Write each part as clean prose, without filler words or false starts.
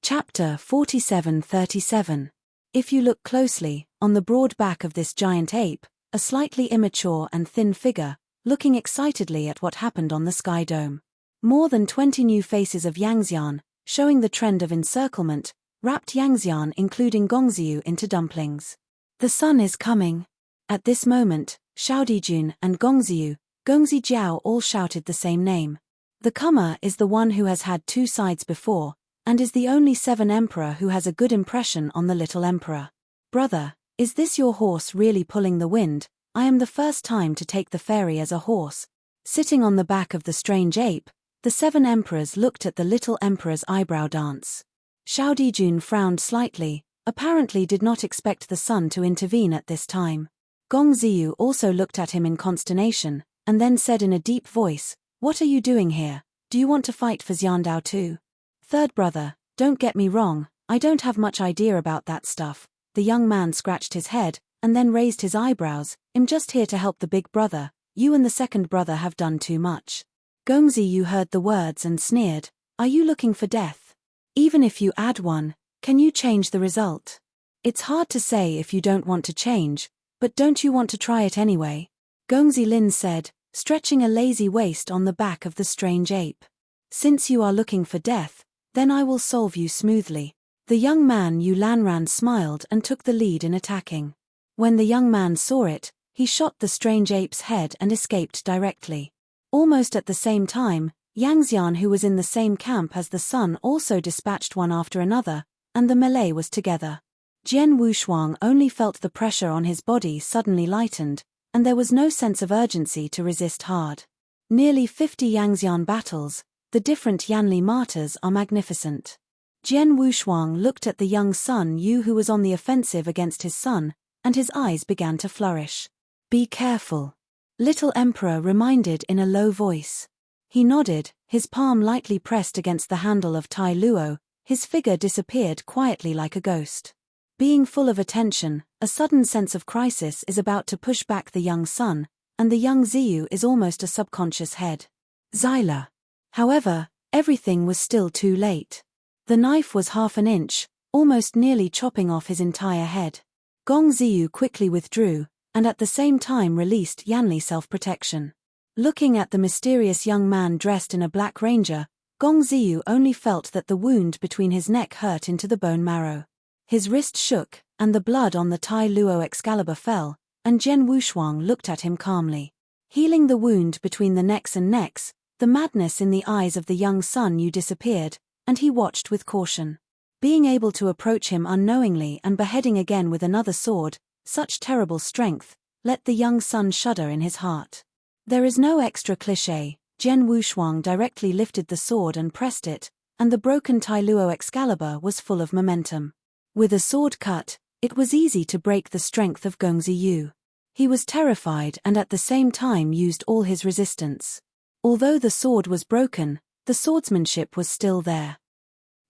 Chapter 47-37. If you look closely, on the broad back of this giant ape, a slightly immature and thin figure, looking excitedly at what happened on the sky dome. More than 20 new faces of Yangxian, showing the trend of encirclement, wrapped Yangxian including Gongziyu into dumplings. The sun is coming. At this moment, Xiaodijun and Gongziyu, Gongzijiao all shouted the same name. The comer is the one who has had two sides before, and is the only 7 emperor who has a good impression on the little emperor. Brother, is this your horse really pulling the wind? I am the first time to take the fairy as a horse. Sitting on the back of the strange ape, the 7 emperors looked at the little emperor's eyebrow dance. Xiaodijun frowned slightly, apparently did not expect the sun to intervene at this time. Gongziyu also looked at him in consternation, and then said in a deep voice, "What are you doing here? Do you want to fight for Xiandao too?" "Third brother, don't get me wrong, I don't have much idea about that stuff." The young man scratched his head, and then raised his eyebrows. "I'm just here to help the big brother. You and the second brother have done too much." Gongziyu heard the words and sneered. "Are you looking for death? Even if you add 1, can you change the result? It's hard to say if you don't want to change, but don't you want to try it anyway?" Gongzilin said, stretching a lazy waist on the back of the strange ape. "Since you are looking for death, then I will solve you smoothly." The young man Yu Lanran smiled and took the lead in attacking. When the young man saw it, he shot the strange ape's head and escaped directly. Almost at the same time, Yangxian, who was in the same camp as the sun, also dispatched one after another, and the melee was together. Jian Wushuang only felt the pressure on his body suddenly lightened, and there was no sense of urgency to resist hard. Nearly 50 Yangxian battles, the different Yanli martyrs are magnificent. Jian Wushuang looked at the young son Yu who was on the offensive against his son, and his eyes began to flourish. "Be careful," little emperor reminded in a low voice. He nodded, his palm lightly pressed against the handle of Tai Luo, his figure disappeared quietly like a ghost. Being full of attention, a sudden sense of crisis is about to push back the young son, and the young Ziyu is almost a subconscious head. Xyla. However, everything was still too late. The knife was half an inch, almost nearly chopping off his entire head. Gongziyu quickly withdrew, and at the same time released Yanli self-protection. Looking at the mysterious young man dressed in a black ranger, Gongziyu only felt that the wound between his neck hurt into the bone marrow. His wrist shook, and the blood on the Tai Luo Excalibur fell, and Jian Wushuang looked at him calmly. Healing the wound between the necks, the madness in the eyes of the young son Yu disappeared, and he watched with caution. Being able to approach him unknowingly and beheading again with another sword, such terrible strength, let the young son shudder in his heart. There is no extra cliché. Jian Wushuang directly lifted the sword and pressed it, and the broken Tai Luo Excalibur was full of momentum. With a sword cut, it was easy to break the strength of Gongziyu. He was terrified and at the same time used all his resistance. Although the sword was broken, the swordsmanship was still there.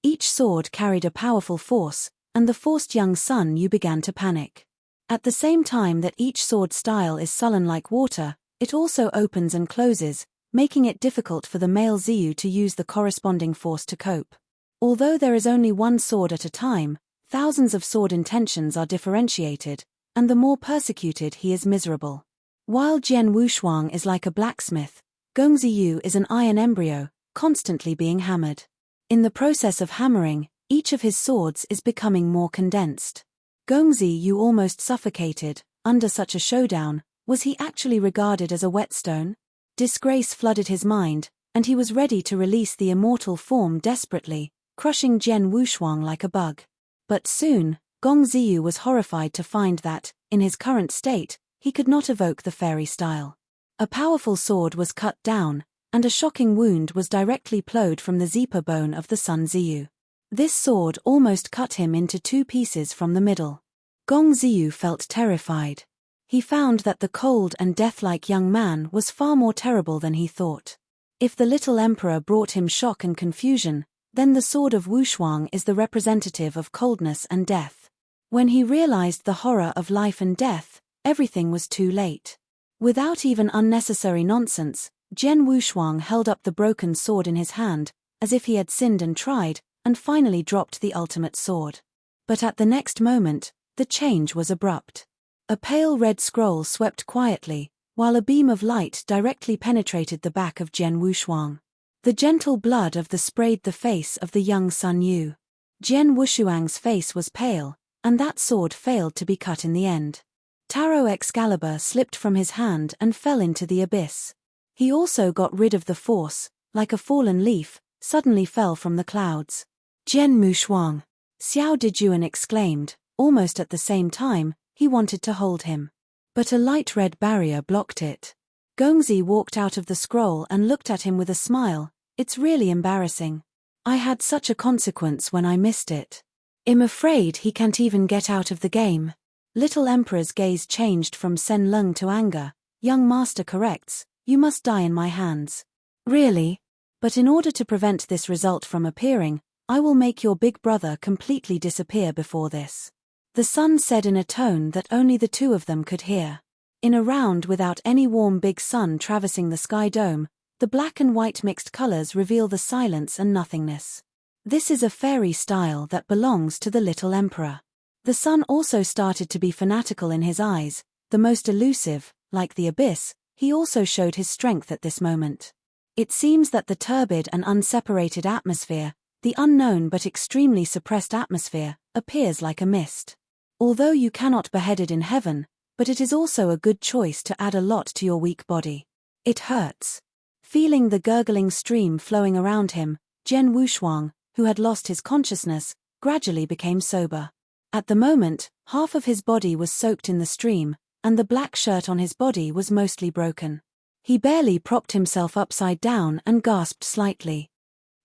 Each sword carried a powerful force, and the forced young son Yu began to panic. At the same time that each sword style is sullen like water, it also opens and closes, making it difficult for the male Ziyu to use the corresponding force to cope. Although there is only one sword at a time, thousands of sword intentions are differentiated, and the more persecuted he is miserable. While Jian Wushuang is like a blacksmith, Gongziyu is an iron embryo, constantly being hammered. In the process of hammering, each of his swords is becoming more condensed. Gongziyu almost suffocated. Under such a showdown, was he actually regarded as a whetstone? Disgrace flooded his mind, and he was ready to release the immortal form desperately, crushing Jian Wushuang like a bug. But soon, Gongziyu was horrified to find that, in his current state, he could not evoke the fairy style. A powerful sword was cut down, and a shocking wound was directly plowed from the Zipa bone of the Sun Ziyu. This sword almost cut him into 2 pieces from the middle. Gongziyu felt terrified. He found that the cold and death-like young man was far more terrible than he thought. If the little emperor brought him shock and confusion, then the sword of Wushuang is the representative of coldness and death. When he realized the horror of life and death, everything was too late. Without even unnecessary nonsense, Jian Wushuang held up the broken sword in his hand, as if he had sinned and tried, and finally dropped the ultimate sword. But at the next moment, the change was abrupt. A pale red scroll swept quietly, while a beam of light directly penetrated the back of Jian Wushuang. The gentle blood of the sprayed the face of the young Sun Yu. Jian Wushuang's face was pale, and that sword failed to be cut in the end. Tarot Excalibur slipped from his hand and fell into the abyss. He also got rid of the force, like a fallen leaf, suddenly fell from the clouds. Jian Wushuang! Xiao Dijuan exclaimed, almost at the same time. He wanted to hold him. But a light red barrier blocked it. Gongzi walked out of the scroll and looked at him with a smile. It's really embarrassing. I had such a consequence when I missed it. I'm afraid he can't even get out of the game. Little Emperor's gaze changed from Sen Lung to anger. Young master corrects, you must die in my hands. Really? But in order to prevent this result from appearing, I will make your big brother completely disappear before this. The sun said in a tone that only the two of them could hear. In a round without any warm big sun traversing the sky dome, the black and white mixed colors reveal the silence and nothingness. This is a fairy style that belongs to the little emperor. The sun also started to be fanatical in his eyes, the most elusive, like the abyss. He also showed his strength at this moment. It seems that the turbid and unseparated atmosphere, the unknown but extremely suppressed atmosphere, appears like a mist. Although you cannot behead it in heaven, but it is also a good choice to add a lot to your weak body. It hurts. Feeling the gurgling stream flowing around him, Jian Wushuang, who had lost his consciousness, gradually became sober. At the moment, half of his body was soaked in the stream, and the black shirt on his body was mostly broken. He barely propped himself upside down and gasped slightly.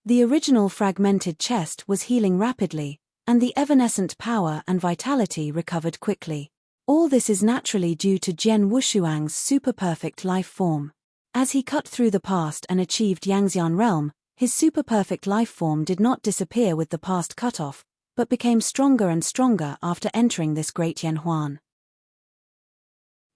The original fragmented chest was healing rapidly, and the evanescent power and vitality recovered quickly. All this is naturally due to Jian Wushuang's super-perfect life form. As he cut through the past and achieved Yangxian realm, his super-perfect life form did not disappear with the past cutoff, but became stronger and stronger after entering this great Yanhuan.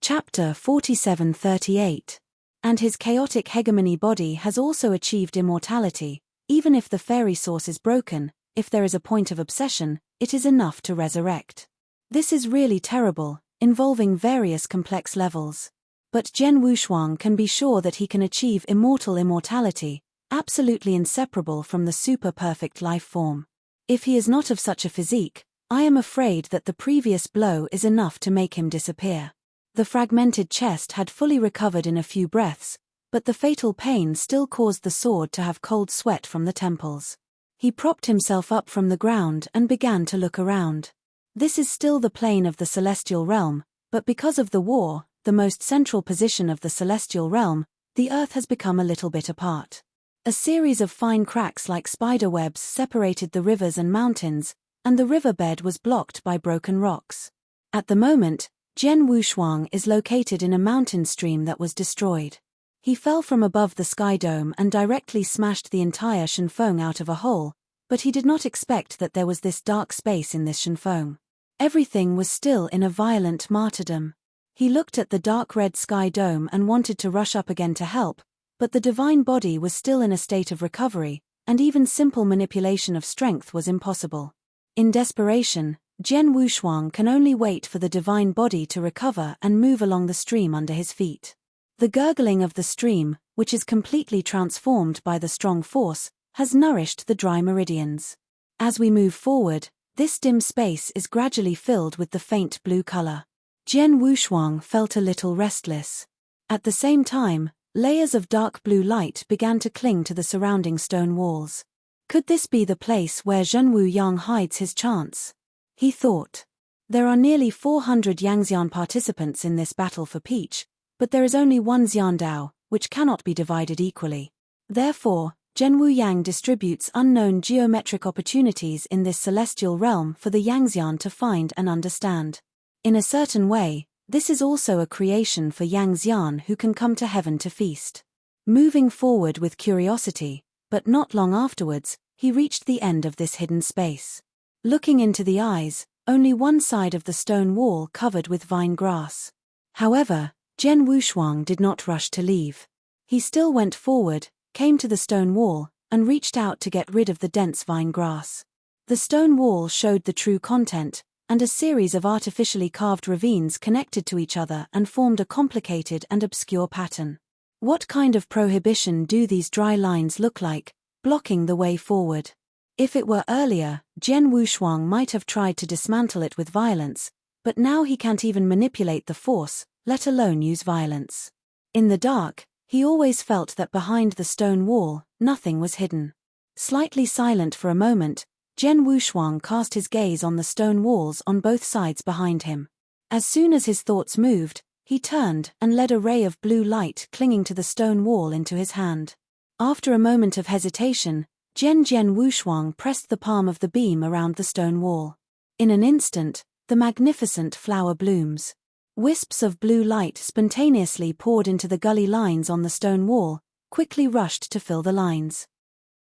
Chapter 4738. And his chaotic hegemony body has also achieved immortality. Even if the fairy source is broken, if there is a point of obsession, it is enough to resurrect. This is really terrible, involving various complex levels. But Jian Wushuang can be sure that he can achieve immortality, absolutely inseparable from the super-perfect life form. If he is not of such a physique, I am afraid that the previous blow is enough to make him disappear. The fragmented chest had fully recovered in a few breaths, but the fatal pain still caused the sword to have cold sweat from the temples. He propped himself up from the ground and began to look around. This is still the plane of the celestial realm, but because of the war, the most central position of the celestial realm, the earth has become a little bit apart. A series of fine cracks like spider webs separated the rivers and mountains, and the riverbed was blocked by broken rocks. At the moment, Jian Wushuang is located in a mountain stream that was destroyed. He fell from above the sky dome and directly smashed the entire Shenfeng out of a hole, but he did not expect that there was this dark space in this Shenfeng. Everything was still in a violent martyrdom. He looked at the dark red sky dome and wanted to rush up again to help, but the divine body was still in a state of recovery, and even simple manipulation of strength was impossible. In desperation, Jian Wushuang can only wait for the divine body to recover and move along the stream under his feet. The gurgling of the stream, which is completely transformed by the strong force, has nourished the dry meridians. As we move forward, this dim space is gradually filled with the faint blue color. Jian Wushuang felt a little restless. At the same time, layers of dark blue light began to cling to the surrounding stone walls. Could this be the place where Zhenwu Yang hides his chance? He thought. There are nearly 400 Yangxian participants in this battle for Peach, but there is only one Xiandao, which cannot be divided equally. Therefore, Zhenwu Yang distributes unknown geometric opportunities in this celestial realm for the Yangxian to find and understand. In a certain way, this is also a creation for Yangxian who can come to heaven to feast. Moving forward with curiosity, but not long afterwards, he reached the end of this hidden space. Looking into the eyes, only one side of the stone wall covered with vine grass. However, Jian Wushuang did not rush to leave. He still went forward, came to the stone wall, and reached out to get rid of the dense vine grass. The stone wall showed the true content, and a series of artificially carved ravines connected to each other and formed a complicated and obscure pattern. What kind of prohibition do these dry lines look like, blocking the way forward? If it were earlier, Jian Wushuang might have tried to dismantle it with violence, but now he can't even manipulate the force, let alone use violence. In the dark, he always felt that behind the stone wall, nothing was hidden. Slightly silent for a moment, Jian Wushuang cast his gaze on the stone walls on both sides behind him. As soon as his thoughts moved, he turned and led a ray of blue light clinging to the stone wall into his hand. After a moment of hesitation, Jian Wushuang pressed the palm of the beam around the stone wall. In an instant, the magnificent flower blooms. Wisps of blue light spontaneously poured into the gully lines on the stone wall, quickly rushed to fill the lines.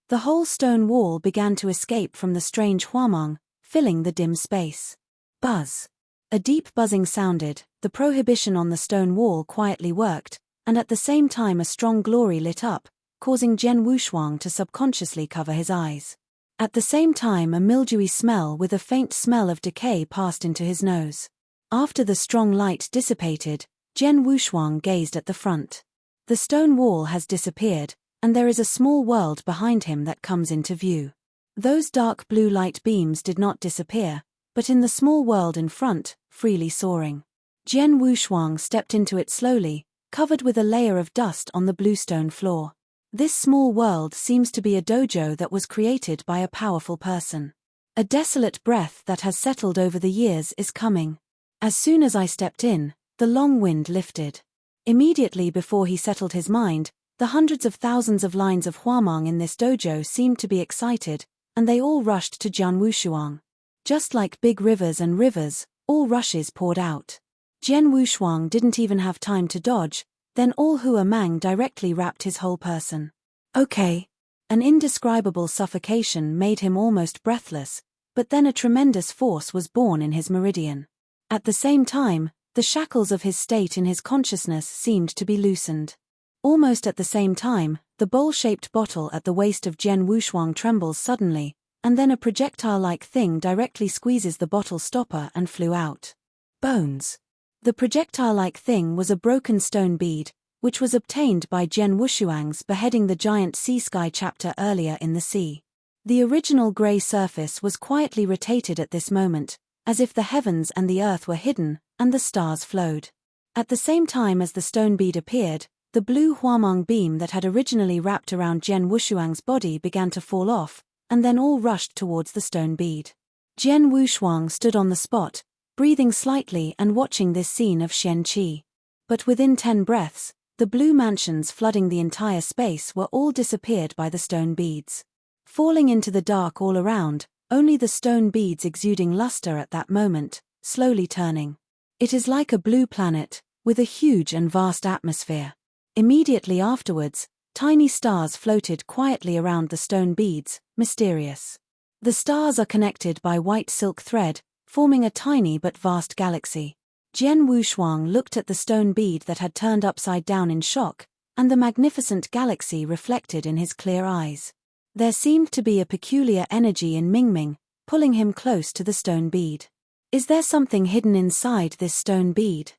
The whole stone wall began to escape from the strange huamang, filling the dim space. Buzz. A deep buzzing sounded, the prohibition on the stone wall quietly worked, and at the same time a strong glory lit up, causing Jian Wushuang to subconsciously cover his eyes. At the same time a mildewy smell with a faint smell of decay passed into his nose. After the strong light dissipated, Jian Wushuang gazed at the front. The stone wall has disappeared, and there is a small world behind him that comes into view. Those dark blue light beams did not disappear, but in the small world in front, freely soaring. Jian Wushuang stepped into it slowly, covered with a layer of dust on the bluestone floor. This small world seems to be a dojo that was created by a powerful person. A desolate breath that has settled over the years is coming. As soon as I stepped in, the long wind lifted. Immediately before he settled his mind, the hundreds of thousands of lines of huamang in this dojo seemed to be excited, and they all rushed to Jian Wushuang. Just like big rivers and rivers, all rushes poured out. Jian Wushuang didn't even have time to dodge, then all huamang directly wrapped his whole person. Okay. An indescribable suffocation made him almost breathless, but then a tremendous force was born in his meridian. At the same time, the shackles of his state in his consciousness seemed to be loosened. Almost at the same time, the bowl-shaped bottle at the waist of Jian Wushuang trembles suddenly, and then a projectile-like thing directly squeezes the bottle stopper and flew out. Bones. The projectile-like thing was a broken stone bead, which was obtained by Jian Wushuang's beheading the giant sea sky chapter earlier in the sea. The original grey surface was quietly rotated at this moment, as if the heavens and the earth were hidden, and the stars flowed. At the same time as the stone bead appeared, the blue huamang beam that had originally wrapped around Jian Wushuang's body began to fall off, and then all rushed towards the stone bead. Jian Wushuang stood on the spot, breathing slightly and watching this scene of Shen Qi. But within 10 breaths, the blue mansions flooding the entire space were all disappeared by the stone beads. Falling into the dark all around, only the stone beads exuding luster at that moment, slowly turning. It is like a blue planet, with a huge and vast atmosphere. Immediately afterwards, tiny stars floated quietly around the stone beads, mysterious. The stars are connected by white silk thread, forming a tiny but vast galaxy. Jian Wushuang looked at the stone bead that had turned upside down in shock, and the magnificent galaxy reflected in his clear eyes. There seemed to be a peculiar energy in Mingming, pulling him close to the stone bead. Is there something hidden inside this stone bead?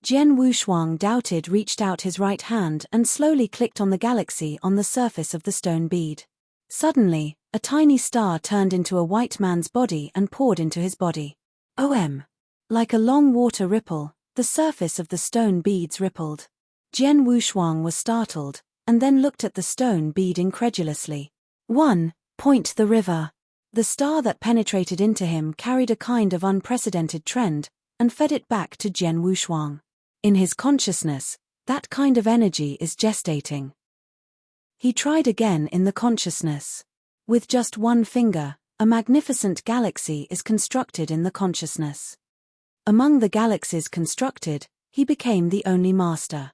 Jian Wushuang doubted, reached out his right hand and slowly clicked on the galaxy on the surface of the stone bead. Suddenly, a tiny star turned into a white man's body and poured into his body. Like a long water ripple, the surface of the stone beads rippled. Jian Wushuang was startled, and then looked at the stone bead incredulously. Point the river. The star that penetrated into him carried a kind of unprecedented trend, and fed it back to Jian Wushuang. In his consciousness, that kind of energy is gestating. He tried again in the consciousness. With just one finger, a magnificent galaxy is constructed in the consciousness. Among the galaxies constructed, he became the only master.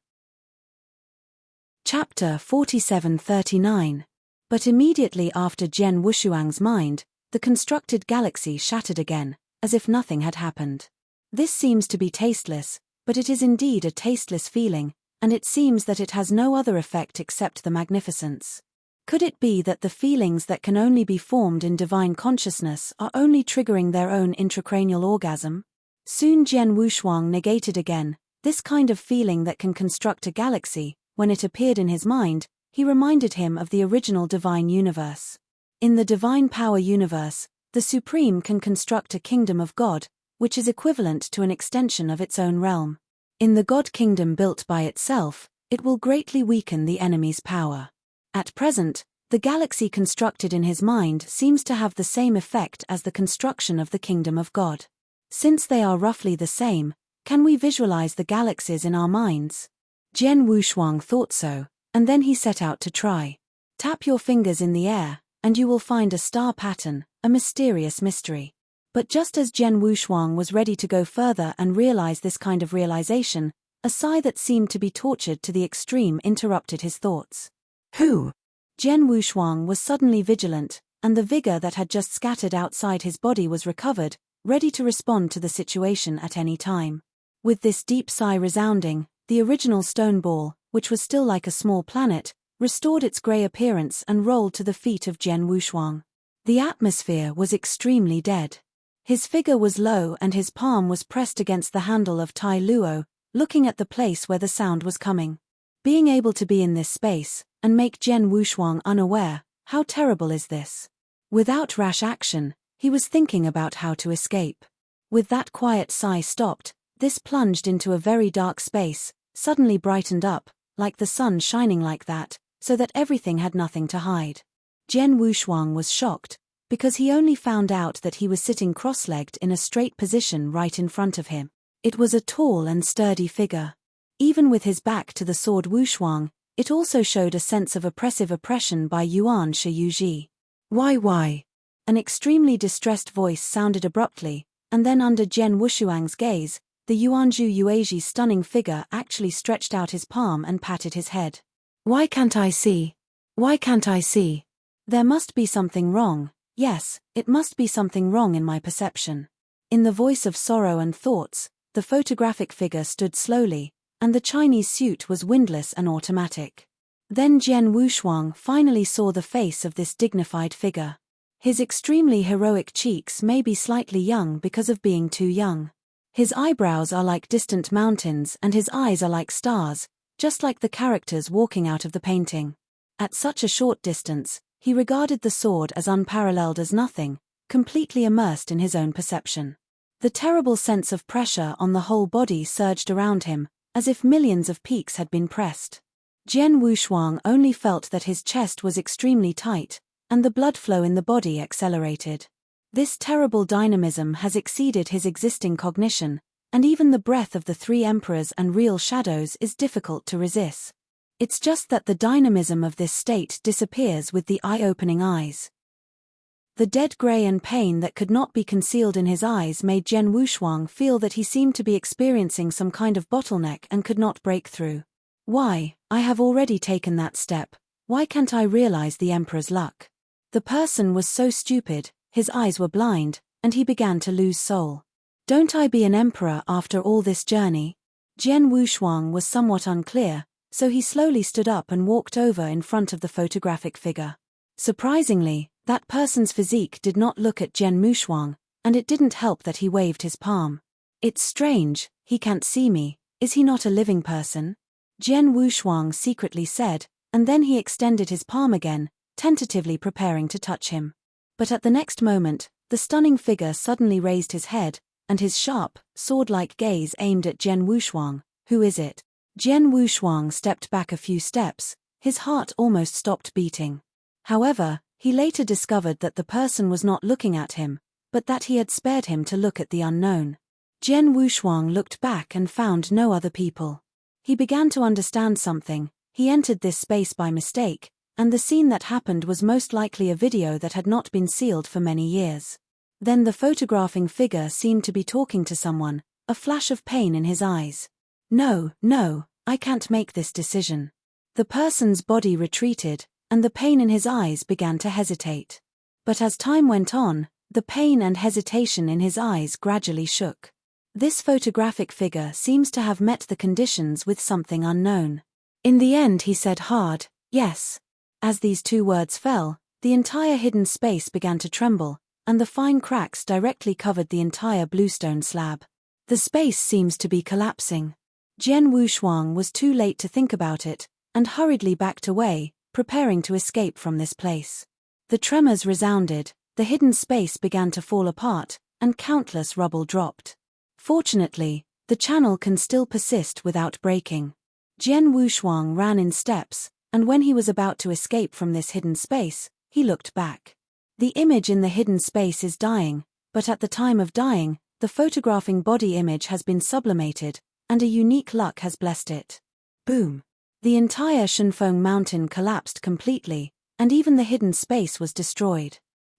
Chapter 4739. But immediately after Jian Wushuang's mind, the constructed galaxy shattered again, as if nothing had happened. This seems to be tasteless, but it is indeed a tasteless feeling, and it seems that it has no other effect except the magnificence. Could it be that the feelings that can only be formed in divine consciousness are only triggering their own intracranial orgasm? Soon Jian Wushuang negated again, this kind of feeling that can construct a galaxy. When it appeared in his mind, he reminded him of the original divine universe. In the divine power universe, the Supreme can construct a kingdom of God, which is equivalent to an extension of its own realm. In the God kingdom built by itself, it will greatly weaken the enemy's power. At present, the galaxy constructed in his mind seems to have the same effect as the construction of the kingdom of God. Since they are roughly the same, can we visualize the galaxies in our minds? Jian Wushuang thought so, and then he set out to try. Tap your fingers in the air, and you will find a star pattern, a mysterious mystery. But just as Jian Wushuang was ready to go further and realize this kind of realization, a sigh that seemed to be tortured to the extreme interrupted his thoughts. Who? Jian Wushuang was suddenly vigilant, and the vigor that had just scattered outside his body was recovered, ready to respond to the situation at any time. With this deep sigh resounding, the original stone ball, which was still like a small planet, restored its grey appearance and rolled to the feet of Jian Wushuang. The atmosphere was extremely dead. His figure was low and his palm was pressed against the handle of Tai Luo, looking at the place where the sound was coming. Being able to be in this space, and make Jian Wushuang unaware, how terrible is this? Without rash action, he was thinking about how to escape. With that quiet sigh stopped, this plunged into a very dark space, suddenly brightened up, like the sun shining like that, so that everything had nothing to hide. Jian Wushuang was shocked, because he only found out that he was sitting cross-legged in a straight position right in front of him. It was a tall and sturdy figure. Even with his back to the sword Wushuang, it also showed a sense of oppressive oppression by Yuan Shiyuji. Why? An extremely distressed voice sounded abruptly, and then under Jian Wushuang's gaze, the Yuanzhu Yueji's stunning figure actually stretched out his palm and patted his head. Why can't I see? Why can't I see? There must be something wrong. Yes, it must be something wrong in my perception. In the voice of sorrow and thoughts, the photographic figure stood slowly, and the Chinese suit was windless and automatic. Then Jian Wushuang finally saw the face of this dignified figure. His extremely heroic cheeks may be slightly young because of being too young. His eyebrows are like distant mountains and his eyes are like stars, just like the characters walking out of the painting. At such a short distance, he regarded the sword as unparalleled as nothing, completely immersed in his own perception. The terrible sense of pressure on the whole body surged around him, as if millions of peaks had been pressed. Jian Wushuang only felt that his chest was extremely tight, and the blood flow in the body accelerated. This terrible dynamism has exceeded his existing cognition, and even the breath of the three emperors and real shadows is difficult to resist. It's just that the dynamism of this state disappears with the eye-opening eyes. The dead grey and pain that could not be concealed in his eyes made Jian Wushuang feel that he seemed to be experiencing some kind of bottleneck and could not break through. Why, I have already taken that step. Why can't I realize the emperor's luck? The person was so stupid, his eyes were blind, and he began to lose soul. Don't I be an emperor after all this journey? Jian Wushuang was somewhat unclear, so he slowly stood up and walked over in front of the photographic figure. Surprisingly, that person's physique did not look at Jian Wushuang, and it didn't help that he waved his palm. It's strange, he can't see me, is he not a living person? Jian Wushuang secretly said, and then he extended his palm again, tentatively preparing to touch him. But at the next moment, the stunning figure suddenly raised his head, and his sharp, sword-like gaze aimed at Jian Wushuang. Who is it? Jian Wushuang stepped back a few steps, his heart almost stopped beating. However, he later discovered that the person was not looking at him, but that he had spared him to look at the unknown. Jian Wushuang looked back and found no other people. He began to understand something. He entered this space by mistake, and the scene that happened was most likely a video that had not been sealed for many years. Then the photographing figure seemed to be talking to someone, a flash of pain in his eyes. No, I can't make this decision. The person's body retreated, and the pain in his eyes began to hesitate. But as time went on, the pain and hesitation in his eyes gradually shook. This photographic figure seems to have met the conditions with something unknown. In the end he said hard, yes. As these two words fell, the entire hidden space began to tremble, and the fine cracks directly covered the entire bluestone slab. The space seems to be collapsing. Jian Wushuang was too late to think about it, and hurriedly backed away, preparing to escape from this place. The tremors resounded, the hidden space began to fall apart, and countless rubble dropped. Fortunately, the channel can still persist without breaking. Jian Wushuang ran in steps, and when he was about to escape from this hidden space, he looked back. The image in the hidden space is dying, but at the time of dying, the photographing body image has been sublimated, and a unique luck has blessed it. Boom! The entire Shenfeng mountain collapsed completely, and even the hidden space was destroyed.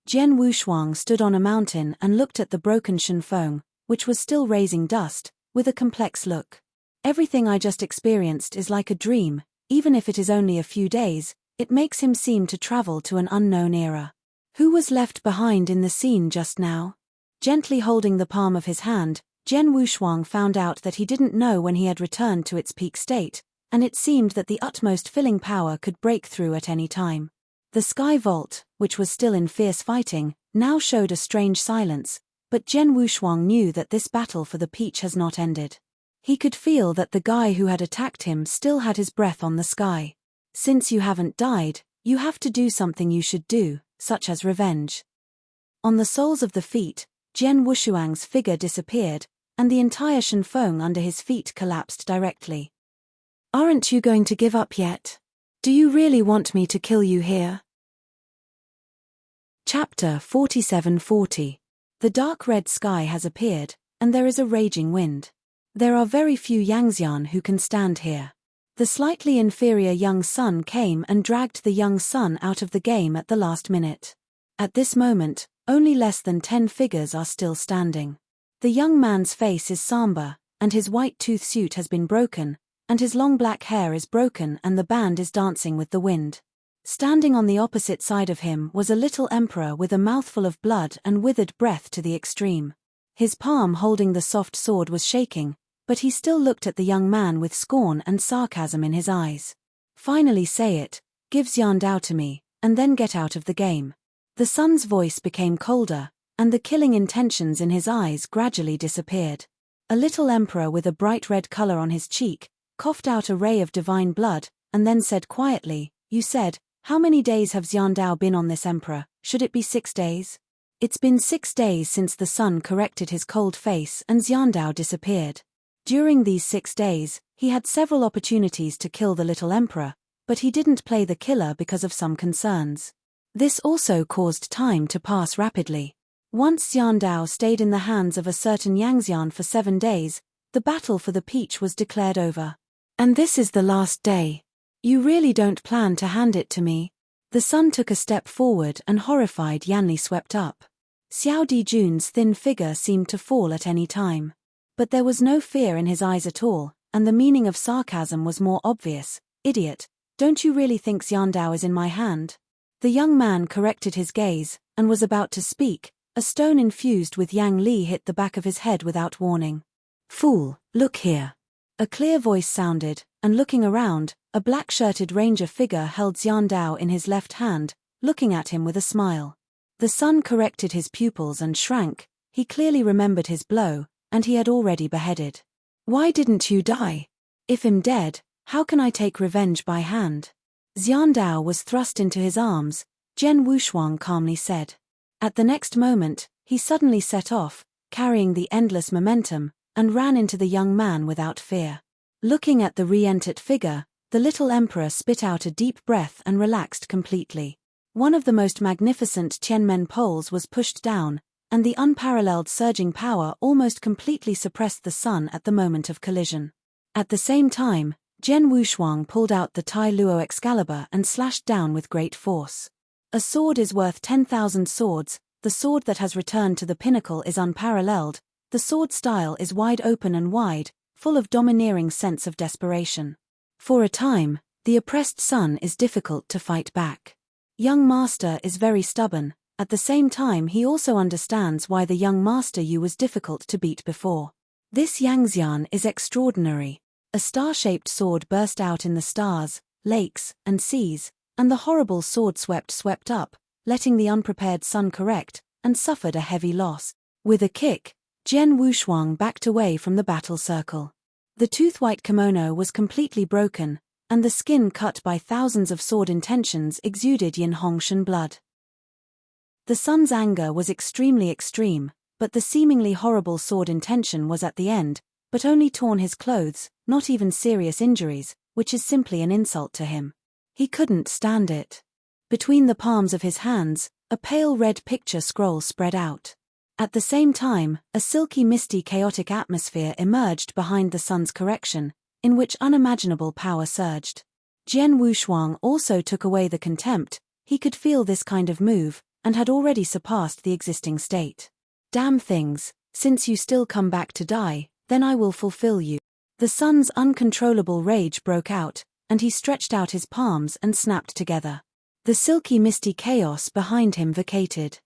Jian Wushuang stood on a mountain and looked at the broken Shenfeng, which was still raising dust, with a complex look. Everything I just experienced is like a dream, even if it is only a few days, it makes him seem to travel to an unknown era. Who was left behind in the scene just now? Gently holding the palm of his hand, Jian Wushuang found out that he didn't know when he had returned to its peak state, and it seemed that the utmost filling power could break through at any time. The sky vault, which was still in fierce fighting, now showed a strange silence, but Jian Wushuang knew that this battle for the peach has not ended. He could feel that the guy who had attacked him still had his breath on the sky. Since you haven't died, you have to do something you should do, such as revenge. On the soles of the feet, Jian Wushuang's figure disappeared, and the entire Shenfeng under his feet collapsed directly. Aren't you going to give up yet? Do you really want me to kill you here? Chapter 4740. The dark red sky has appeared, and there is a raging wind. There are very few Yangxian who can stand here. The slightly inferior young sun came and dragged the young sun out of the game at the last minute. At this moment, only less than 10 figures are still standing. The young man's face is somber, and his white tooth suit has been broken, and his long black hair is broken and the band is dancing with the wind. Standing on the opposite side of him was a little emperor with a mouthful of blood and withered breath to the extreme. His palm holding the soft sword was shaking, but he still looked at the young man with scorn and sarcasm in his eyes. Finally say it, give Xiandao to me, and then get out of the game. The sun's voice became colder, and the killing intentions in his eyes gradually disappeared. A little emperor with a bright red color on his cheek coughed out a ray of divine blood, and then said quietly, "You said, how many days have Xiandao been on this emperor? Should it be 6 days? It's been 6 days since the sun corrected his cold face and Xiandao disappeared. During these 6 days, he had several opportunities to kill the little emperor, but he didn't play the killer because of some concerns. This also caused time to pass rapidly. Once Xiandao stayed in the hands of a certain Yangxian for 7 days, the battle for the peach was declared over. And this is the last day. You really don't plan to hand it to me?" The sun took a step forward and horrified Yanli swept up. Xiao Dijun's thin figure seemed to fall at any time. But there was no fear in his eyes at all, and the meaning of sarcasm was more obvious. "Idiot, don't you really think Xiandao is in my hand?" The young man corrected his gaze, and was about to speak. A stone infused with Yang Li hit the back of his head without warning. "Fool, look here." A clear voice sounded, and looking around, a black-shirted ranger figure held Xiandao in his left hand, looking at him with a smile. The sun corrected his pupils and shrank. He clearly remembered his blow, and he had already beheaded. "Why didn't you die? If I'm dead, how can I take revenge by hand?" Xiandao was thrust into his arms, Jian Wushuang calmly said. At the next moment, he suddenly set off, carrying the endless momentum, and ran into the young man without fear. Looking at the re-entered figure, the little emperor spit out a deep breath and relaxed completely. One of the most magnificent Tianmen poles was pushed down, and the unparalleled surging power almost completely suppressed the sun at the moment of collision. At the same time, Jian Wushuang pulled out the Tai Luo Excalibur and slashed down with great force. A sword is worth 10,000 swords, the sword that has returned to the pinnacle is unparalleled, the sword style is wide open and wide, full of domineering sense of desperation. For a time, the oppressed sun is difficult to fight back. Young master is very stubborn, at the same time he also understands why the young master Yu was difficult to beat before. This Yangxian is extraordinary. A star-shaped sword burst out in the stars, lakes, and seas, and the horrible sword swept up, letting the unprepared sun correct, and suffered a heavy loss. With a kick, Jian Wushuang backed away from the battle circle. The tooth-white kimono was completely broken, and the skin cut by thousands of sword intentions exuded Yin Hongshan blood. The sun's anger was extremely extreme, but the seemingly horrible sword intention was at the end, but only torn his clothes, not even serious injuries, which is simply an insult to him. He couldn't stand it. Between the palms of his hands, a pale red picture scroll spread out. At the same time, a silky misty chaotic atmosphere emerged behind the sun's correction, in which unimaginable power surged. Jian Wushuang also took away the contempt. He could feel this kind of move, and had already surpassed the existing state. Damn things, since you still come back to die, then I will fulfill you. The sun's uncontrollable rage broke out, and he stretched out his palms and snapped together. The silky misty chaos behind him vacated.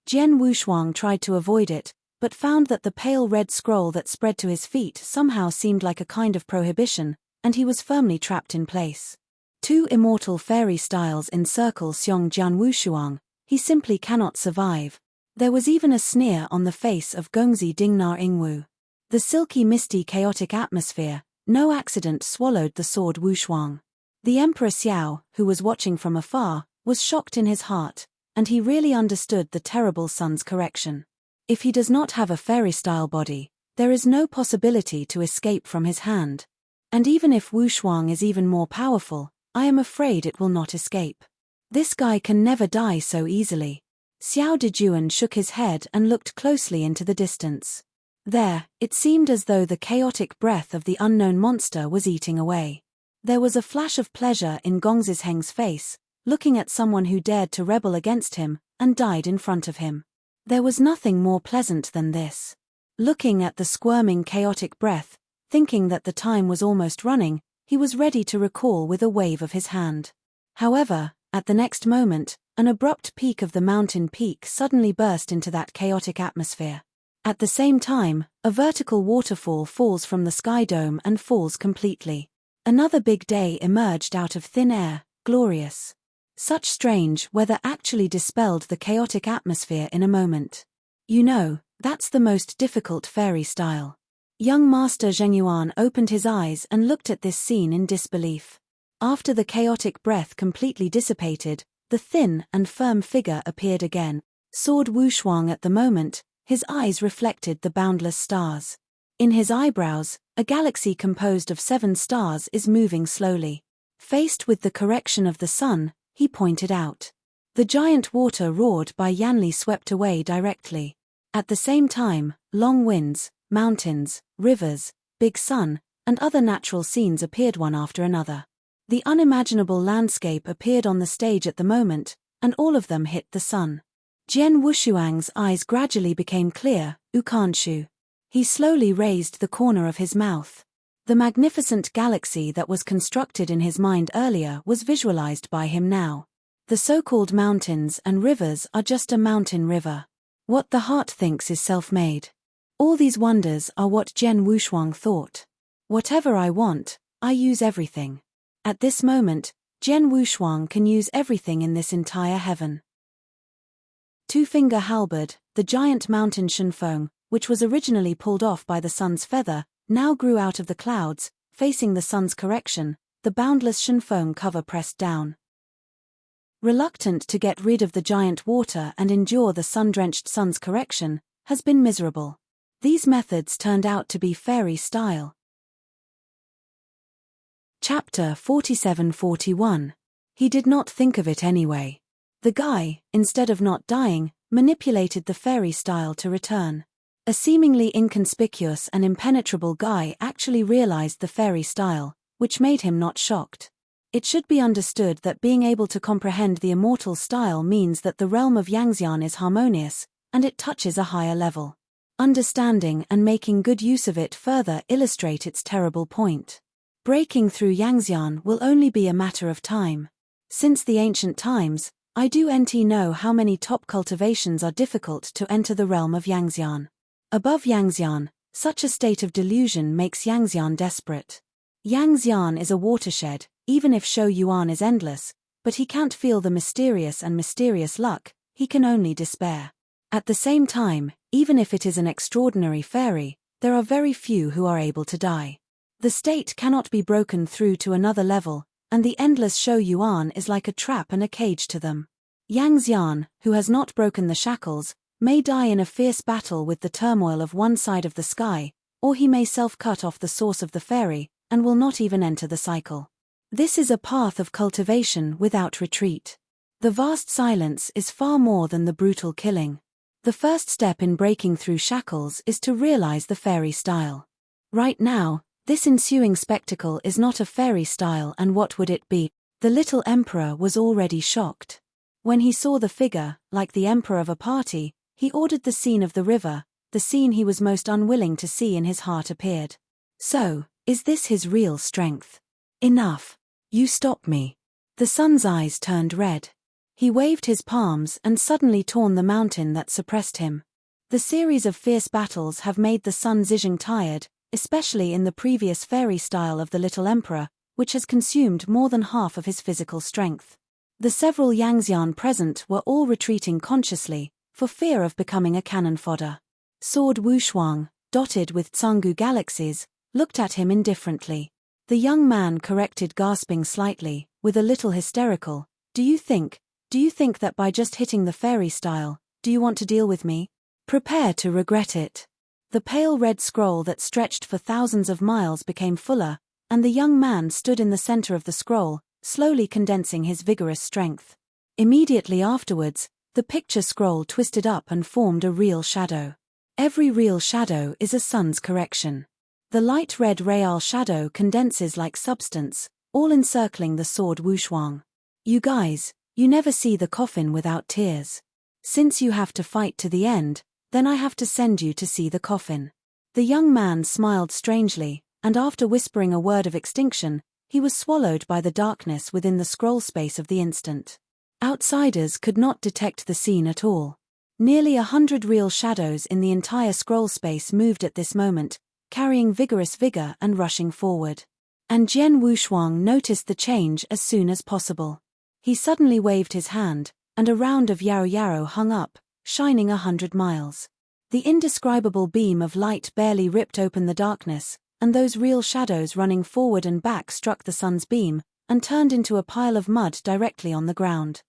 Jian Wushuang tried to avoid it, but found that the pale red scroll that spread to his feet somehow seemed like a kind of prohibition, and he was firmly trapped in place. Two immortal fairy styles encircle Xiong Jian Wushuang. He simply cannot survive. There was even a sneer on the face of Gongzi Dingnar Ingwu. The silky misty chaotic atmosphere, no accident, swallowed the sword Wushuang. The Emperor Xiao, who was watching from afar, was shocked in his heart, and he really understood the terrible sun's correction. If he does not have a fairy-style body, there is no possibility to escape from his hand. And even if Wushuang is even more powerful, I am afraid it will not escape. This guy can never die so easily. Xiao Dejuan shook his head and looked closely into the distance. There, it seemed as though the chaotic breath of the unknown monster was eating away. There was a flash of pleasure in Gongzisheng's face, looking at someone who dared to rebel against him, and died in front of him. There was nothing more pleasant than this. Looking at the squirming chaotic breath, thinking that the time was almost running, he was ready to recall with a wave of his hand. However, at the next moment, an abrupt peak of the mountain peak suddenly burst into that chaotic atmosphere. At the same time, a vertical waterfall falls from the sky dome and falls completely. Another big day emerged out of thin air, glorious. Such strange weather actually dispelled the chaotic atmosphere in a moment. You know, that's the most difficult fairy style. Young Master Zhengyuan opened his eyes and looked at this scene in disbelief. After the chaotic breath completely dissipated, the thin and firm figure appeared again. Sword Wushuang at the moment, his eyes reflected the boundless stars. In his eyebrows, a galaxy composed of 7 stars is moving slowly. Faced with the correction of the sun, he pointed out. The giant water roared by Yanli swept away directly. At the same time, long winds, mountains, rivers, big sun, and other natural scenes appeared one after another. The unimaginable landscape appeared on the stage at the moment, and all of them hit the sun. Jian Wushuang's eyes gradually became clear, Ukanshu. He slowly raised the corner of his mouth. The magnificent galaxy that was constructed in his mind earlier was visualized by him now. The so-called mountains and rivers are just a mountain river. What the heart thinks is self-made. All these wonders are what Jian Wushuang thought. Whatever I want, I use everything. At this moment, Jian Wushuang can use everything in this entire heaven. Two-finger halberd, the giant mountain Shenfeng, which was originally pulled off by the sun's feather, now grew out of the clouds, facing the sun's correction, the boundless Shenfeng cover pressed down. Reluctant to get rid of the giant water and endure the sun-drenched sun's correction, has been miserable. These methods turned out to be fairy style. Chapter 47-41. He did not think of it anyway. The guy, instead of not dying, manipulated the fairy style to return. A seemingly inconspicuous and impenetrable guy actually realized the fairy style, which made him not shocked. It should be understood that being able to comprehend the immortal style means that the realm of Yangxian is harmonious, and it touches a higher level. Understanding and making good use of it further illustrate its terrible point. Breaking through Yangxian will only be a matter of time. Since the ancient times, I do know how many top cultivations are difficult to enter the realm of Yangxian. Above Yangxian, such a state of delusion makes Yangxian desperate. Yangxian is a watershed, even if Shou Yuan is endless, but he can't feel the mysterious luck, he can only despair. At the same time, even if it is an extraordinary fairy, there are very few who are able to die. The state cannot be broken through to another level, and the endless Shou Yuan is like a trap and a cage to them. Yang Xian, who has not broken the shackles, may die in a fierce battle with the turmoil of one side of the sky, or he may self-cut off the source of the fairy, and will not even enter the cycle. This is a path of cultivation without retreat. The vast silence is far more than the brutal killing. The first step in breaking through shackles is to realize the fairy style. Right now, this ensuing spectacle is not a fairy style, and what would it be? The little emperor was already shocked. When he saw the figure, like the emperor of a party, he ordered the scene of the river, the scene he was most unwilling to see in his heart appeared. So, is this his real strength? Enough. You stop me. The sun's eyes turned red. He waved his palms and suddenly torn the mountain that suppressed him. The series of fierce battles have made the Sun Zizheng tired, especially in the previous fairy style of the Little Emperor, which has consumed more than half of his physical strength. The several Yangxian present were all retreating consciously, for fear of becoming a cannon fodder. Sword Wushuang, dotted with Tsungu galaxies, looked at him indifferently. The young man corrected, gasping slightly, with a little hysterical, Do you think that by just hitting the fairy style, do you want to deal with me? Prepare to regret it. The pale red scroll that stretched for thousands of miles became fuller, and the young man stood in the center of the scroll, slowly condensing his vigorous strength. Immediately afterwards, the picture scroll twisted up and formed a real shadow. Every real shadow is a sun's correction. The light red real shadow condenses like substance, all encircling the sword Wushuang. You guys, you never see the coffin without tears. Since you have to fight to the end, then I have to send you to see the coffin. The young man smiled strangely, and after whispering a word of extinction, he was swallowed by the darkness within the scroll space of the instant. Outsiders could not detect the scene at all. Nearly 100 real shadows in the entire scroll space moved at this moment, carrying vigorous vigor and rushing forward. And Jian Wushuang noticed the change as soon as possible. He suddenly waved his hand, and a round of Yaro Yaro hung up, shining 100 miles. The indescribable beam of light barely ripped open the darkness, and those real shadows running forward and back struck the sun's beam, and turned into a pile of mud directly on the ground.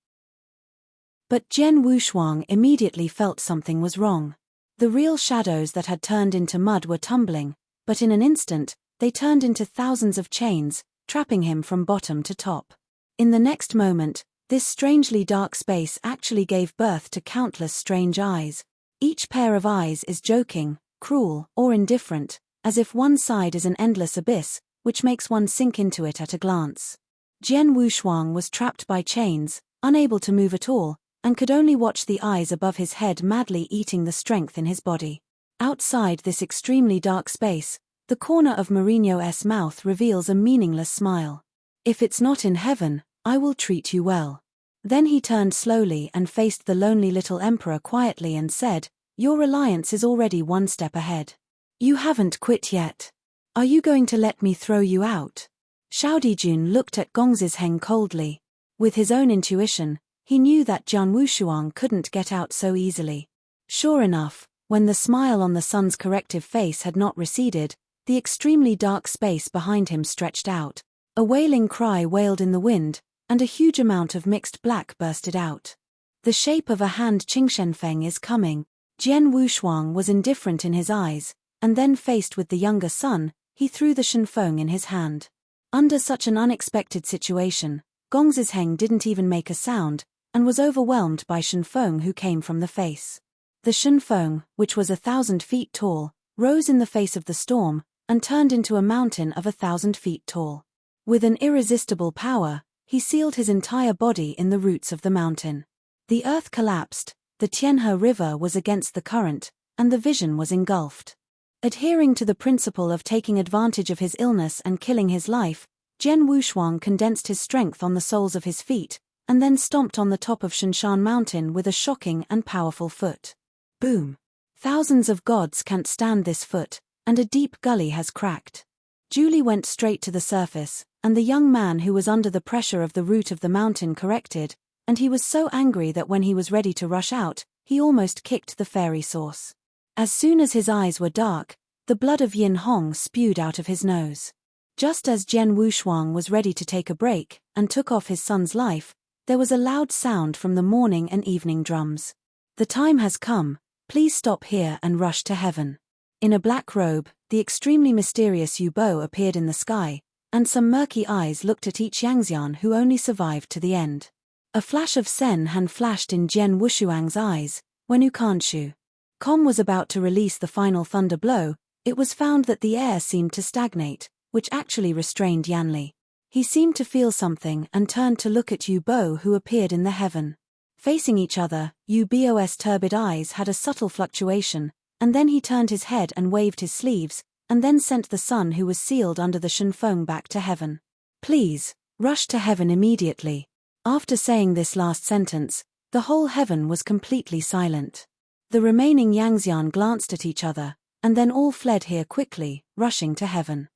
But Jian Wushuang immediately felt something was wrong. The real shadows that had turned into mud were tumbling, but in an instant, they turned into thousands of chains, trapping him from bottom to top. In the next moment, this strangely dark space actually gave birth to countless strange eyes. Each pair of eyes is joking, cruel, or indifferent, as if one side is an endless abyss, which makes one sink into it at a glance. Jian Wushuang was trapped by chains, unable to move at all, and could only watch the eyes above his head madly eating the strength in his body. Outside this extremely dark space, the corner of Mourinho's mouth reveals a meaningless smile. If it's not in heaven, I will treat you well. Then he turned slowly and faced the lonely little emperor quietly and said, Your reliance is already one step ahead. You haven't quit yet. Are you going to let me throw you out? Shao Dijun looked at Gong Zizheng coldly. With his own intuition, he knew that Jian Wushuang couldn't get out so easily. Sure enough, when the smile on the sun's corrective face had not receded, the extremely dark space behind him stretched out. A wailing cry wailed in the wind, and a huge amount of mixed black bursted out. The shape of a hand. Qingshengfeng is coming. Jian Wushuang was indifferent in his eyes, and then faced with the younger son, he threw the shenfeng in his hand. Under such an unexpected situation, Gong Zizheng didn't even make a sound, and was overwhelmed by shenfeng who came from the face. The shenfeng, which was 1,000 feet tall, rose in the face of the storm, and turned into a mountain of 1,000 feet tall. With an irresistible power, he sealed his entire body in the roots of the mountain. The earth collapsed, the Tianhe River was against the current, and the vision was engulfed. Adhering to the principle of taking advantage of his illness and killing his life, Jian Wushuang condensed his strength on the soles of his feet, and then stomped on the top of Shanshan Mountain with a shocking and powerful foot. Boom! Thousands of gods can't stand this foot, and a deep gully has cracked. Julie went straight to the surface, and the young man who was under the pressure of the root of the mountain corrected, and he was so angry that when he was ready to rush out, he almost kicked the fairy source. As soon as his eyes were dark, the blood of Yin Hong spewed out of his nose. Just as Jian Wushuang was ready to take a break, and took off his son's life, there was a loud sound from the morning and evening drums. The time has come, please stop here and rush to heaven. In a black robe, the extremely mysterious Yu Bo appeared in the sky, and some murky eyes looked at each Yangxian who only survived to the end. A flash of Sen Han flashed in Jian Wushuang's eyes, when Ukanshu Com was about to release the final thunder blow, it was found that the air seemed to stagnate, which actually restrained Yanli. He seemed to feel something and turned to look at Yu Bo who appeared in the heaven. Facing each other, Yu Bo's turbid eyes had a subtle fluctuation, and then he turned his head and waved his sleeves, and then sent the son who was sealed under the Shenfeng back to heaven. Please, rush to heaven immediately. After saying this last sentence, the whole heaven was completely silent. The remaining Yangxian glanced at each other, and then all fled here quickly, rushing to heaven.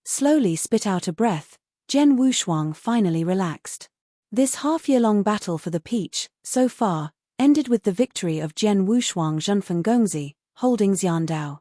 Slowly spit out a breath, Jian Wushuang finally relaxed. This half-year-long battle for the peach, so far, ended with the victory of Jian Wushuang Zhenfeng Gongzi, holding Xiandao.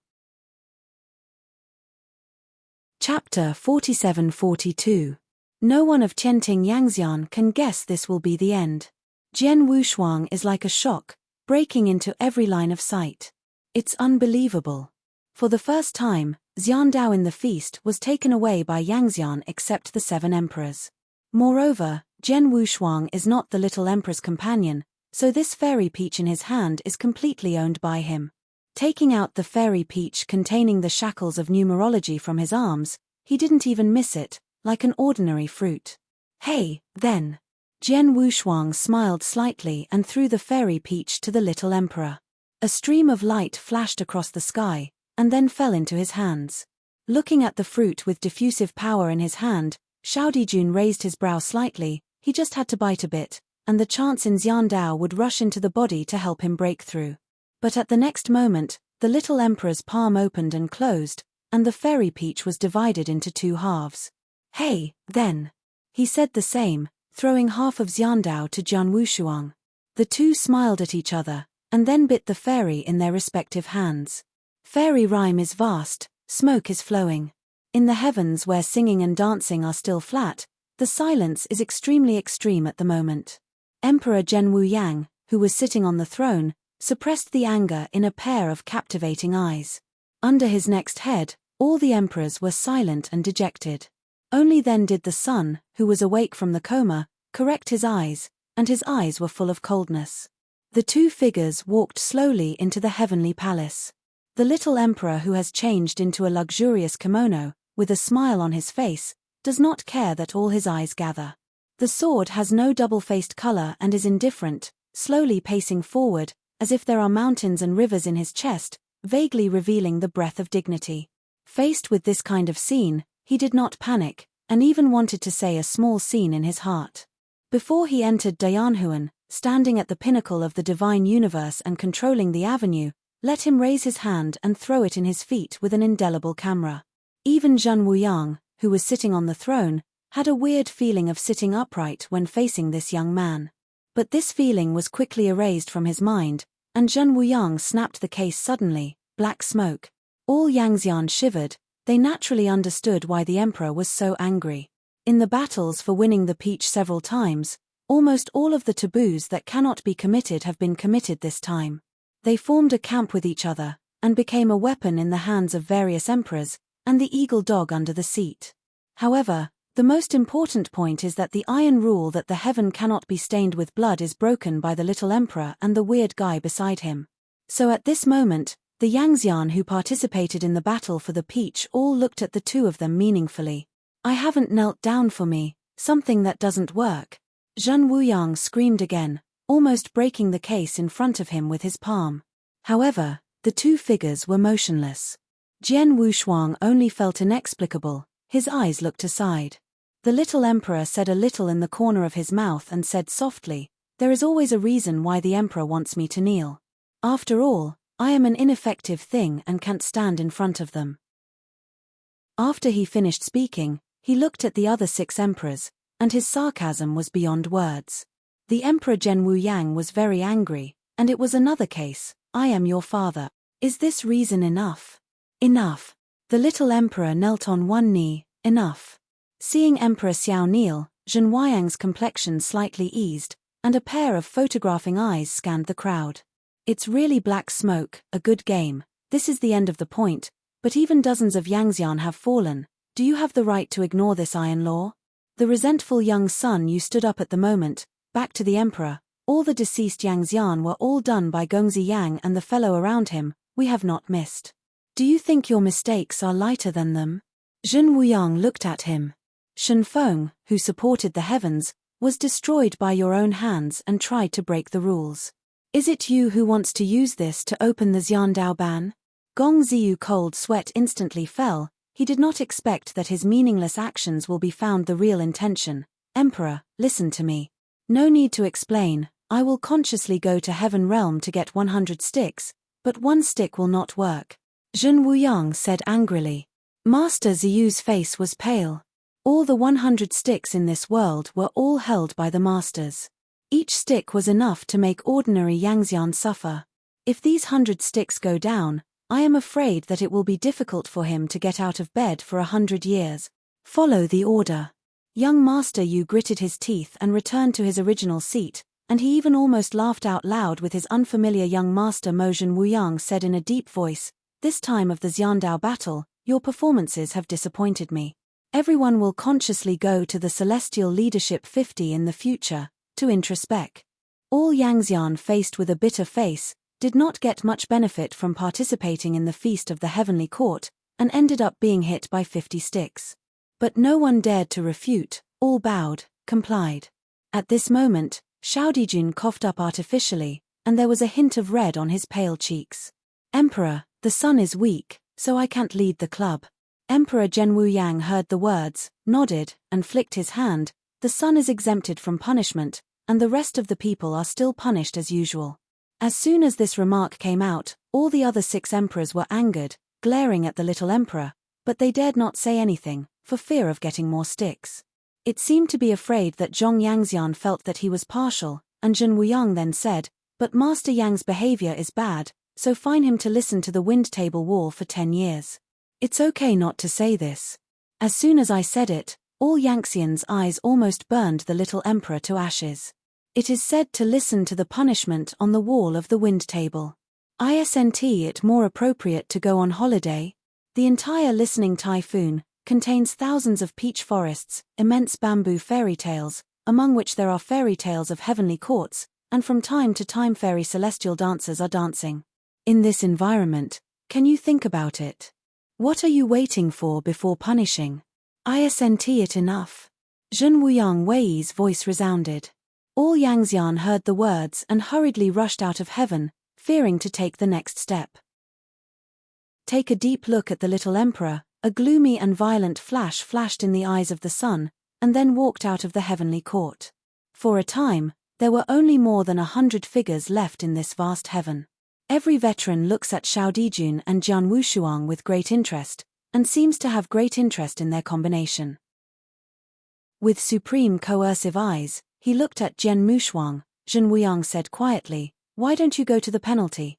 Chapter 47-42. No one of Qianting Yangxian can guess this will be the end. Jian Wushuang is like a shock, breaking into every line of sight. It's unbelievable. For the first time, Xiandao in the feast was taken away by Yangxian except the 7 emperors. Moreover, Jian Wushuang is not the little emperor's companion, so this fairy peach in his hand is completely owned by him. Taking out the fairy peach containing the shackles of numerology from his arms, he didn't even miss it, like an ordinary fruit. Hey, then. Jian Wushuang smiled slightly and threw the fairy peach to the little emperor. A stream of light flashed across the sky, and then fell into his hands. Looking at the fruit with diffusive power in his hand, Xiao Dijun raised his brow slightly. He just had to bite a bit, and the chance in Xiandao would rush into the body to help him break through. But at the next moment, the little emperor's palm opened and closed, and the fairy peach was divided into 2 halves. Hey, then. He said the same, throwing half of Xiandao to Jian Wushuang. The two smiled at each other, and then bit the fairy in their respective hands. Fairy rhyme is vast, smoke is flowing. In the heavens where singing and dancing are still flat, the silence is extremely extreme at the moment. Emperor Zhenwu Yang, who was sitting on the throne, suppressed the anger in a pair of captivating eyes. Under his next head, all the emperors were silent and dejected. Only then did the son, who was awake from the coma, correct his eyes, and his eyes were full of coldness. The 2 figures walked slowly into the heavenly palace. The little emperor who has changed into a luxurious kimono, with a smile on his face, does not care that all his eyes gather. The sword has no double-faced color and is indifferent, slowly pacing forward, as if there are mountains and rivers in his chest, vaguely revealing the breath of dignity. Faced with this kind of scene, he did not panic, and even wanted to say a small scene in his heart. Before he entered Dayanhuan, standing at the pinnacle of the divine universe and controlling the avenue, let him raise his hand and throw it in his feet with an indelible camera. Even Zhen Wuyang, who was sitting on the throne, had a weird feeling of sitting upright when facing this young man. But this feeling was quickly erased from his mind, and Zhen Wuyang snapped the case suddenly, black smoke. All Yangxian shivered, they naturally understood why the emperor was so angry. In the battles for winning the peach several times, almost all of the taboos that cannot be committed have been committed this time. They formed a camp with each other, and became a weapon in the hands of various emperors, and the eagle dog under the seat. However, the most important point is that the iron rule that the heaven cannot be stained with blood is broken by the little emperor and the weird guy beside him. So at this moment, the Yangxian who participated in the battle for the peach all looked at the 2 of them meaningfully. I haven't knelt down for me, something that doesn't work. Zhen Wuyang screamed again, almost breaking the case in front of him with his palm. However, the 2 figures were motionless. Jian Wushuang only felt inexplicable, his eyes looked aside. The little emperor said a little in the corner of his mouth and said softly, "There is always a reason why the emperor wants me to kneel. After all, I am an ineffective thing and can't stand in front of them." After he finished speaking, he looked at the other 6 emperors, and his sarcasm was beyond words. The Emperor Zhen Wuyang was very angry, and it was another case. I am your father. Is this reason enough? Enough. The little emperor knelt on one knee. Enough. Seeing Emperor Xiao kneel, Zhen Wuyang's complexion slightly eased, and a pair of photographing eyes scanned the crowd. It's really black smoke, a good game. This is the end of the point, but even dozens of Yangxian have fallen. Do you have the right to ignore this iron law? The resentful young son you stood up at the moment, back to the emperor. All the deceased Yangxian were all done by Gongzi Yang and the fellow around him. We have not missed. Do you think your mistakes are lighter than them? Zhen Wuyang looked at him. Shen Feng, who supported the heavens, was destroyed by your own hands and tried to break the rules. Is it you who wants to use this to open the Xiandao ban? Gong Ziyu cold sweat instantly fell. He did not expect that his meaningless actions will be found the real intention. Emperor, listen to me. No need to explain. I will consciously go to Heaven Realm to get 100 sticks, but 1 stick will not work. Zhen Wuyang said angrily. Master Ziyu's face was pale. All the 100 sticks in this world were all held by the masters. Each stick was enough to make ordinary Yangxian suffer. If these 100 sticks go down, I am afraid that it will be difficult for him to get out of bed for 100 years. Follow the order. Young Master Yu gritted his teeth and returned to his original seat, and he even almost laughed out loud with his unfamiliar young master. Mo Zhen Wuyang said in a deep voice, this time of the Xiandao battle, your performances have disappointed me. Everyone will consciously go to the Celestial Leadership 50 in the future, to introspect. All Yangxian faced with a bitter face, did not get much benefit from participating in the feast of the heavenly court, and ended up being hit by 50 sticks. But no one dared to refute, all bowed, complied. At this moment, Xiao Dijun coughed up artificially, and there was a hint of red on his pale cheeks. Emperor, the sun is weak, so I can't lead the club. Emperor Zhen Wuyang heard the words, nodded, and flicked his hand. The sun is exempted from punishment, and the rest of the people are still punished as usual. As soon as this remark came out, all the other 6 emperors were angered, glaring at the little emperor, but they dared not say anything, for fear of getting more sticks. It seemed to be afraid that Zhong Yangxian felt that he was partial, and Zhen Wuyang then said, but Master Yang's behavior is bad, so fine him to listen to the wind table wall for 10 years. It's okay not to say this. As soon as I said it, all Yangxian's eyes almost burned the little emperor to ashes. It is said to listen to the punishment on the wall of the wind table. Isn't it more appropriate to go on holiday? The entire listening typhoon contains thousands of peach forests, immense bamboo fairy tales, among which there are fairy tales of heavenly courts, and from time to time fairy celestial dancers are dancing. In this environment, can you think about it? What are you waiting for before punishing? Isn't it enough? Zhen Wuyang Wei's voice resounded. All Yangxian heard the words and hurriedly rushed out of heaven, fearing to take the next step. Take a deep look at the little emperor. A gloomy and violent flash flashed in the eyes of the sun, and then walked out of the heavenly court. For a time, there were only more than 100 figures left in this vast heaven. Every veteran looks at Xiao Dijun and Jian Wushuang with great interest, and seems to have great interest in their combination. With supreme coercive eyes, he looked at Jian Mushuang. Zhen Wuyang said quietly, why don't you go to the penalty?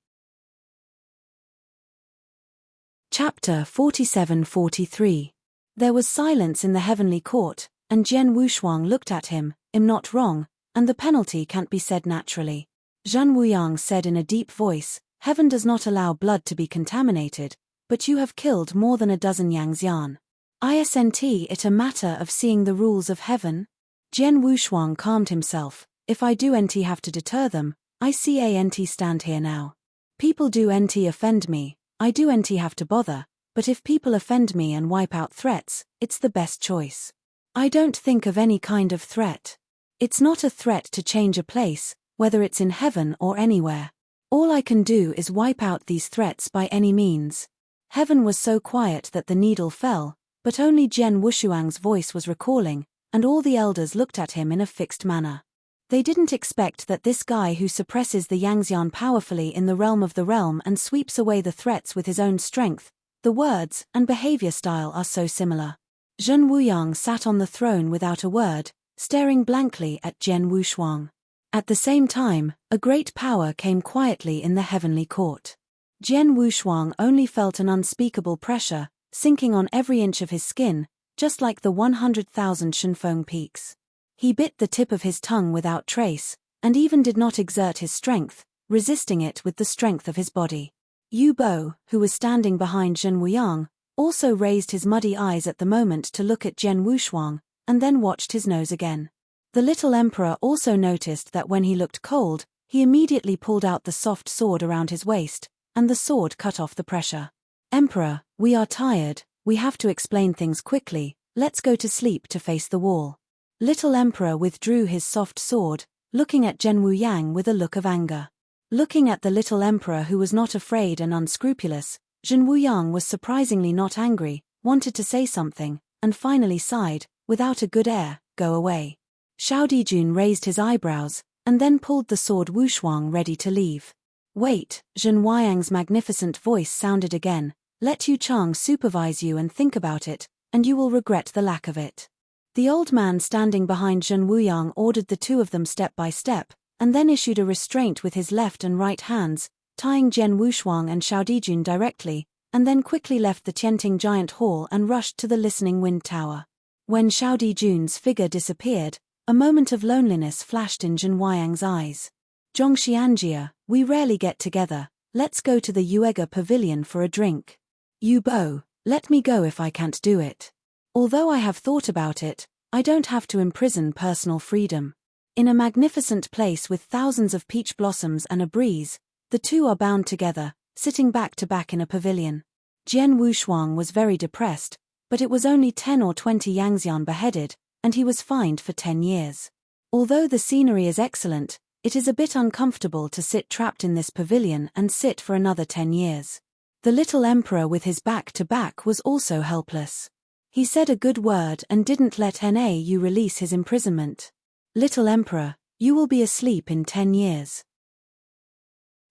Chapter 47-43. There was silence in the heavenly court, and Jian Wushuang looked at him, I'm not wrong, and the penalty can't be said naturally. Zhen Wuyang said in a deep voice, heaven does not allow blood to be contaminated, but you have killed more than a dozen Yangxian. Isn't it a matter of seeing the rules of heaven? Jian Wushuang calmed himself, if I do nt have to deter them, I can't stand here now. People do nt offend me, I do nt have to bother, but if people offend me and wipe out threats, it's the best choice. I don't think of any kind of threat. It's not a threat to change a place, whether it's in heaven or anywhere. All I can do is wipe out these threats by any means. Heaven was so quiet that the needle fell, but only Jian Wushuang's voice was recalling, and all the elders looked at him in a fixed manner. They didn't expect that this guy who suppresses the Yangxian powerfully in the realm of the realm and sweeps away the threats with his own strength, The words and behavior style are so similar. Zhen Wuyang sat on the throne without a word, staring blankly at Jian Wushuang. At the same time, a great power came quietly in the heavenly court. Jian Wushuang only felt an unspeakable pressure, sinking on every inch of his skin, just like the 100,000 Shenfeng peaks. He bit the tip of his tongue without trace, and even did not exert his strength, resisting it with the strength of his body. Yu Bo, who was standing behind Zhen Wuyang, also raised his muddy eyes at the moment to look at Jian Wushuang, and then watched his nose again. The little emperor also noticed that when he looked cold, he immediately pulled out the soft sword around his waist, and the sword cut off the pressure. "Emperor, we are tired, we have to explain things quickly, let's go to sleep to face the wall." Little emperor withdrew his soft sword, looking at Zhen Wuyang with a look of anger. Looking at the little emperor who was not afraid and unscrupulous, Zhen Wuyang was surprisingly not angry, wanted to say something, and finally sighed, without a good air, "Go away." Xiao Dijun raised his eyebrows, and then pulled the sword Wushuang ready to leave. "Wait," Zhen Wuyang's magnificent voice sounded again, "let Yu Chang supervise you and think about it, and you will regret the lack of it." The old man standing behind Zhen Wuyang ordered the two of them step by step, and then issued a restraint with his left and right hands, tying Jian Wushuang and Xiao Dijun directly, and then quickly left the Tianting giant hall and rushed to the listening wind tower. When Xiao Dijun's figure disappeared, a moment of loneliness flashed in Zhen Wuyang's eyes. "Zhongxianjia, we rarely get together, let's go to the Yuega pavilion for a drink." "Yu Bo, let me go if I can't do it. Although I have thought about it, I don't have to imprison personal freedom." In a magnificent place with thousands of peach blossoms and a breeze, the two are bound together, sitting back to back in a pavilion. Jian Wushuang was very depressed, but it was only 10 or 20 Yangxian beheaded, and he was fined for 10 years. Although the scenery is excellent, it is a bit uncomfortable to sit trapped in this pavilion and sit for another 10 years. The little emperor with his back to back was also helpless. He said a good word and didn't let Yu release his imprisonment. "Little emperor, you will be asleep in 10 years.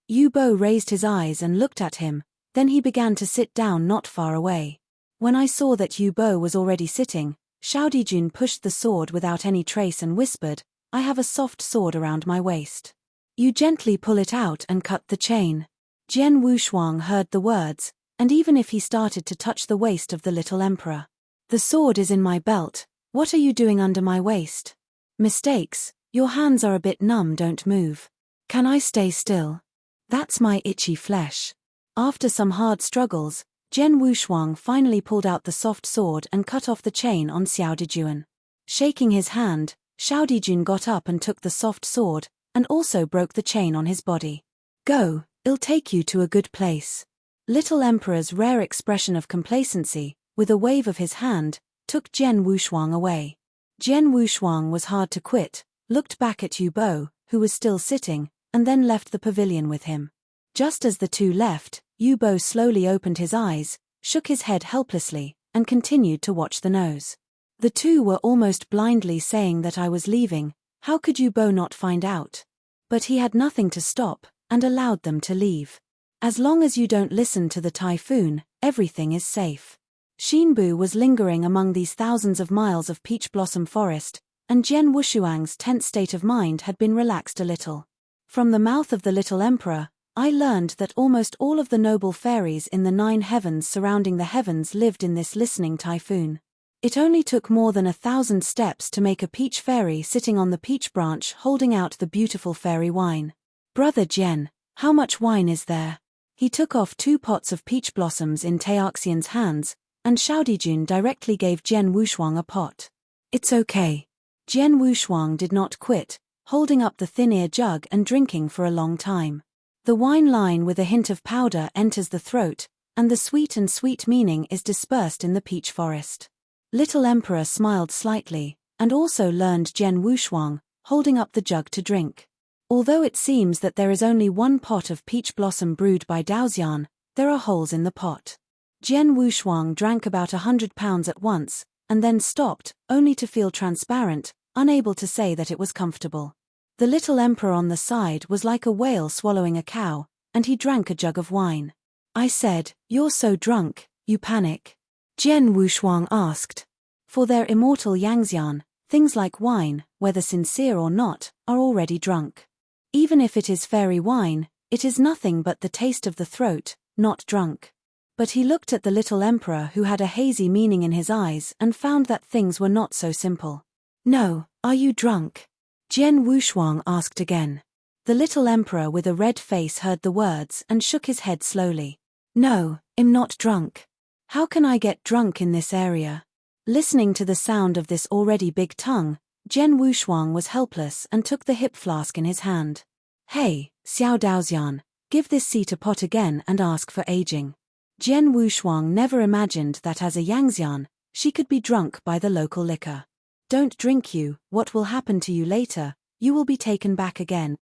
Yu Bo raised his eyes and looked at him, then he began to sit down not far away. When I saw that Yu Bo was already sitting, Xiao Dijun pushed the sword without any trace and whispered, "I have a soft sword around my waist. You gently pull it out and cut the chain." Jian Wushuang heard the words, and even if he started to touch the waist of the little emperor. "The sword is in my belt, what are you doing under my waist?" "Mistakes, your hands are a bit numb, don't move." "Can I stay still? That's my itchy flesh." After some hard struggles, Jian Wushuang finally pulled out the soft sword and cut off the chain on Xiao Dijun. Shaking his hand, Xiao Dijun got up and took the soft sword, and also broke the chain on his body. "Go, it'll take you to a good place." Little Emperor's rare expression of complacency, with a wave of his hand, took Jian Wushuang away. Jian Wushuang was hard to quit, looked back at Yu Bo, who was still sitting, and then left the pavilion with him. Just as the two left, Yu Bo slowly opened his eyes, shook his head helplessly, and continued to watch the nose. The two were almost blindly saying that I was leaving, how could Yu Bo not find out? But he had nothing to stop, and allowed them to leave. As long as you don't listen to the typhoon, everything is safe. Xinbu was lingering among these thousands of miles of peach blossom forest, and Jian Wushuang's tense state of mind had been relaxed a little. From the mouth of the little emperor, I learned that almost all of the noble fairies in the 9 heavens surrounding the heavens lived in this listening typhoon. It only took more than 1,000 steps to make a peach fairy sitting on the peach branch holding out the beautiful fairy wine. "Brother Jian, how much wine is there?" He took off 2 pots of peach blossoms in Taoxian's hands, and Xiao Dijun directly gave Jian Wushuang a pot. "It's okay." Jian Wushuang did not quit, holding up the thin-ear jug and drinking for a long time. The wine line with a hint of powder enters the throat, and the sweet meaning is dispersed in the peach forest. Little Emperor smiled slightly, and also learned Jian Wushuang, holding up the jug to drink. Although it seems that there is only 1 pot of peach blossom brewed by Daoxian, there are holes in the pot. Jian Wushuang drank about 100 pounds at once, and then stopped, only to feel transparent, unable to say that it was comfortable. The little emperor on the side was like a whale swallowing a cow, and he drank a jug of wine. I said, "You're so drunk, You panic? Jian Wushuang asked. For their immortal Yangxian, things like wine, whether sincere or not, are already drunk. Even if it is fairy wine, it is nothing but the taste of the throat, not drunk. But he looked at the little emperor who had a hazy meaning in his eyes and found that things were not so simple. No, are you drunk? Jian Wushuang asked again. The little emperor with a red face heard the words and shook his head slowly. No, I'm not drunk. How can I get drunk in this area? Listening to the sound of this already big tongue, Jian Wushuang was helpless and took the hip flask in his hand. Hey, Xiao Daoxian, give this seat a pot again and ask for aging. Jian Wushuang never imagined that as a Yangxian, she could be drunk by the local liquor. Don't drink you, what will happen to you later, you will be taken back again.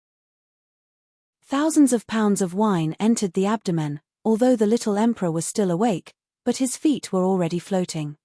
Thousands of pounds of wine entered the abdomen, although the little emperor was still awake, but his feet were already floating.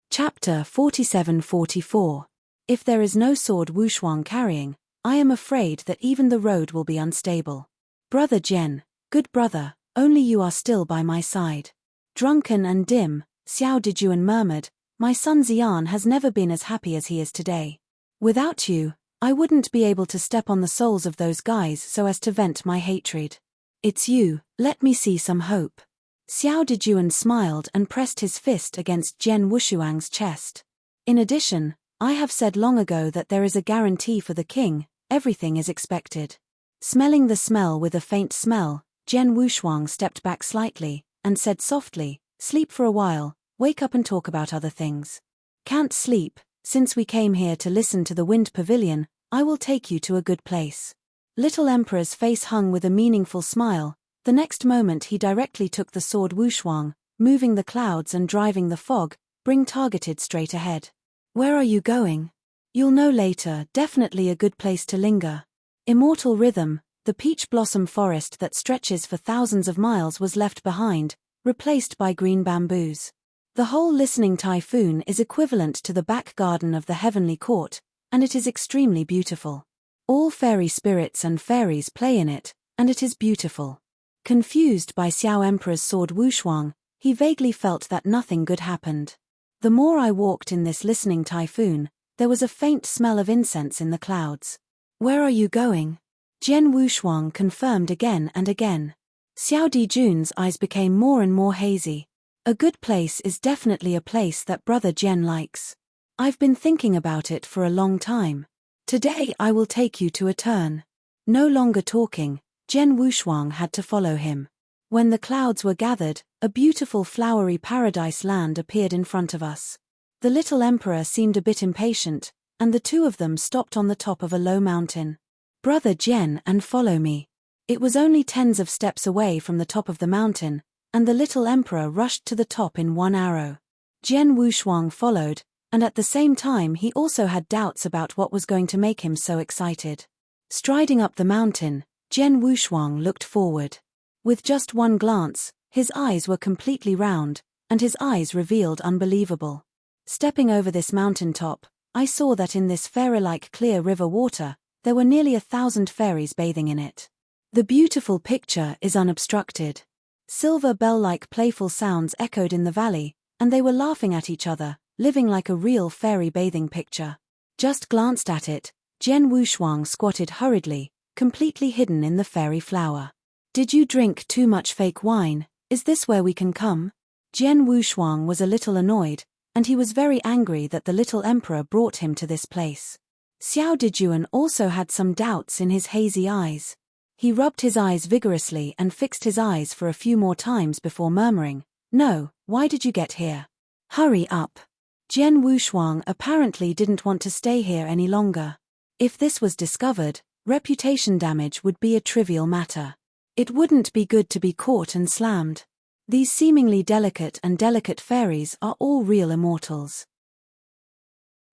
Chapter 47-44. If there is no sword Wushuang carrying, I am afraid that even the road will be unstable. Brother Jian, good brother, only you are still by my side. Drunken and dim, Xiao Dijuan murmured, my son Xian has never been as happy as he is today. Without you, I wouldn't be able to step on the souls of those guys so as to vent my hatred. It's you, let me see some hope. Xiao Dijuan smiled and pressed his fist against Jian Wushuang's chest. In addition, I have said long ago that there is a guarantee for the king, everything is expected. Smelling the smell with a faint smell, Jian Wushuang stepped back slightly, and said softly, sleep for a while, wake up and talk about other things. Can't sleep, since we came here to listen to the Wind Pavilion, I will take you to a good place. Little Emperor's face hung with a meaningful smile. The next moment he directly took the sword Wushuang, moving the clouds and driving the fog, targeted straight ahead. Where are you going? You'll know later, definitely a good place to linger. Immortal rhythm, the peach blossom forest that stretches for thousands of miles was left behind, replaced by green bamboos. The whole listening typhoon is equivalent to the back garden of the heavenly court, and it is extremely beautiful. All fairy spirits and fairies play in it, and it is beautiful. Confused by Xiao Emperor's sword Wushuang, he vaguely felt that nothing good happened. The more I walked in this listening typhoon, there was a faint smell of incense in the clouds. Where are you going? Jian Wushuang confirmed again and again. Xiao Dijun's eyes became more and more hazy. A good place is definitely a place that brother Jian likes. I've been thinking about it for a long time. Today I will take you to a turn. No longer talking, Jian Wushuang had to follow him. When the clouds were gathered, a beautiful flowery paradise land appeared in front of us. The little emperor seemed a bit impatient, and the two of them stopped on the top of a low mountain. Brother Jian, and follow me. It was only tens of steps away from the top of the mountain, and the little emperor rushed to the top in one arrow. Jian Wushuang followed, and at the same time he also had doubts about what was going to make him so excited. Striding up the mountain, Jian Wushuang looked forward. With just one glance, his eyes were completely round, and his eyes revealed unbelievable. Stepping over this mountaintop, I saw that in this fairy-like clear river water, there were nearly 1,000 fairies bathing in it. The beautiful picture is unobstructed. Silver bell-like playful sounds echoed in the valley, and they were laughing at each other, living like a real fairy bathing picture. Just glanced at it, Jian Wushuang squatted hurriedly, completely hidden in the fairy flower. Did you drink too much fake wine? Is this where we can come? Jian Wushuang was a little annoyed, and he was very angry that the little emperor brought him to this place. Xiao Dijuan also had some doubts in his hazy eyes. He rubbed his eyes vigorously and fixed his eyes for a few more times before murmuring, "No, why did you get here? Hurry up." Jian Wushuang apparently didn't want to stay here any longer. If this was discovered, reputation damage would be a trivial matter. It wouldn't be good to be caught and slammed. These seemingly delicate fairies are all real immortals.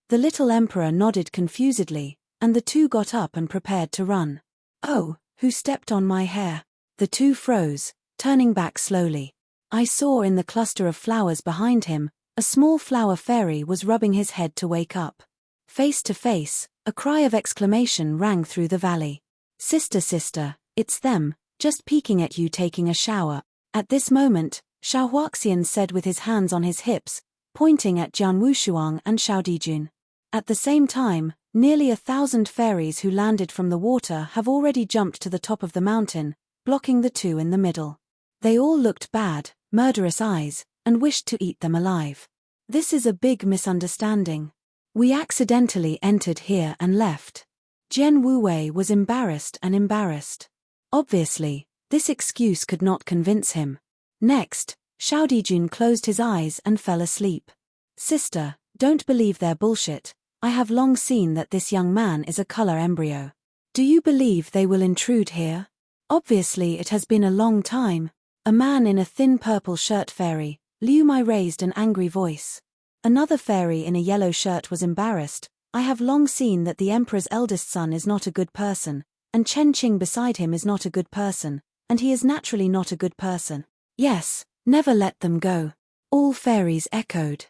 The little emperor nodded confusedly, and the two got up and prepared to run. Oh, who stepped on my hair? The two froze, turning back slowly. I saw in the cluster of flowers behind him, a small flower fairy was rubbing his head to wake up. Face to face, a cry of exclamation rang through the valley. Sister, sister, it's them, Just peeking at you taking a shower. At this moment, Xiao Huaxian said with his hands on his hips, pointing at Jian Wushuang and Xiao Dijun. At the same time, nearly 1,000 fairies who landed from the water have already jumped to the top of the mountain, blocking the two in the middle. They all looked bad, murderous eyes, and wished to eat them alive. This is a big misunderstanding. We accidentally entered here and left. Jian Wuwei was embarrassed. Obviously, this excuse could not convince him. Next, Xiao Dijun closed his eyes and fell asleep. Sister, don't believe their bullshit. I have long seen that this young man is a color embryo. Do you believe they will intrude here? Obviously it has been a long time. A man in a thin purple shirt fairy, Liu Mai raised an angry voice. Another fairy in a yellow shirt was embarrassed. I have long seen that the emperor's eldest son is not a good person, and Chen Qing beside him is not a good person, and he is naturally not a good person. Yes, never let them go. All fairies echoed.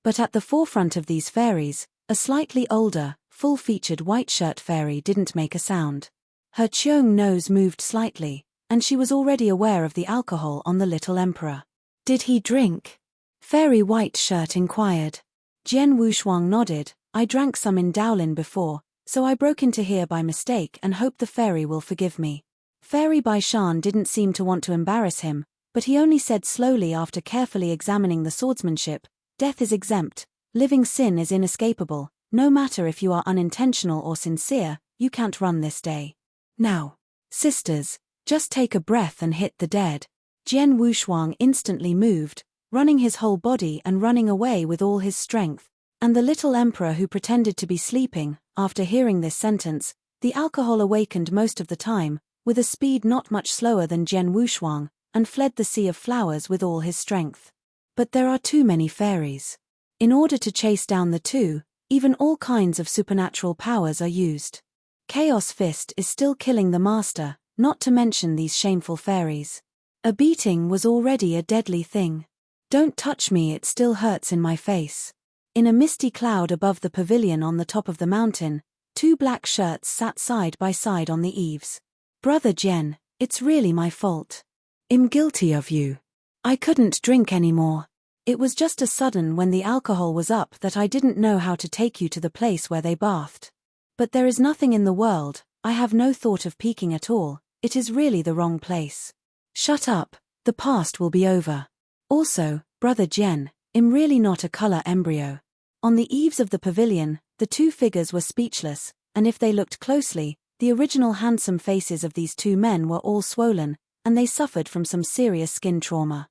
But at the forefront of these fairies, a slightly older, full-featured white shirt fairy didn't make a sound. Her Cheong nose moved slightly, and she was already aware of the alcohol on the little emperor. Did he drink? Fairy white shirt inquired. Jian Wushuang nodded. I drank some in Daolin before, so I broke into here by mistake and hope the fairy will forgive me. Fairy Baishan didn't seem to want to embarrass him, but he only said slowly after carefully examining the swordsmanship, death is exempt, living sin is inescapable, no matter if you are unintentional or sincere, you can't run this day. Now, sisters, just take a breath and hit the dead. Jian Wushuang instantly moved, running his whole body and running away with all his strength. And the little emperor who pretended to be sleeping, after hearing this sentence, the alcohol awakened most of the time, with a speed not much slower than Jian Wushuang, and fled the sea of flowers with all his strength. But there are too many fairies. In order to chase down the two, even all kinds of supernatural powers are used. Chaos Fist is still killing the master, not to mention these shameful fairies. A beating was already a deadly thing. Don't touch me, it still hurts in my face. In a misty cloud above the pavilion on the top of the mountain, two black shirts sat side by side on the eaves. Brother Jian, it's really my fault. I'm guilty of you. I couldn't drink anymore. It was just a sudden when the alcohol was up that I didn't know how to take you to the place where they bathed. But there is nothing in the world, I have no thought of peeking at all, it is really the wrong place. Shut up, the past will be over. Also, Brother Jian, I'm really not a color embryo. On the eaves of the pavilion, the two figures were speechless, and if they looked closely, the original handsome faces of these two men were all swollen, and they suffered from some serious skin trauma.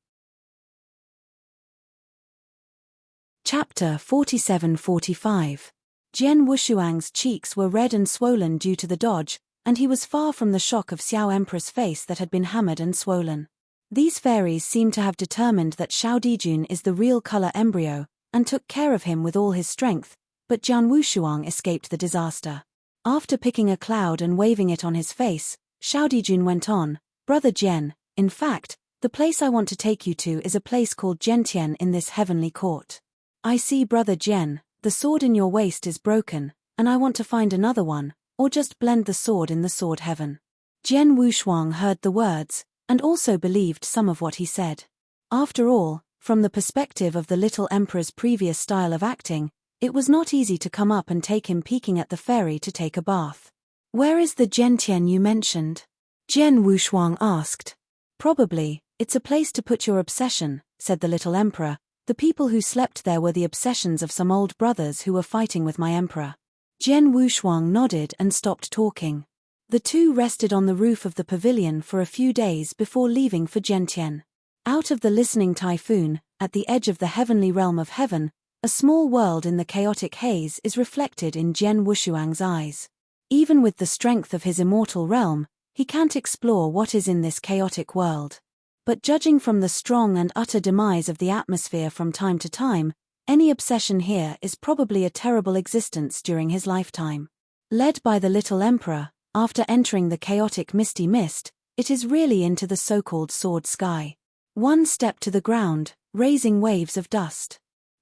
Chapter 47-45. Jian Wushuang's cheeks were red and swollen due to the dodge, and he was far from the shock of Xiao Emperor's face that had been hammered and swollen. These fairies seemed to have determined that Xiao Dijun is the real color embryo, and took care of him with all his strength, but Jian Wushuang escaped the disaster. After picking a cloud and waving it on his face, Xiao Dijun went on, Brother Jian, in fact, the place I want to take you to is a place called Gentian in this heavenly court. I see, Brother Jian, the sword in your waist is broken, and I want to find another one, or just blend the sword in the sword heaven. Jian Wushuang heard the words, and also believed some of what he said. After all, from the perspective of the little emperor's previous style of acting, it was not easy to come up and take him peeking at the fairy to take a bath. Where is the Gentian you mentioned? Jian Wushuang asked. Probably, it's a place to put your obsession, said the little emperor. The people who slept there were the obsessions of some old brothers who were fighting with my emperor. Jian Wushuang nodded and stopped talking. The two rested on the roof of the pavilion for a few days before leaving for Gentian. Out of the listening typhoon, at the edge of the heavenly realm of heaven, a small world in the chaotic haze is reflected in Jian Wushuang's eyes. Even with the strength of his immortal realm, he can't explore what is in this chaotic world. But judging from the strong and utter demise of the atmosphere from time to time, any obsession here is probably a terrible existence during his lifetime. Led by the little emperor, after entering the chaotic misty mist, it is really into the so-called sword sky. One step to the ground, raising waves of dust.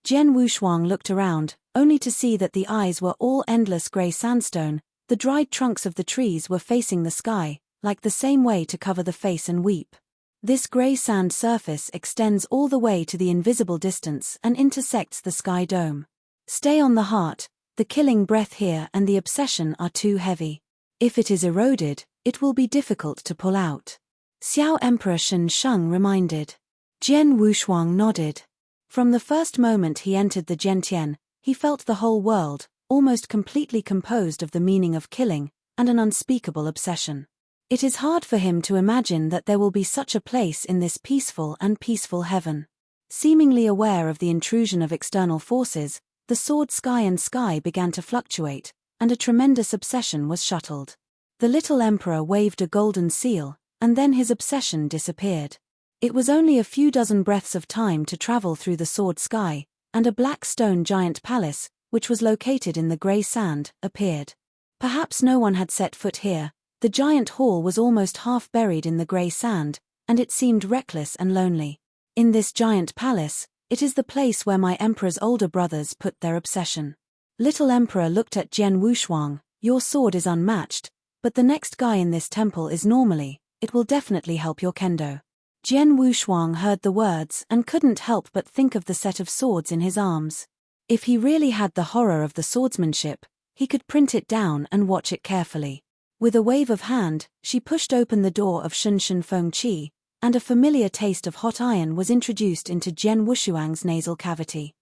Jian Wushuang looked around, only to see that the eyes were all endless grey sandstone, the dried trunks of the trees were facing the sky, like the same way to cover the face and weep. This grey sand surface extends all the way to the invisible distance and intersects the sky dome. Stay on the heart, the killing breath here and the obsession are too heavy. If it is eroded, it will be difficult to pull out. Xiao Emperor Shen Sheng reminded. Jian Wushuang nodded. From the first moment he entered the Gentian, he felt the whole world, almost completely composed of the meaning of killing, and an unspeakable obsession. It is hard for him to imagine that there will be such a place in this peaceful heaven. Seemingly aware of the intrusion of external forces, the sword sky began to fluctuate, and a tremendous obsession was shuttled. The little emperor waved a golden seal, and then his obsession disappeared. It was only a few dozen breaths of time to travel through the sword sky, and a black stone giant palace, which was located in the grey sand, appeared. Perhaps no one had set foot here. The giant hall was almost half buried in the grey sand, and it seemed reckless and lonely. In this giant palace, it is the place where my emperor's older brothers put their obsession. Little emperor looked at Jian Wushuang. Your sword is unmatched, but the next guy in this temple is normally, it will definitely help your kendo. Jian Wushuang heard the words and couldn't help but think of the set of swords in his arms. If he really had the horror of the swordsmanship, he could print it down and watch it carefully. With a wave of hand, she pushed open the door of Shun Feng Qi, and a familiar taste of hot iron was introduced into Jian Wushuang's nasal cavity.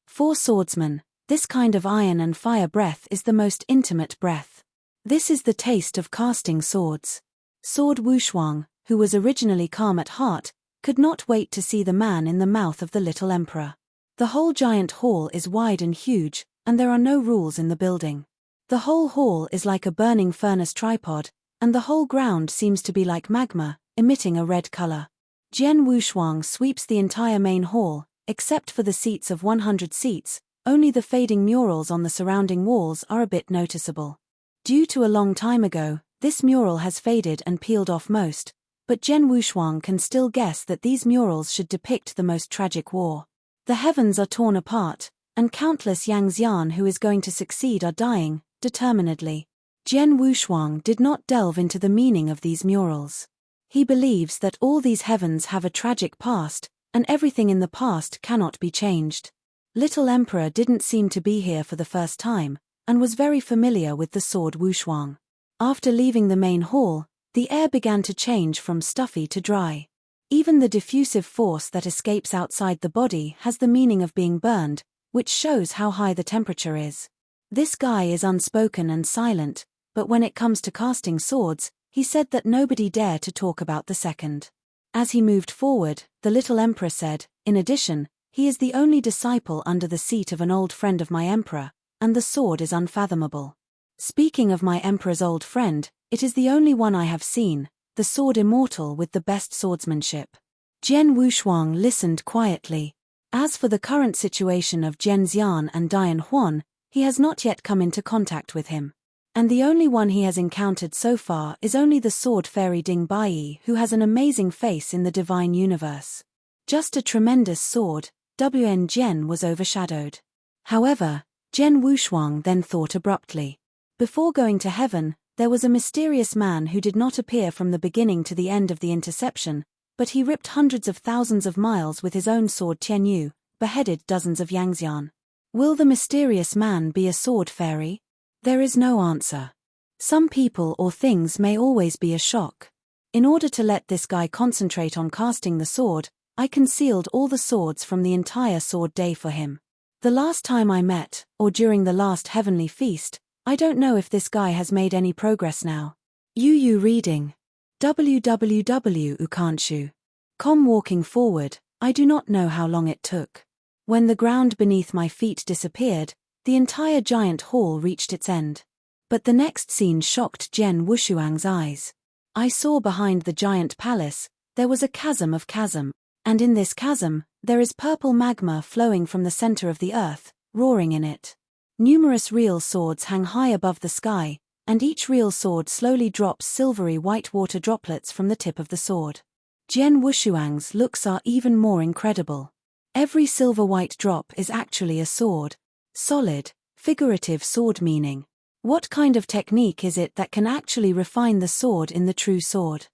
For swordsmen, this kind of iron and fire breath is the most intimate breath. This is the taste of casting swords. Sword Wushuang, who was originally calm at heart, could not wait to see the man in the mouth of the little emperor. The whole giant hall is wide and huge, and there are no rules in the building. The whole hall is like a burning furnace tripod, and the whole ground seems to be like magma, emitting a red color. Jian Wushuang sweeps the entire main hall, except for the seats of 100 seats, only the fading murals on the surrounding walls are a bit noticeable. Due to a long time ago, this mural has faded and peeled off most, but Jian Wushuang can still guess that these murals should depict the most tragic war. The heavens are torn apart, and countless Yangxian who is going to succeed are dying, determinedly. Jian Wushuang did not delve into the meaning of these murals. He believes that all these heavens have a tragic past, and everything in the past cannot be changed. Little Emperor didn't seem to be here for the first time, and was very familiar with the sword Wushuang. After leaving the main hall, the air began to change from stuffy to dry. Even the diffusive force that escapes outside the body has the meaning of being burned, which shows how high the temperature is. This guy is unspoken and silent, but when it comes to casting swords, he said that nobody dare to talk about the second. As he moved forward, the little emperor said, in addition, he is the only disciple under the seat of an old friend of my emperor, and the sword is unfathomable. Speaking of my emperor's old friend, it is the only one I have seen, the sword immortal with the best swordsmanship. Jian Wushuang listened quietly. As for the current situation of Jian Xian and Dian Huan, he has not yet come into contact with him. And the only one he has encountered so far is only the sword fairy Ding Bai, who has an amazing face in the divine universe. Just a tremendous sword, Wn Jian was overshadowed. However, Jian Wushuang then thought abruptly. Before going to heaven, there was a mysterious man who did not appear from the beginning to the end of the interception, but he ripped hundreds of thousands of miles with his own sword Tianyu, beheaded dozens of Yangxian. Will the mysterious man be a sword fairy? There is no answer. Some people or things may always be a shock. In order to let this guy concentrate on casting the sword, I concealed all the swords from the entire sword day for him. The last time I met, or during the last heavenly feast, I don't know if this guy has made any progress now. Yu reading. www.ukanshu.com. Walking forward, I do not know how long it took. When the ground beneath my feet disappeared, the entire giant hall reached its end. But the next scene shocked Jian Wushuang's eyes. I saw behind the giant palace, there was a chasm of chasm, and in this chasm, there is purple magma flowing from the center of the earth, roaring in it. Numerous real swords hang high above the sky, and each real sword slowly drops silvery white water droplets from the tip of the sword. Jian Wushuang's looks are even more incredible. Every silver white drop is actually a sword. Solid, figurative sword meaning. What kind of technique is it that can actually refine the sword in the true sword?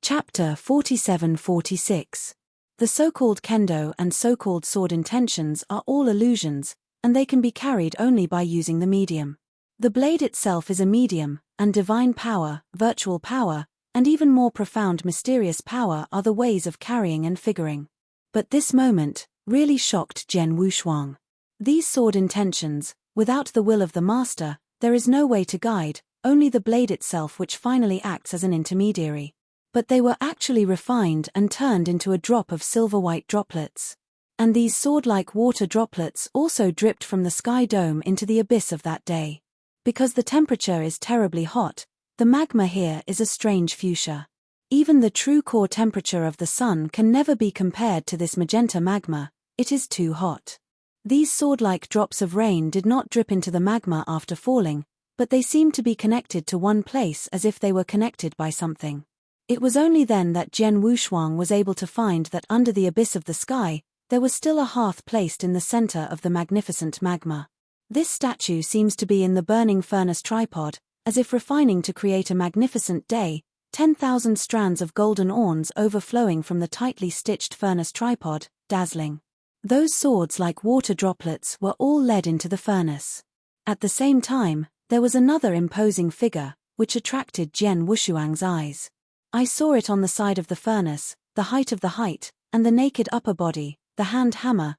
Chapter 47-46. The so-called kendo and so-called sword intentions are all illusions, and they can be carried only by using the medium. The blade itself is a medium, and divine power, virtual power, and even more profound mysterious power are the ways of carrying and figuring. But this moment really shocked Jian Wushuang. These sword intentions, without the will of the master, there is no way to guide, only the blade itself which finally acts as an intermediary. But they were actually refined and turned into a drop of silver-white droplets. And these sword-like water droplets also dripped from the sky dome into the abyss of that day. Because the temperature is terribly hot, the magma here is a strange fuchsia. Even the true core temperature of the sun can never be compared to this magenta magma, it is too hot. These sword-like drops of rain did not drip into the magma after falling, but they seemed to be connected to one place as if they were connected by something. It was only then that Jian Wushuang was able to find that under the abyss of the sky, there was still a hearth placed in the center of the magnificent magma. This statue seems to be in the burning furnace tripod, as if refining to create a magnificent day, 10,000 strands of golden awns overflowing from the tightly stitched furnace tripod, dazzling. Those swords like water droplets were all led into the furnace. At the same time, there was another imposing figure, which attracted Jian Wushuang's eyes. I saw it on the side of the furnace, the height of the height, and the naked upper body, the hammer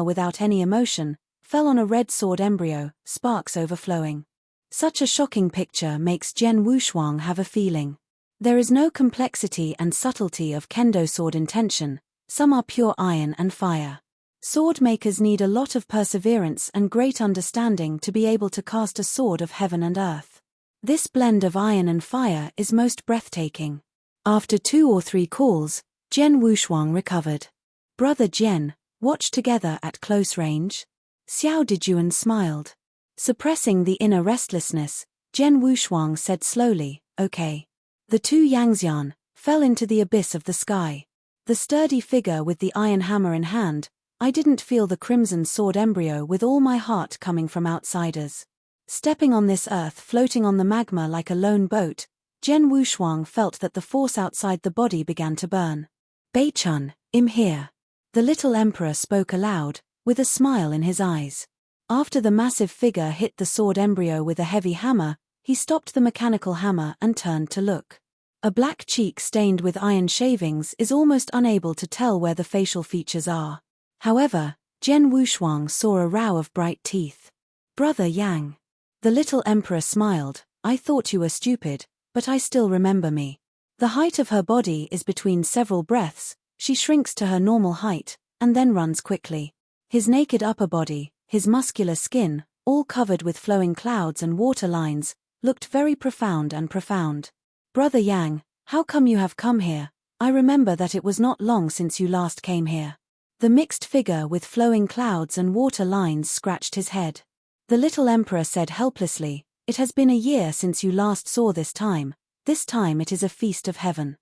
without any emotion, fell on a red sword embryo, sparks overflowing. Such a shocking picture makes Jian Wushuang have a feeling. There is no complexity and subtlety of kendo sword intention, some are pure iron and fire. Sword makers need a lot of perseverance and great understanding to be able to cast a sword of heaven and earth. This blend of iron and fire is most breathtaking. After 2 or 3 calls, Jian Wushuang recovered. Brother Jian, watch together at close range? Xiao Dijun smiled. Suppressing the inner restlessness, Jian Wushuang said slowly, okay. The 2 Yangxian fell into the abyss of the sky. The sturdy figure with the iron hammer in hand, I didn't feel the crimson sword embryo with all my heart coming from outsiders. Stepping on this earth floating on the magma like a lone boat, Jian Wushuang felt that the force outside the body began to burn. Beichun, I'm here. The little emperor spoke aloud, with a smile in his eyes. After the massive figure hit the sword embryo with a heavy hammer, he stopped the mechanical hammer and turned to look. A black cheek stained with iron shavings is almost unable to tell where the facial features are. However, Jian Wushuang saw a row of bright teeth. Brother Yang. The little emperor smiled, I thought you were stupid, but I still remember me. The height of her body is between several breaths, she shrinks to her normal height, and then runs quickly. His naked upper body, his muscular skin, all covered with flowing clouds and water lines, looked very profound and profound. Brother Yang, how come you have come here? I remember that it was not long since you last came here. The mixed figure with flowing clouds and water lines scratched his head. The little emperor said helplessly, it has been a year since you last saw this time it is a feast of heaven.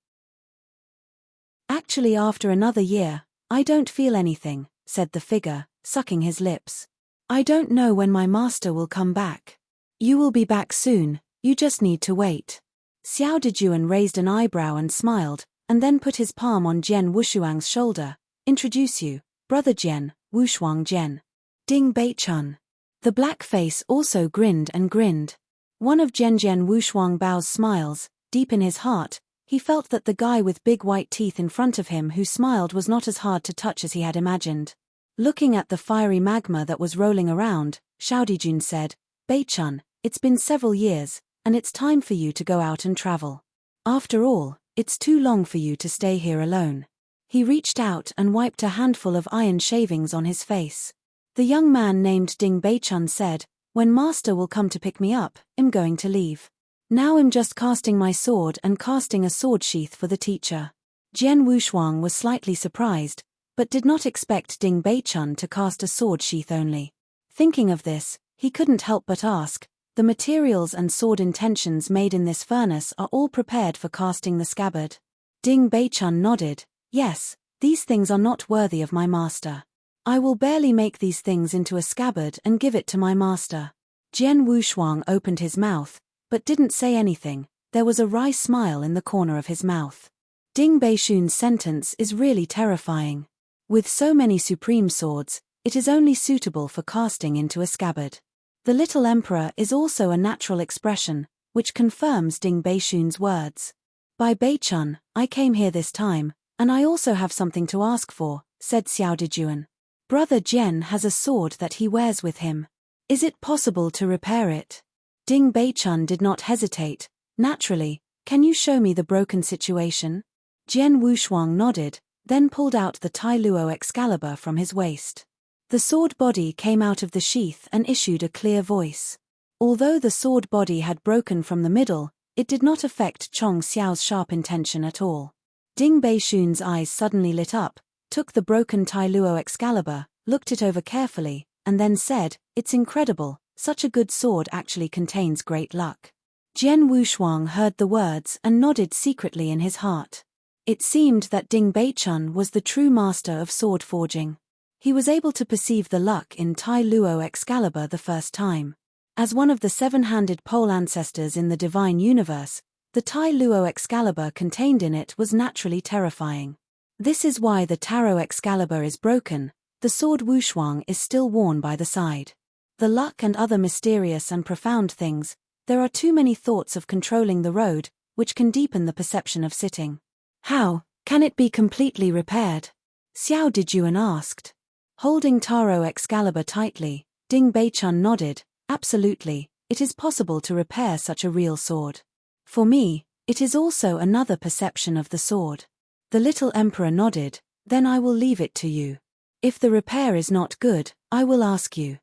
Actually after another year, I don't feel anything, said the figure, sucking his lips. I don't know when my master will come back. You will be back soon, you just need to wait. Xiao Dijun raised an eyebrow and smiled, and then put his palm on Jian Wushuang's shoulder. Introduce you, Brother Jian, Wushuang Jian. Ding Beichun. The black face also grinned and grinned. One of Jian Wushuang Bao's smiles, deep in his heart, he felt that the guy with big white teeth in front of him who smiled was not as hard to touch as he had imagined. Looking at the fiery magma that was rolling around, Xiao Dijun said, Beichun, it's been several years, and it's time for you to go out and travel. After all, it's too long for you to stay here alone. He reached out and wiped a handful of iron shavings on his face. The young man named Ding Beichun said, when master will come to pick me up, I'm going to leave. Now I'm just casting my sword and casting a sword sheath for the teacher. Jian Wushuang was slightly surprised, but did not expect Ding Beichun to cast a sword sheath only. Thinking of this, he couldn't help but ask, the materials and sword intentions made in this furnace are all prepared for casting the scabbard. Ding Beichun nodded, yes, these things are not worthy of my master. I will barely make these things into a scabbard and give it to my master. Jian Wushuang opened his mouth, but didn't say anything. There was a wry smile in the corner of his mouth. Ding Beishun's sentence is really terrifying. With so many supreme swords, it is only suitable for casting into a scabbard. The little emperor is also a natural expression, which confirms Ding Beishun's words. By Beichun, I came here this time, and I also have something to ask for, said Xiao Dijuan. Brother Jian has a sword that he wears with him. Is it possible to repair it? Ding Beichun did not hesitate. Naturally, can you show me the broken situation? Jian Wushuang nodded, then pulled out the Tai Luo Excalibur from his waist. The sword body came out of the sheath and issued a clear voice. Although the sword body had broken from the middle, it did not affect Chong Xiao's sharp intention at all. Ding Beishun's eyes suddenly lit up, took the broken Tai Luo Excalibur, looked it over carefully, and then said, "It's incredible, such a good sword actually contains great luck." Jian Wushuang heard the words and nodded secretly in his heart. It seemed that Ding Beichun was the true master of sword forging. He was able to perceive the luck in Tai Luo Excalibur the first time. As one of the seven-handed pole ancestors in the divine universe, the Tai Luo Excalibur contained in it was naturally terrifying. This is why the Tarot Excalibur is broken. The sword Wushuang is still worn by the side. The luck and other mysterious and profound things, there are too many thoughts of controlling the road, which can deepen the perception of sitting. How can it be completely repaired? Xiao Dijuan asked. Holding Tarot Excalibur tightly, Ding Beichun nodded. Absolutely, it is possible to repair such a real sword. For me, it is also another perception of the sword. The little emperor nodded. Then I will leave it to you. If the repair is not good, I will ask you.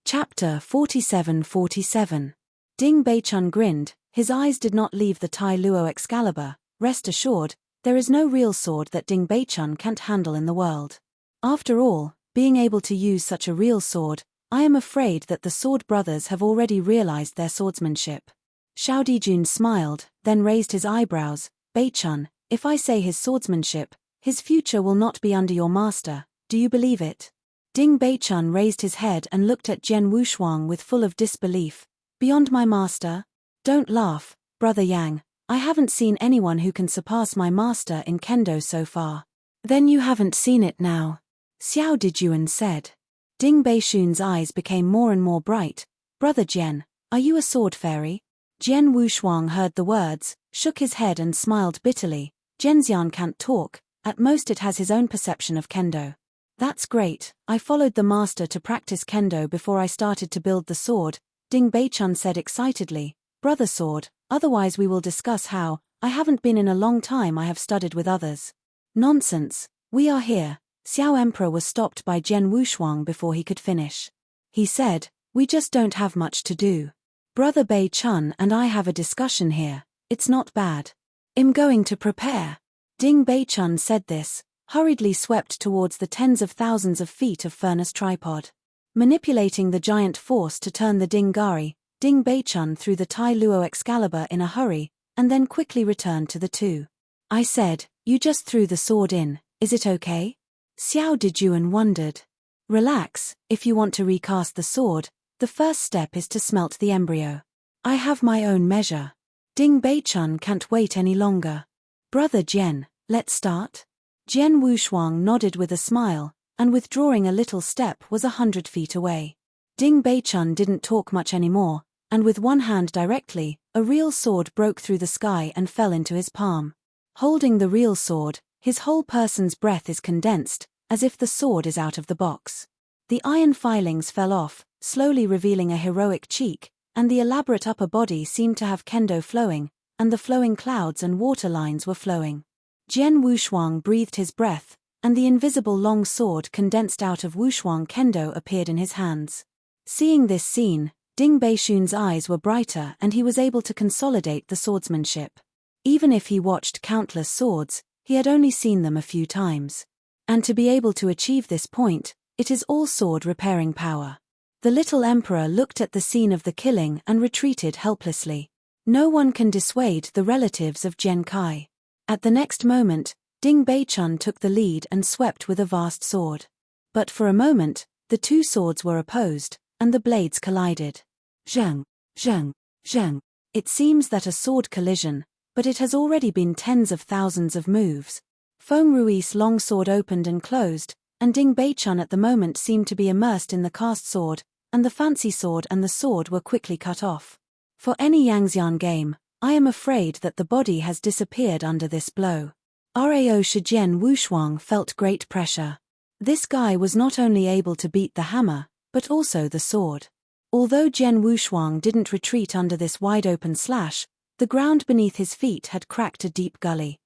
Chapter 47-47. Ding Beichun grinned. His eyes did not leave the Tai Luo Excalibur. Rest assured, there is no real sword that Ding Beichun can't handle in the world. After all, being able to use such a real sword, I am afraid that the sword brothers have already realized their swordsmanship. Xiao Dijun smiled, then raised his eyebrows. Beichun, if I say his swordsmanship, his future will not be under your master, do you believe it? Ding Beichun raised his head and looked at Jian Wushuang with full of disbelief. Beyond my master? Don't laugh, Brother Yang, I haven't seen anyone who can surpass my master in kendo so far. Then you haven't seen it now, Xiao Dijuan said. Ding Beishun's eyes became more and more bright. Brother Jian, are you a sword fairy? Jian Wushuang heard the words, shook his head and smiled bitterly. Zhenxian can't talk, at most it has his own perception of kendo. That's great, I followed the master to practice kendo before I started to build the sword, Ding Beichun said excitedly. Brother Sword, otherwise we will discuss how. I haven't been in a long time. I have studied with others. Nonsense, we are here. Xiao Emperor was stopped by Jian Wushuang before he could finish. He said, we just don't have much to do. Brother Beichun and I have a discussion here. It's not bad. I'm going to prepare. Ding Beichun said this, hurriedly swept towards the tens of thousands of feet of furnace tripod. Manipulating the giant force to turn the Ding Gari, Ding Beichun threw the Tai Luo Excalibur in a hurry, and then quickly returned to the two. I said, you just threw the sword in, is it okay? Xiao Dijuan wondered. Relax, if you want to recast the sword, the first step is to smelt the embryo. I have my own measure. Ding Beichun can't wait any longer. Brother Jian, let's start? Jian Wushuang nodded with a smile, and withdrawing a little step was 100 feet away. Ding Beichun didn't talk much anymore, and with one hand directly, a real sword broke through the sky and fell into his palm. Holding the real sword, his whole person's breath is condensed, as if the sword is out of the box. The iron filings fell off, slowly revealing a heroic cheek, and the elaborate upper body seemed to have kendo flowing, and the flowing clouds and water lines were flowing. Jian Wushuang breathed his breath, and the invisible long sword condensed out of Wushuang kendo appeared in his hands. Seeing this scene, Ding Beishun's eyes were brighter and he was able to consolidate the swordsmanship. Even if he watched countless swords, he had only seen them a few times. And to be able to achieve this point, it is all sword repairing power. The little emperor looked at the scene of the killing and retreated helplessly. No one can dissuade the relatives of Jian Kai. At the next moment, Ding Beichun took the lead and swept with a vast sword. But for a moment, the two swords were opposed, and the blades collided. Zheng, zheng, zheng. It seems that a sword collision, but it has already been tens of thousands of moves. Feng Rui's long sword opened and closed, and Ding Beichun at the moment seemed to be immersed in the cast sword, and the fancy sword and the sword were quickly cut off. For any Yangxian game, I am afraid that the body has disappeared under this blow. Rao Shijian Wushuang felt great pressure. This guy was not only able to beat the hammer, but also the sword. Although Jian Wushuang didn't retreat under this wide-open slash, the ground beneath his feet had cracked a deep gully.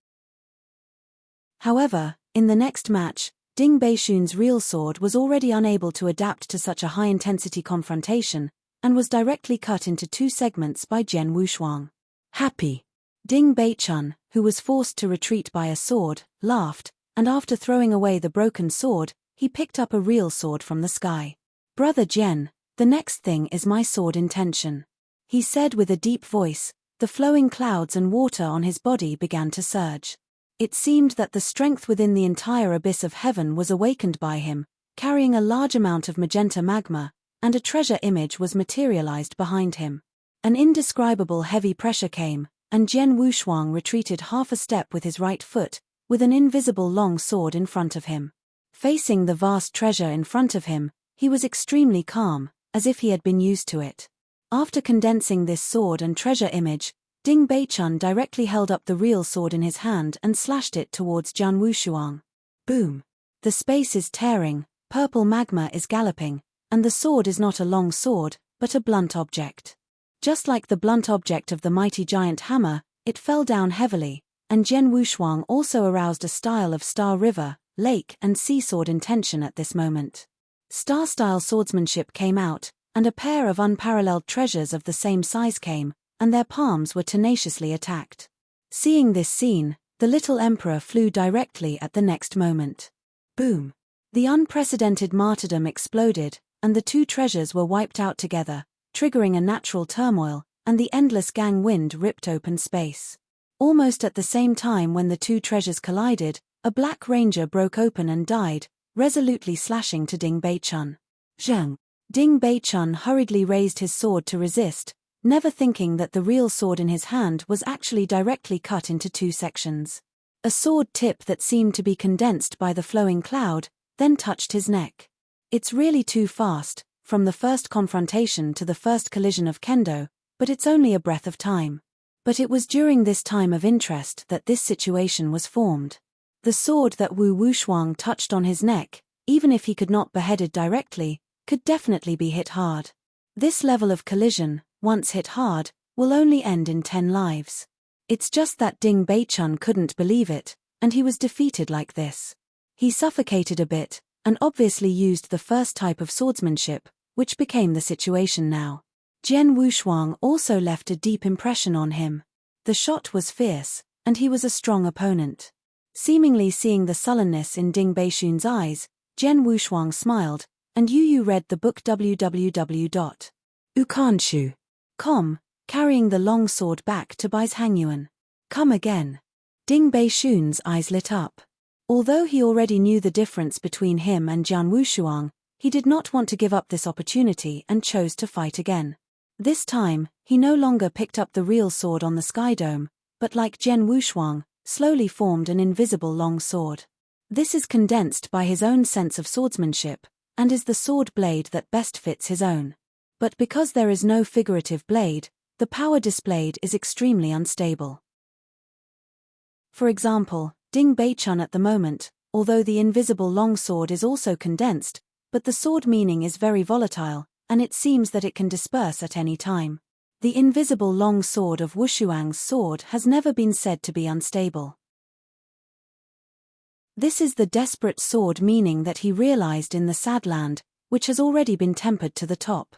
However, in the next match, Ding Beichun's real sword was already unable to adapt to such a high-intensity confrontation, and was directly cut into two segments by Jian Wushuang. Happy. Ding Beichun, who was forced to retreat by a sword, laughed, and after throwing away the broken sword, he picked up a real sword from the sky. Brother Jian, the next thing is my sword intention. He said with a deep voice. The flowing clouds and water on his body began to surge. It seemed that the strength within the entire abyss of heaven was awakened by him, carrying a large amount of magenta magma, and a treasure image was materialized behind him. An indescribable heavy pressure came, and Jian Wushuang retreated half a step with his right foot, with an invisible long sword in front of him. Facing the vast treasure in front of him, he was extremely calm, as if he had been used to it. After condensing this sword and treasure image, Ding Beichun directly held up the real sword in his hand and slashed it towards Jian Wushuang. Boom! The space is tearing, purple magma is galloping, and the sword is not a long sword, but a blunt object. Just like the blunt object of the mighty giant hammer, it fell down heavily, and Jian Wushuang also aroused a style of star river, lake and sea sword intention at this moment. Star-style swordsmanship came out, and a pair of unparalleled treasures of the same size came, and their palms were tenaciously attacked. Seeing this scene, the little emperor flew directly at the next moment. Boom! The unprecedented martyrdom exploded, and the two treasures were wiped out together, triggering a natural turmoil, and the endless gang wind ripped open space. Almost at the same time when the two treasures collided, a black ranger broke open and died, resolutely slashing to Ding Beichun. Zheng! Ding Beichun hurriedly raised his sword to resist, never thinking that the real sword in his hand was actually directly cut into two sections. A sword tip that seemed to be condensed by the flowing cloud, then touched his neck. It's really too fast, from the first confrontation to the first collision of kendo, but it's only a breath of time. But it was during this time of interest that this situation was formed. The sword that Wu Wushuang touched on his neck, even if he could not behead it directly, could definitely be hit hard. This level of collision, once hit hard, will only end in 10 lives. It's just that Ding Beichun couldn't believe it, and he was defeated like this. He suffocated a bit, and obviously used the first type of swordsmanship, which became the situation now. Jian Wushuang also left a deep impression on him. The shot was fierce, and he was a strong opponent. Seemingly seeing the sullenness in Ding Beichun's eyes, Jian Wushuang smiled, and Yu read the book www.ukanshu.com, carrying the long sword back to Bai's Hangyuan. Come again. Ding Beichun's eyes lit up. Although he already knew the difference between him and Jian Wushuang, he did not want to give up this opportunity and chose to fight again. This time, he no longer picked up the real sword on the sky dome, but like Jian Wushuang, slowly formed an invisible long sword. This is condensed by his own sense of swordsmanship, and is the sword blade that best fits his own. But because there is no figurative blade, the power displayed is extremely unstable. For example, Ding Beichun at the moment, although the invisible longsword is also condensed, but the sword meaning is very volatile, and it seems that it can disperse at any time. The invisible long sword of Wushuang's sword has never been said to be unstable. This is the desperate sword meaning that he realized in the Sadland, which has already been tempered to the top.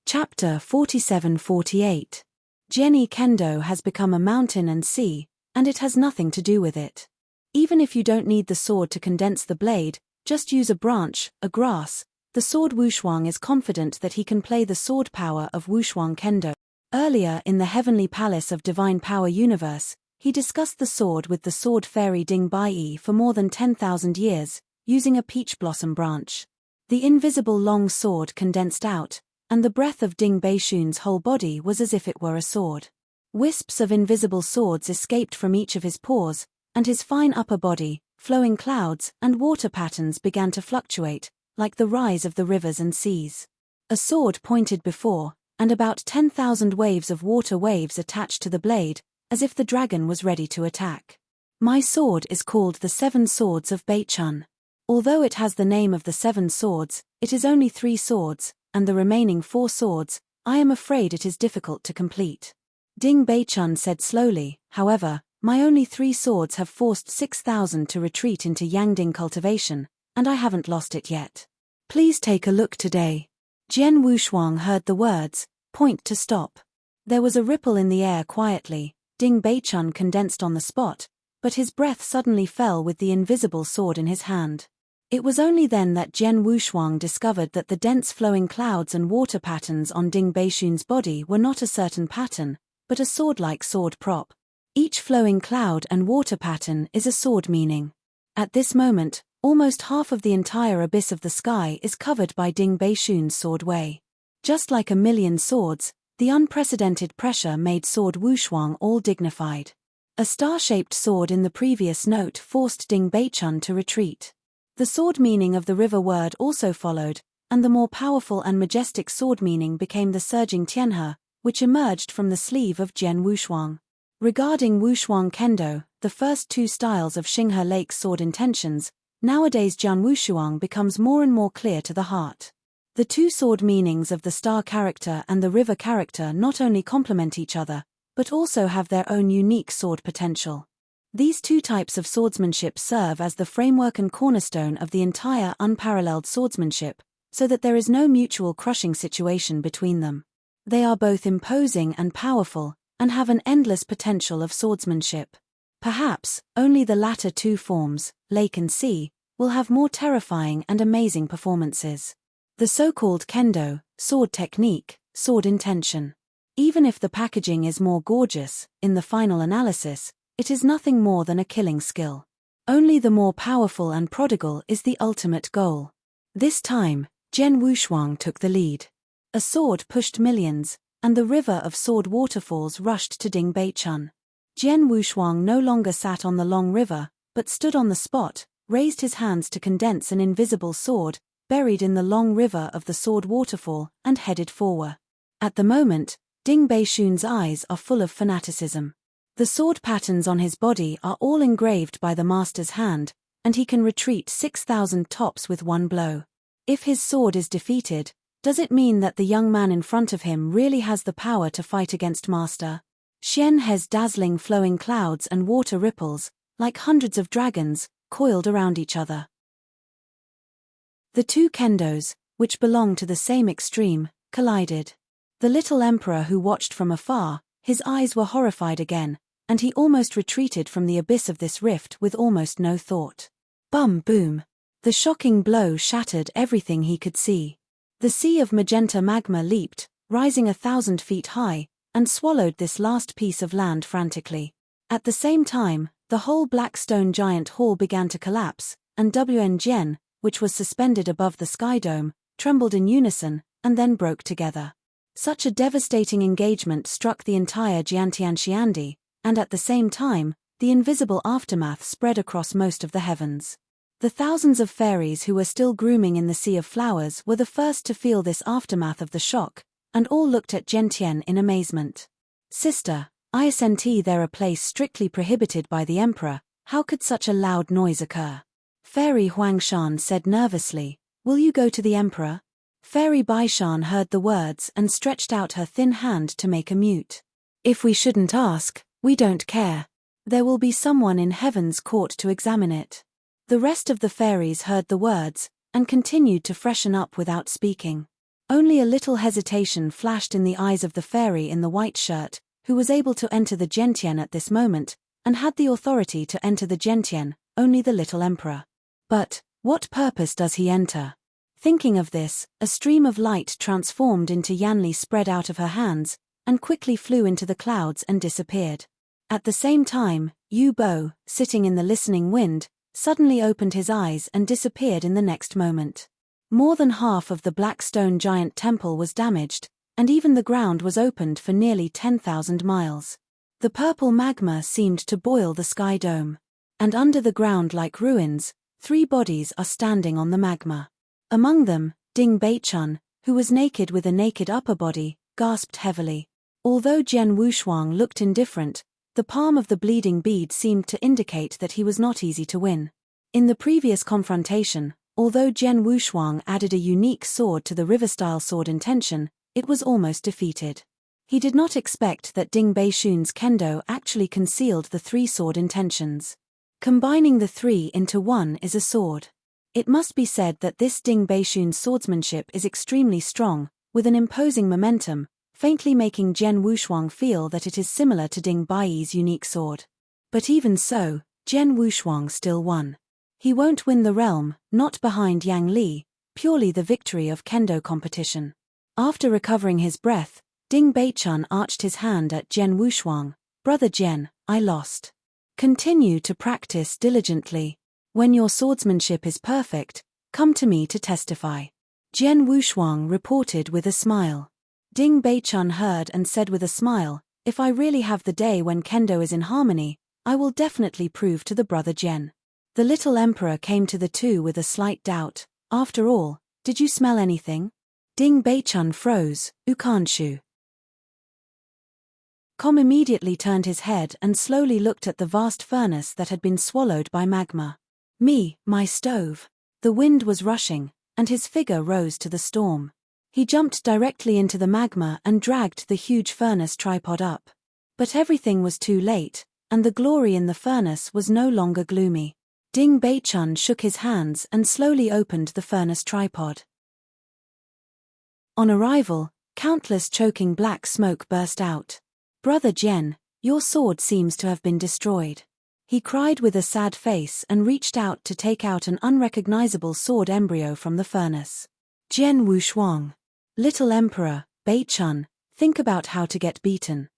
Chapter 47-48. Jenny Kendo has become a mountain and sea, and it has nothing to do with it. Even if you don't need the sword to condense the blade, just use a branch, a grass. The sword Wushuang is confident that he can play the sword power of Wushuang Kendo. Earlier in the heavenly palace of divine power universe, he discussed the sword with the sword fairy Ding Bai for more than 10,000 years, using a peach blossom branch. The invisible long sword condensed out, and the breath of Ding Beishun's whole body was as if it were a sword. Wisps of invisible swords escaped from each of his pores, and his fine upper body, flowing clouds, and water patterns began to fluctuate, like the rise of the rivers and seas. A sword pointed before, and about 10,000 waves of water waves attached to the blade, as if the dragon was ready to attack. My sword is called the Seven Swords of Beichun. Although it has the name of the Seven Swords, it is only 3 swords, and the remaining 4 swords, I am afraid it is difficult to complete. Ding Beichun said slowly, however, my only 3 swords have forced 6,000 to retreat into Yangding cultivation, and I haven't lost it yet. Please take a look today. Jian Wushuang heard the words, point to stop. There was a ripple in the air quietly. Ding Beichun condensed on the spot, but his breath suddenly fell with the invisible sword in his hand. It was only then that Jian Wushuang discovered that the dense flowing clouds and water patterns on Ding Beishun's body were not a certain pattern, but a sword-like sword prop. Each flowing cloud and water pattern is a sword meaning. At this moment, almost half of the entire abyss of the sky is covered by Ding Beishun's sword way. Just like a million swords, the unprecedented pressure made sword Wushuang all dignified. A star-shaped sword in the previous note forced Ding Beichun to retreat. The sword meaning of the river word also followed, and the more powerful and majestic sword meaning became the surging Tianhe, which emerged from the sleeve of Jian Wushuang. Regarding Wushuang Kendo, the first 2 styles of Xinghe Lake's sword intentions, nowadays Jian Wushuang becomes more and more clear to the heart. The 2 sword meanings of the star character and the river character not only complement each other, but also have their own unique sword potential. These 2 types of swordsmanship serve as the framework and cornerstone of the entire unparalleled swordsmanship, so that there is no mutual crushing situation between them. They are both imposing and powerful, and have an endless potential of swordsmanship. Perhaps, only the latter 2 forms, lake and sea, will have more terrifying and amazing performances. The so-called kendo, sword technique, sword intention. Even if the packaging is more gorgeous, in the final analysis, it is nothing more than a killing skill. Only the more powerful and prodigal is the ultimate goal. This time, Jian Wushuang took the lead. A sword pushed millions, and the river of sword waterfalls rushed to Ding Beichun. Jian Wushuang no longer sat on the long river, but stood on the spot, raised his hands to condense an invisible sword, buried in the long river of the sword waterfall, and headed forward. At the moment, Ding Beishun's eyes are full of fanaticism. The sword patterns on his body are all engraved by the master's hand, and he can retreat 6,000 tops with one blow. If his sword is defeated, does it mean that the young man in front of him really has the power to fight against master? Xian He's dazzling flowing clouds and water ripples, like hundreds of dragons, coiled around each other. The 2 kendos, which belong to the same extreme, collided. The little emperor who watched from afar, his eyes were horrified again, and he almost retreated from the abyss of this rift with almost no thought. Bum boom! The shocking blow shattered everything he could see. The sea of magenta magma leaped, rising 1,000 feet high, and swallowed this last piece of land frantically. At the same time, the whole black stone giant hall began to collapse, and Wn Jian, which was suspended above the sky dome, trembled in unison, and then broke together. Such a devastating engagement struck the entire Jiantianxiandi, and at the same time, the invisible aftermath spread across most of the heavens. The thousands of fairies who were still grooming in the Sea of Flowers were the first to feel this aftermath of the shock, and all looked at Gentian in amazement. Sister, isn't there a place strictly prohibited by the emperor? How could such a loud noise occur? Fairy Huangshan said nervously, will you go to the emperor? Fairy Baishan heard the words and stretched out her thin hand to make a mute. If we shouldn't ask, we don't care. There will be someone in heaven's court to examine it. The rest of the fairies heard the words, and continued to freshen up without speaking. Only a little hesitation flashed in the eyes of the fairy in the white shirt, who was able to enter the Gentian at this moment, and had the authority to enter the Gentian, only the little emperor. But, what purpose does he enter? Thinking of this, a stream of light transformed into Yanli spread out of her hands, and quickly flew into the clouds and disappeared. At the same time, Yu Bo, sitting in the listening wind, suddenly opened his eyes and disappeared in the next moment. More than half of the black stone giant temple was damaged, and even the ground was opened for nearly 10,000 miles. The purple magma seemed to boil the sky dome. And under the ground like ruins, 3 bodies are standing on the magma. Among them, Ding Beichun, who was naked with a naked upper body, gasped heavily. Although Jian Wushuang looked indifferent, the palm of the bleeding bead seemed to indicate that he was not easy to win. In the previous confrontation, although Jian Wushuang added a unique sword to the river-style sword intention, it was almost defeated. He did not expect that Ding Beichun's kendo actually concealed the 3 sword intentions. Combining the 3 into one is a sword. It must be said that this Ding Beichun's swordsmanship is extremely strong, with an imposing momentum, faintly making Jian Wushuang feel that it is similar to Ding Baiyi's unique sword. But even so, Jian Wushuang still won. He won't win the realm, not behind Yang Li, purely the victory of kendo competition. After recovering his breath, Ding Beichun arched his hand at Jian Wushuang. Brother Jian, I lost. Continue to practice diligently. When your swordsmanship is perfect, come to me to testify. Jian Wushuang reported with a smile. Ding Beichun heard and said with a smile, if I really have the day when kendo is in harmony, I will definitely prove to the brother Jian. The little emperor came to the 2 with a slight doubt. After all, did you smell anything? Ding Beichun froze. Ukanshu. Com immediately turned his head and slowly looked at the vast furnace that had been swallowed by magma. My stove. The wind was rushing, and his figure rose to the storm. He jumped directly into the magma and dragged the huge furnace tripod up. But everything was too late, and the glory in the furnace was no longer gloomy. Ding Beichun shook his hands and slowly opened the furnace tripod. On arrival, countless choking black smoke burst out. Brother Jian, your sword seems to have been destroyed. He cried with a sad face and reached out to take out an unrecognizable sword embryo from the furnace. Jian Wushuang. Little Emperor, Beichun, think about how to get beaten.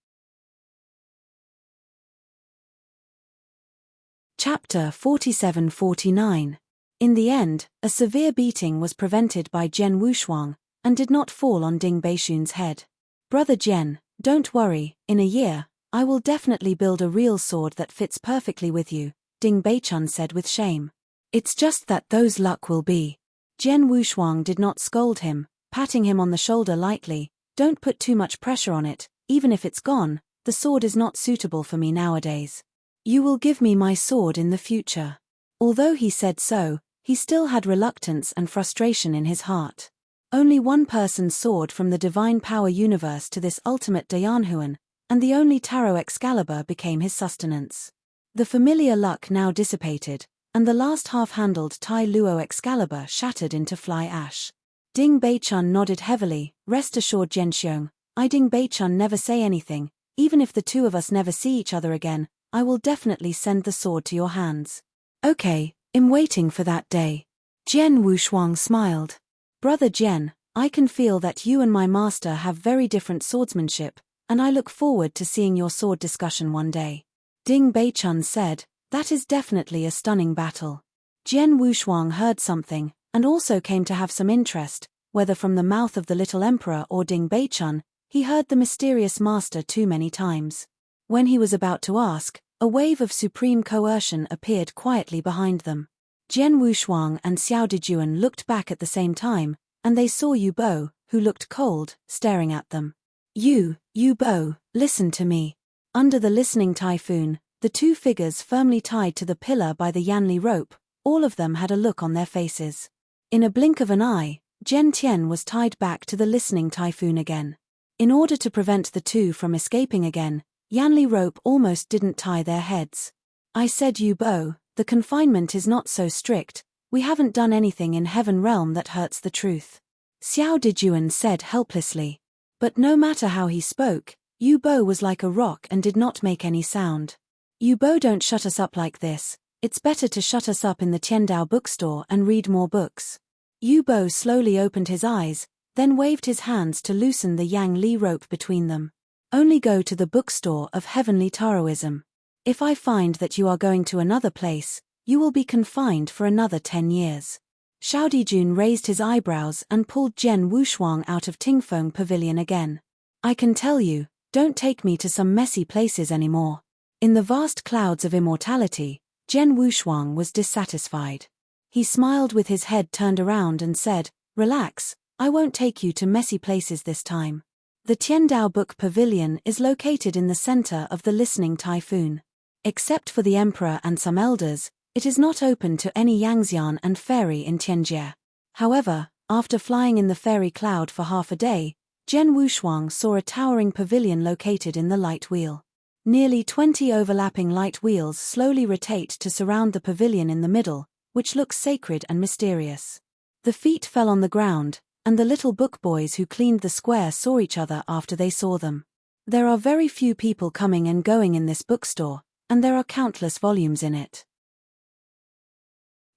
Chapter 47-49. In the end, a severe beating was prevented by Jian Wushuang, and did not fall on Ding Beichun's head. Brother Jian, don't worry, in a year, I will definitely build a real sword that fits perfectly with you, Ding Beichun said with shame. It's just that those luck will be. Jian Wushuang did not scold him, patting him on the shoulder lightly. Don't put too much pressure on it, even if it's gone, the sword is not suitable for me nowadays. You will give me my sword in the future. Although he said so, he still had reluctance and frustration in his heart. Only one person's sword from the divine power universe to this ultimate Dayanhuan, and the only tarot Excalibur became his sustenance. The familiar luck now dissipated, and the last half-handled Tai Luo Excalibur shattered into fly ash. Ding Beichun nodded heavily. Rest assured Zhenxiong, I Ding Beichun never say anything, even if the 2 of us never see each other again, I will definitely send the sword to your hands. Okay, I'm waiting for that day. Jian Wushuang smiled. Brother Jian, I can feel that you and my master have very different swordsmanship, and I look forward to seeing your sword discussion one day. Ding Beichun said, that is definitely a stunning battle. Jian Wushuang heard something, and also came to have some interest, whether from the mouth of the little emperor or Ding Beichun, he heard the mysterious master too many times. When he was about to ask, a wave of supreme coercion appeared quietly behind them. Jian Wushuang and Xiao Dejuan looked back at the same time, and they saw Yu Bo, who looked cold, staring at them. Yu Bo, listen to me. Under the listening typhoon, the 2 figures firmly tied to the pillar by the Yanli rope, all of them had a look on their faces. In a blink of an eye, Zhen Tian was tied back to the listening typhoon again. In order to prevent the 2 from escaping again, Yanli rope almost didn't tie their heads. I said Yu Bo, the confinement is not so strict, we haven't done anything in Heaven Realm that hurts the truth. Xiao Dejuan said helplessly. But no matter how he spoke, Yu Bo was like a rock and did not make any sound. Yu Bo, don't shut us up like this, it's better to shut us up in the Tiandao bookstore and read more books. Yu Bo slowly opened his eyes, then waved his hands to loosen the Yang Li rope between them. Only go to the bookstore of heavenly Taoism. If I find that you are going to another place, you will be confined for another 10 years. Xiao Dijun raised his eyebrows and pulled Jian Wushuang out of Tingfeng Pavilion again. I can tell you, don't take me to some messy places anymore. In the vast clouds of immortality, Jian Wushuang was dissatisfied. He smiled with his head turned around and said, "Relax, I won't take you to messy places this time." The Tiandao Book Pavilion is located in the center of the listening typhoon. Except for the emperor and some elders, it is not open to any Yangxian and fairy in Tianjie. However, after flying in the fairy cloud for half a day, Jian Wushuang saw a towering pavilion located in the light wheel. Nearly 20 overlapping light wheels slowly rotate to surround the pavilion in the middle, which looks sacred and mysterious. The feet fell on the ground, and the little book boys who cleaned the square saw each other after they saw them. There are very few people coming and going in this bookstore, and there are countless volumes in it.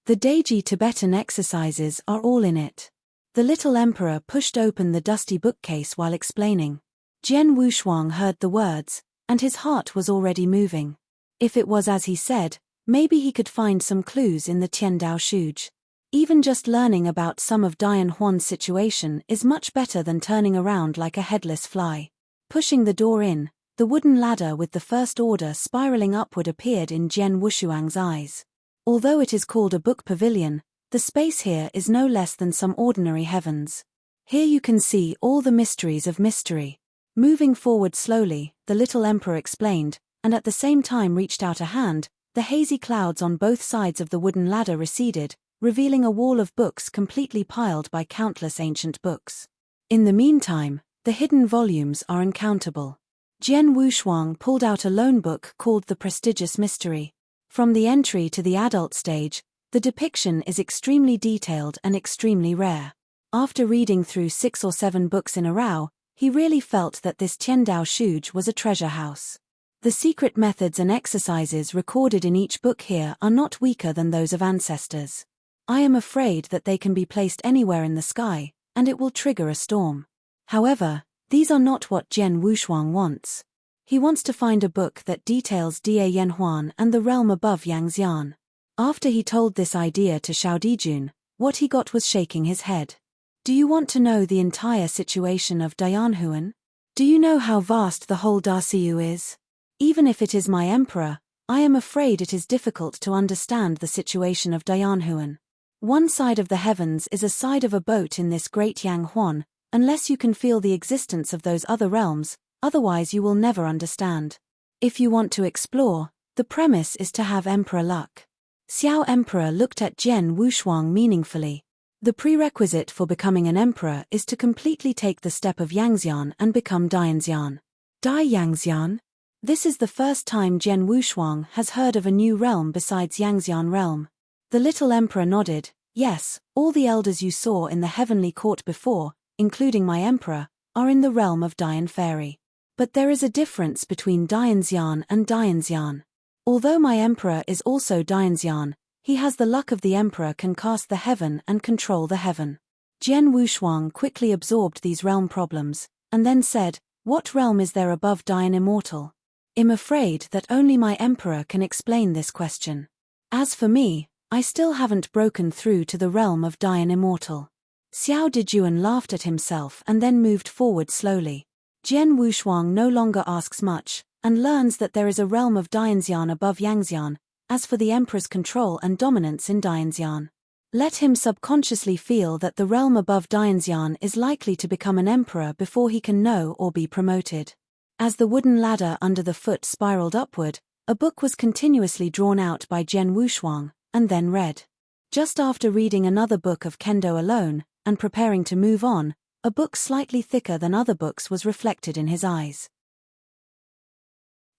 The Daiji Tibetan exercises are all in it. The little emperor pushed open the dusty bookcase while explaining. Jian Wushuang heard the words, and his heart was already moving. If it was as he said, maybe he could find some clues in the Tiandao Shuj. Even just learning about some of Dian Huan's situation is much better than turning around like a headless fly. Pushing the door in, the wooden ladder with the first order spiraling upward appeared in Jian Wushuang's eyes. Although it is called a book pavilion, the space here is no less than some ordinary heavens. Here you can see all the mysteries of mystery. Moving forward slowly, the little emperor explained, and at the same time reached out a hand. The hazy clouds on both sides of the wooden ladder receded, revealing a wall of books completely piled by countless ancient books. In the meantime, the hidden volumes are uncountable. Jian Wushuang pulled out a lone book called The Prestigious Mystery. From the entry to the adult stage, the depiction is extremely detailed and extremely rare. After reading through 6 or 7 books in a row, he really felt that this Tiandao Shuj was a treasure house. The secret methods and exercises recorded in each book here are not weaker than those of ancestors. I am afraid that they can be placed anywhere in the sky, and it will trigger a storm. However, these are not what Jian Wushuang wants. He wants to find a book that details Da Yanhuan and the realm above Yangxian. After he told this idea to Xiao Dijun, what he got was shaking his head. Do you want to know the entire situation of Dianhuan? Do you know how vast the whole Dasiu is? Even if it is my emperor, I am afraid it is difficult to understand the situation of Dianhuan. One side of the heavens is a side of a boat in this great Yang Huan, unless you can feel the existence of those other realms, otherwise you will never understand. If you want to explore, the premise is to have emperor luck. Xiao Emperor looked at Jian Wushuang meaningfully. The prerequisite for becoming an emperor is to completely take the step of Yangxian and become Dianxian. Dai Yangxian? This is the first time Jian Wushuang has heard of a new realm besides Yangxian realm. The little emperor nodded. Yes, all the elders you saw in the heavenly court before, including my emperor, are in the realm of Dian fairy. But there is a difference between Dianxian and Dianxian. Although my emperor is also Dianxian, he has the luck of the emperor can cast the heaven and control the heaven. Jian Wushuang quickly absorbed these realm problems, and then said, what realm is there above Dian immortal? I'm afraid that only my emperor can explain this question. As for me, I still haven't broken through to the realm of Dian immortal. Xiao Dijun laughed at himself and then moved forward slowly. Jian Wushuang no longer asks much, and learns that there is a realm of Dianxian above Yangxian. As for the emperor's control and dominance in Dianxian, let him subconsciously feel that the realm above Dianxian is likely to become an emperor before he can know or be promoted. As the wooden ladder under the foot spiraled upward, a book was continuously drawn out by Jian Wushuang, and then read. Just after reading another book of Kendo alone, and preparing to move on, a book slightly thicker than other books was reflected in his eyes.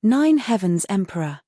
9 Heavens Emperor.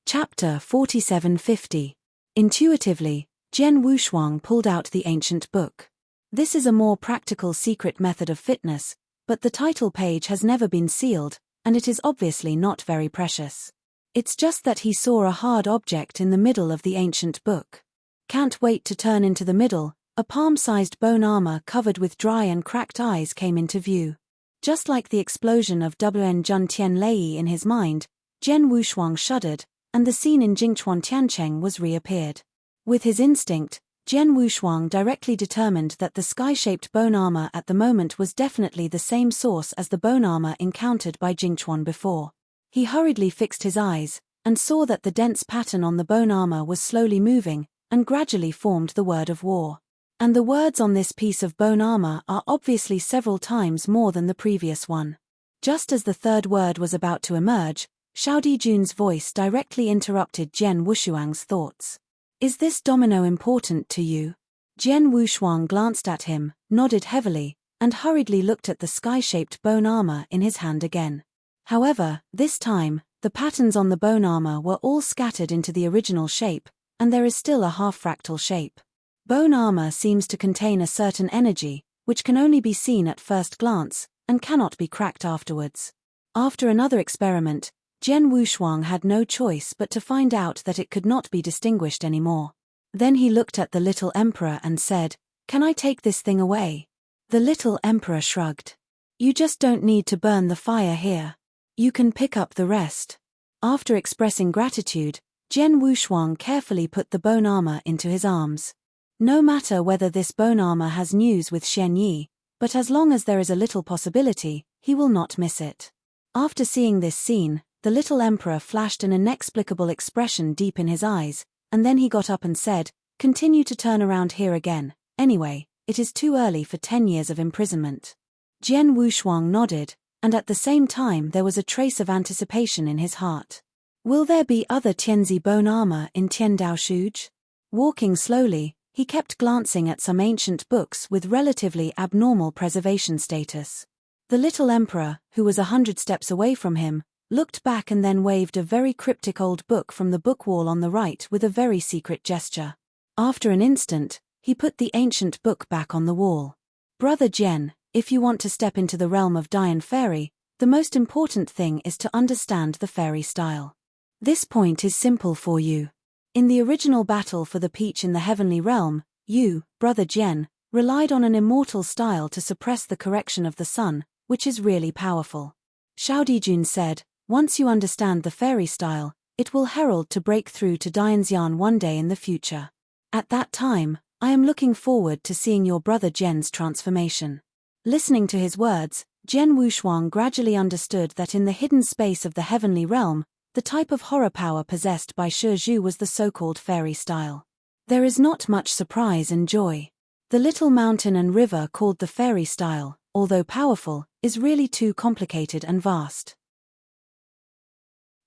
Chapter 4750. Intuitively, Jian Wushuang pulled out the ancient book. This is a more practical secret method of fitness, but the title page has never been sealed, and it is obviously not very precious. It's just that he saw a hard object in the middle of the ancient book. Can't wait to turn into the middle, A palm-sized bone armor covered with dry and cracked eyes came into view. Just like the explosion of Wn Jun Tian Lei in his mind, Jian Wushuang shuddered, and the scene in Jingchuan Tiancheng was reappeared. With his instinct, Jian Wushuang directly determined that the sky-shaped bone armor at the moment was definitely the same source as the bone armor encountered by Jingchuan before. He hurriedly fixed his eyes, and saw that the dense pattern on the bone armor was slowly moving, and gradually formed the word of war. And the words on this piece of bone armor are obviously several times more than the previous one. Just as the third word was about to emerge, Xiao Dijun's voice directly interrupted Jian Wushuang's thoughts. Is this domino important to you? Jian Wushuang glanced at him, nodded heavily, and hurriedly looked at the sky-shaped bone armor in his hand again. However, this time, the patterns on the bone armor were all scattered into the original shape, and there is still a half-fractal shape. Bone armor seems to contain a certain energy, which can only be seen at first glance, and cannot be cracked afterwards. After another experiment, Jian Wushuang had no choice but to find out that it could not be distinguished anymore. Then he looked at the little emperor and said, "Can I take this thing away?" The little emperor shrugged. "You just don't need to burn the fire here. You can pick up the rest." After expressing gratitude, Jian Wushuang carefully put the bone armor into his arms. No matter whether this bone armor has news with Shen Yi, but as long as there is a little possibility, he will not miss it. After seeing this scene, the little emperor flashed an inexplicable expression deep in his eyes, and then he got up and said, "Continue to turn around here again. Anyway, it is too early for 10 years of imprisonment." Jian Wushuang nodded, and at the same time there was a trace of anticipation in his heart. Will there be other Tianzi bone armor in Tiandao Shuj? Walking slowly, he kept glancing at some ancient books with relatively abnormal preservation status. The little emperor, who was 100 steps away from him, looked back and then waved a very cryptic old book from the book wall on the right with a very secret gesture. After an instant, he put the ancient book back on the wall. "Brother Jian, if you want to step into the realm of Dian Fairy, the most important thing is to understand the fairy style. This point is simple for you. In the original battle for the peach in the heavenly realm, you, Brother Jian, relied on an immortal style to suppress the correction of the sun, which is really powerful. Xiao Dijun said, once you understand the fairy style, it will herald to break through to Dianxian one day in the future. At that time, I am looking forward to seeing your brother Jian's transformation." Listening to his words, Jian Wushuang gradually understood that in the hidden space of the heavenly realm, the type of horror power possessed by Shi Zhu was the so-called fairy style. There is not much surprise and joy. The little mountain and river called the fairy style, although powerful, is really too complicated and vast.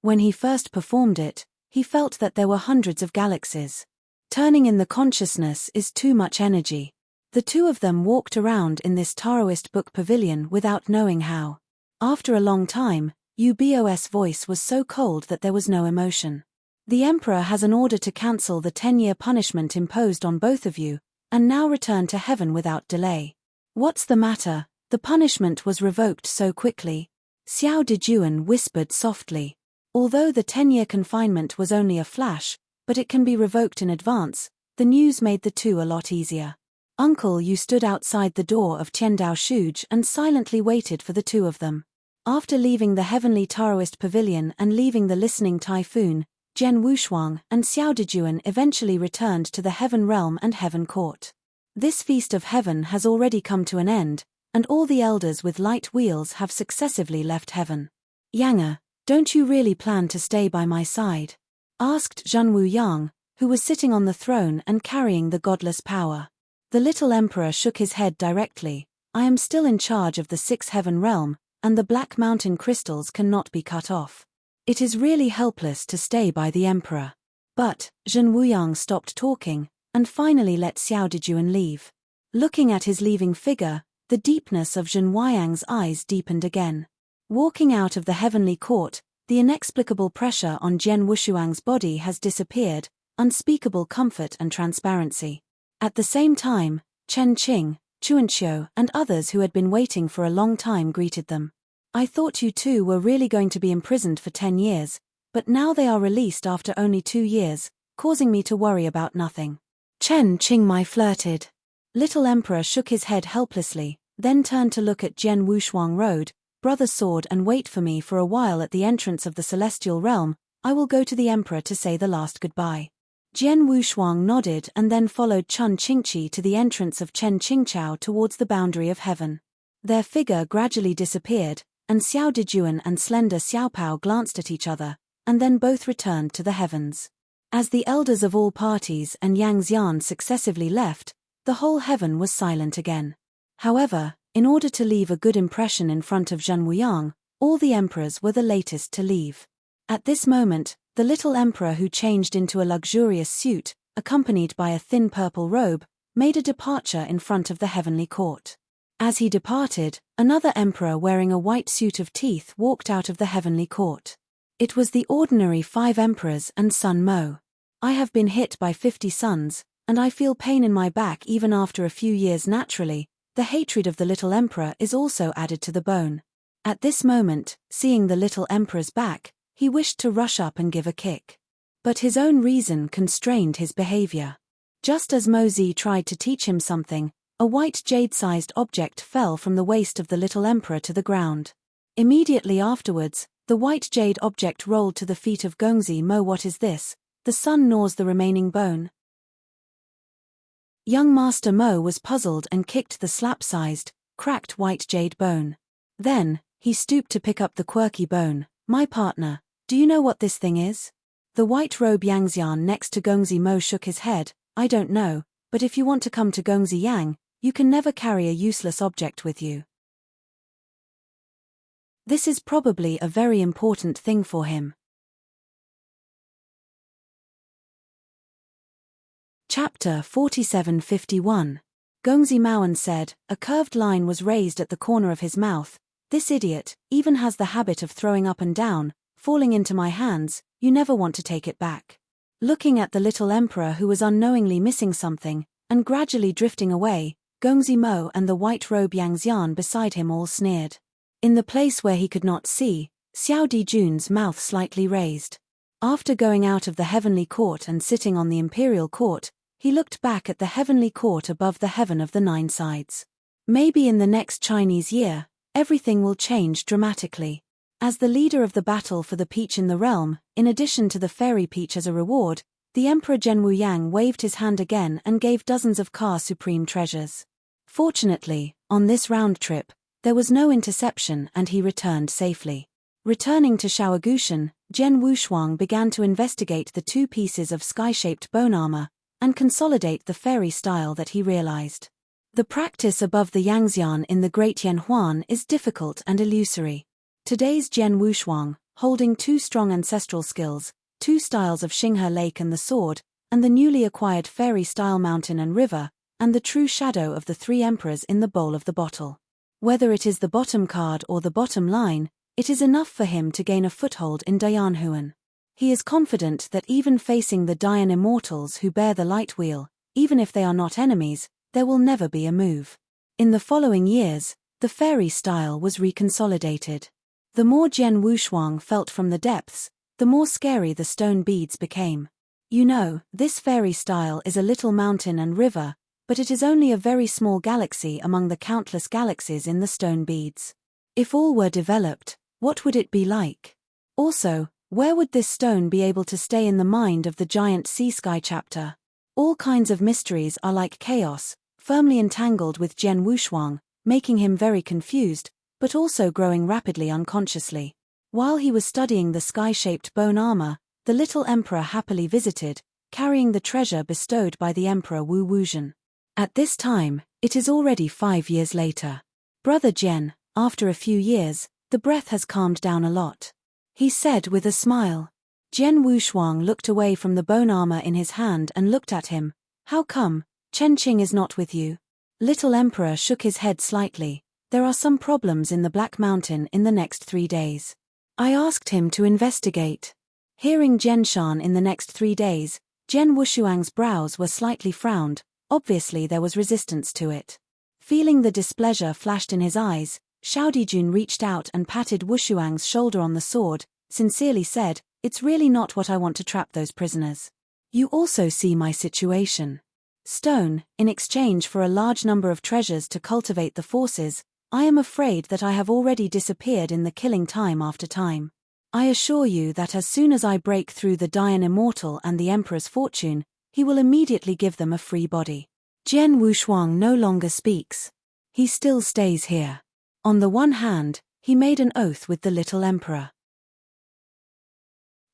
When he first performed it, he felt that there were hundreds of galaxies. Turning in the consciousness is too much energy. The two of them walked around in this Taoist book pavilion without knowing how. After a long time, Ubos' voice was so cold that there was no emotion. "The Emperor has an order to cancel the 10-year punishment imposed on both of you, and now return to heaven without delay." "What's the matter? The punishment was revoked so quickly." Xiao Dijun whispered softly. Although the 10-year confinement was only a flash, but it can be revoked in advance, the news made the two a lot easier. "Uncle, you stood outside the door of Tiandao Shuj and silently waited for the two of them." After leaving the heavenly Taoist pavilion and leaving the listening typhoon, Jian Wushuang and Xiao Dijun eventually returned to the heaven realm and heaven court. This feast of heaven has already come to an end, and all the elders with light wheels have successively left heaven. "Yang, don't you really plan to stay by my side?" asked Zhenwu Yang, who was sitting on the throne and carrying the godless power. The little emperor shook his head directly. "I am still in charge of the 6th heaven realm, and the Black Mountain crystals cannot be cut off. It is really helpless to stay by the emperor." But Zhenwu Yang stopped talking, and finally let Xiao Dijun leave. Looking at his leaving figure, the deepness of Zhenwu Yang's eyes deepened again. Walking out of the heavenly court, the inexplicable pressure on Jian Wushuang's body has disappeared, unspeakable comfort and transparency. At the same time, Chen Qing, Chuanqiu, and others who had been waiting for a long time greeted them. "I thought you two were really going to be imprisoned for 10 years, but now they are released after only 2 years, causing me to worry about nothing." Chen Qing flirted. Little Emperor shook his head helplessly, then turned to look at Jian Wushuang Road. Brother sword and wait for me for a while at the entrance of the celestial realm. I will go to the Emperor to say the last goodbye. Jian Wushuang nodded and then followed Chun Qingqi to the entrance of Chen Qingchao towards the boundary of heaven. Their figure gradually disappeared, and Xiao Dijuan and slender Xiaopao glanced at each other, and then both returned to the heavens. As the elders of all parties and Yang Xian successively left, the whole heaven was silent again. However, in order to leave a good impression in front of Zhen Wuyang, all the emperors were the latest to leave. At this moment, the little emperor, who changed into a luxurious suit, accompanied by a thin purple robe, made a departure in front of the heavenly court. As he departed, another emperor wearing a white suit of teeth walked out of the heavenly court. It was the ordinary 5 emperors and Sun Mo. I have been hit by 50 suns, and I feel pain in my back even after a few years. Naturally, the hatred of the little emperor is also added to the bone. At this moment, seeing the little emperor's back, he wished to rush up and give a kick. But his own reason constrained his behavior. Just as Mo Zi tried to teach him something, a white jade-sized object fell from the waist of the little emperor to the ground. Immediately afterwards, the white jade object rolled to the feet of Gongzi Mo. What is this? The sun gnaws the remaining bone. Young Master Mo was puzzled and kicked the slap-sized, cracked white jade bone. Then, he stooped to pick up the quirky bone. My partner, do you know what this thing is? The white robe Yangxian next to Gongzi Mo shook his head. I don't know, but if you want to come to Gongzi Yang, you can never carry a useless object with you. This is probably a very important thing for him. Chapter 4751. Gongzi Maoan said, a curved line was raised at the corner of his mouth. This idiot even has the habit of throwing up and down, falling into my hands. You never want to take it back. Looking at the little emperor, who was unknowingly missing something, and gradually drifting away, Gongzi Mo and the white robe Yangxian beside him all sneered. In the place where he could not see, Xiao Dijun's mouth slightly raised. After going out of the heavenly court and sitting on the imperial court, he looked back at the heavenly court above the heaven of the 9 sides. Maybe in the next Chinese year, everything will change dramatically. As the leader of the battle for the peach in the realm, in addition to the fairy peach as a reward, the Emperor Zhen Wuyang waved his hand again and gave dozens of Ka supreme treasures. Fortunately, on this round trip, there was no interception and he returned safely. Returning to Shaogushan, Jian Wushuang began to investigate the 2 pieces of sky-shaped bone armor, and consolidate the fairy style that he realized. The practice above the Yangxian in the Great Yanhuan is difficult and illusory. Today's Jian Wushuang, holding 2 strong ancestral skills, 2 styles of Xinghe Lake and the sword, and the newly acquired fairy style mountain and river, and the true shadow of the 3 emperors in the bowl of the bottle. Whether it is the bottom card or the bottom line, it is enough for him to gain a foothold in Dayanhuan. He is confident that even facing the Dayan immortals who bear the light wheel, even if they are not enemies, there will never be a move. In the following years, the fairy style was reconsolidated. The more Jian Wushuang felt from the depths, the more scary the stone beads became. You know, this fairy style is a little mountain and river, but it is only a very small galaxy among the countless galaxies in the stone beads. If all were developed, what would it be like? Also, where would this stone be able to stay in the mind of the giant sea sky chapter? All kinds of mysteries are like chaos, firmly entangled with Jian Wushuang, making him very confused, but also growing rapidly unconsciously. While he was studying the sky-shaped bone armor, the little emperor happily visited, carrying the treasure bestowed by the Emperor Wu Wuzhen. At this time, it is already 5 years later. Brother Jian, after a few years, the breath has calmed down a lot. He said with a smile. Jian Wushuang looked away from the bone armor in his hand and looked at him. How come, Chen Qing is not with you? Little Emperor shook his head slightly. There are some problems in the Black Mountain in the next 3 days. I asked him to investigate. Hearing Zhenshan in the next 3 days, Jian Wushuang's brows were slightly frowned. Obviously there was resistance to it. Feeling the displeasure flashed in his eyes, Xiao Dijun reached out and patted Wushuang's shoulder on the sword, sincerely said, it's really not what I want to trap those prisoners. You also see my situation. stone, in exchange for a large number of treasures to cultivate the forces, I am afraid that I have already disappeared in the killing time after time. I assure you that as soon as I break through the Dian Immortal and the Emperor's fortune, he will immediately give them a free body. Jian Wushuang no longer speaks. He still stays here. On the one hand, he made an oath with the little emperor.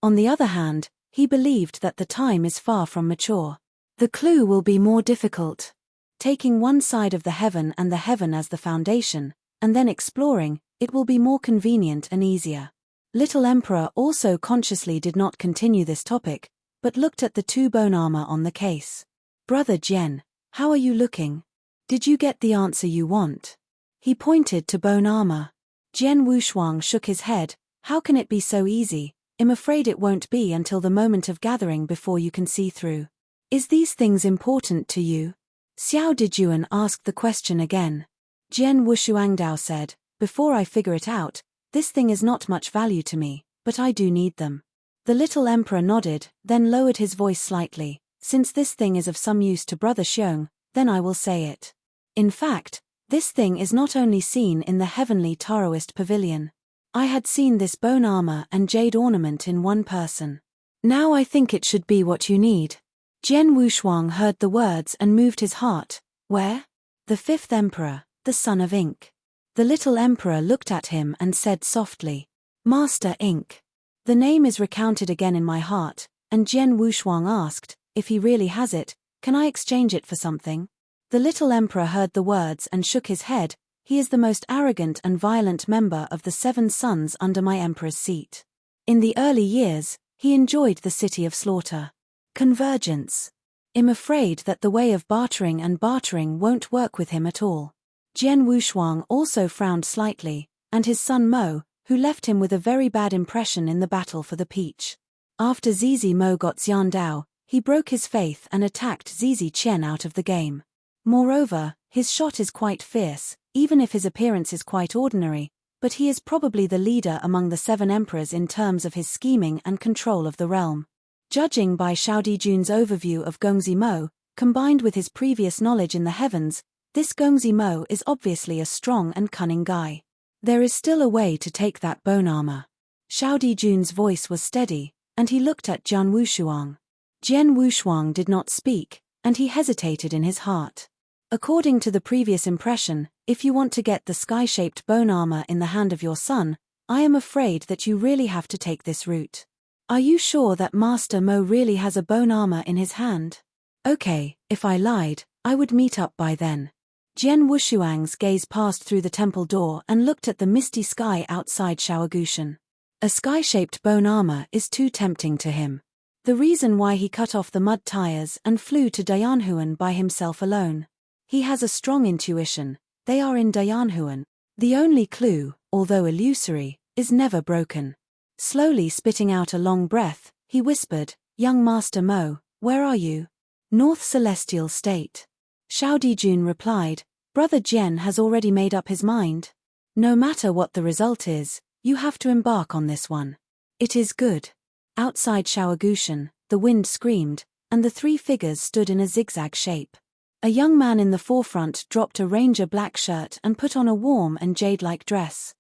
On the other hand, he believed that the time is far from mature. The clue will be more difficult. Taking one side of the heaven and the heaven as the foundation, and then exploring, it will be more convenient and easier. Little Emperor also consciously did not continue this topic, but looked at the two bone armor on the case. Brother Jian, how are you looking? Did you get the answer you want? He pointed to bone armor. Jian Wushuang shook his head. How can it be so easy? I'm afraid it won't be until the moment of gathering before you can see through. Is these things important to you? Xiao Dijuan asked the question again. Jian Wushuangdao said, before I figure it out, this thing is not much value to me, but I do need them. The little emperor nodded, then lowered his voice slightly. Since this thing is of some use to Brother Xiong, then I will say it. In fact, this thing is not only seen in the heavenly Taoist pavilion. I had seen this bone armor and jade ornament in one person. Now I think it should be what you need. Jian Wushuang heard the words and moved his heart. Where? The fifth emperor, the son of ink. The little emperor looked at him and said softly, Master Ink. The name is recounted again in my heart, and Jian Wushuang asked, if he really has it, can I exchange it for something? The little emperor heard the words and shook his head. He is the most arrogant and violent member of the 7 sons under my emperor's seat. In the early years, he enjoyed the city of slaughter. Convergence. I'm afraid that the way of bartering won't work with him at all. Jian Wushuang also frowned slightly, and his son Mo, who left him with a very bad impression in the battle for the peach. After Zizi Mo got Xiandao, he broke his faith and attacked Zizi Qian out of the game. Moreover, his shot is quite fierce, even if his appearance is quite ordinary, but he is probably the leader among the 7 emperors in terms of his scheming and control of the realm. Judging by Xiao Dijun's overview of Gongzi Mo, combined with his previous knowledge in the heavens, this Gongzi Mo is obviously a strong and cunning guy. There is still a way to take that bone armor. Xiao Dijun's voice was steady, and he looked at Jian Wushuang. Jian Wushuang did not speak, and he hesitated in his heart. According to the previous impression, if you want to get the sky-shaped bone armor in the hand of your son, I am afraid that you really have to take this route. Are you sure that Master Mo really has a bone armor in his hand? Okay, if I lied, I would meet up by then. Jian Wushuang's gaze passed through the temple door and looked at the misty sky outside Shaogushan. A sky-shaped bone armor is too tempting to him. The reason why he cut off the mud tires and flew to Dayanhuan by himself alone. He has a strong intuition. They are in Dayanhuan. The only clue, although illusory, is never broken. Slowly spitting out a long breath, he whispered, Young Master Mo, where are you? North Celestial State. Xiao Dijun replied, Brother Jian has already made up his mind. No matter what the result is, you have to embark on this one. It is good. Outside Shaogushan, the wind screamed, and the 3 figures stood in a zigzag shape. A young man in the forefront dropped a ranger black shirt and put on a warm and jade-like dress.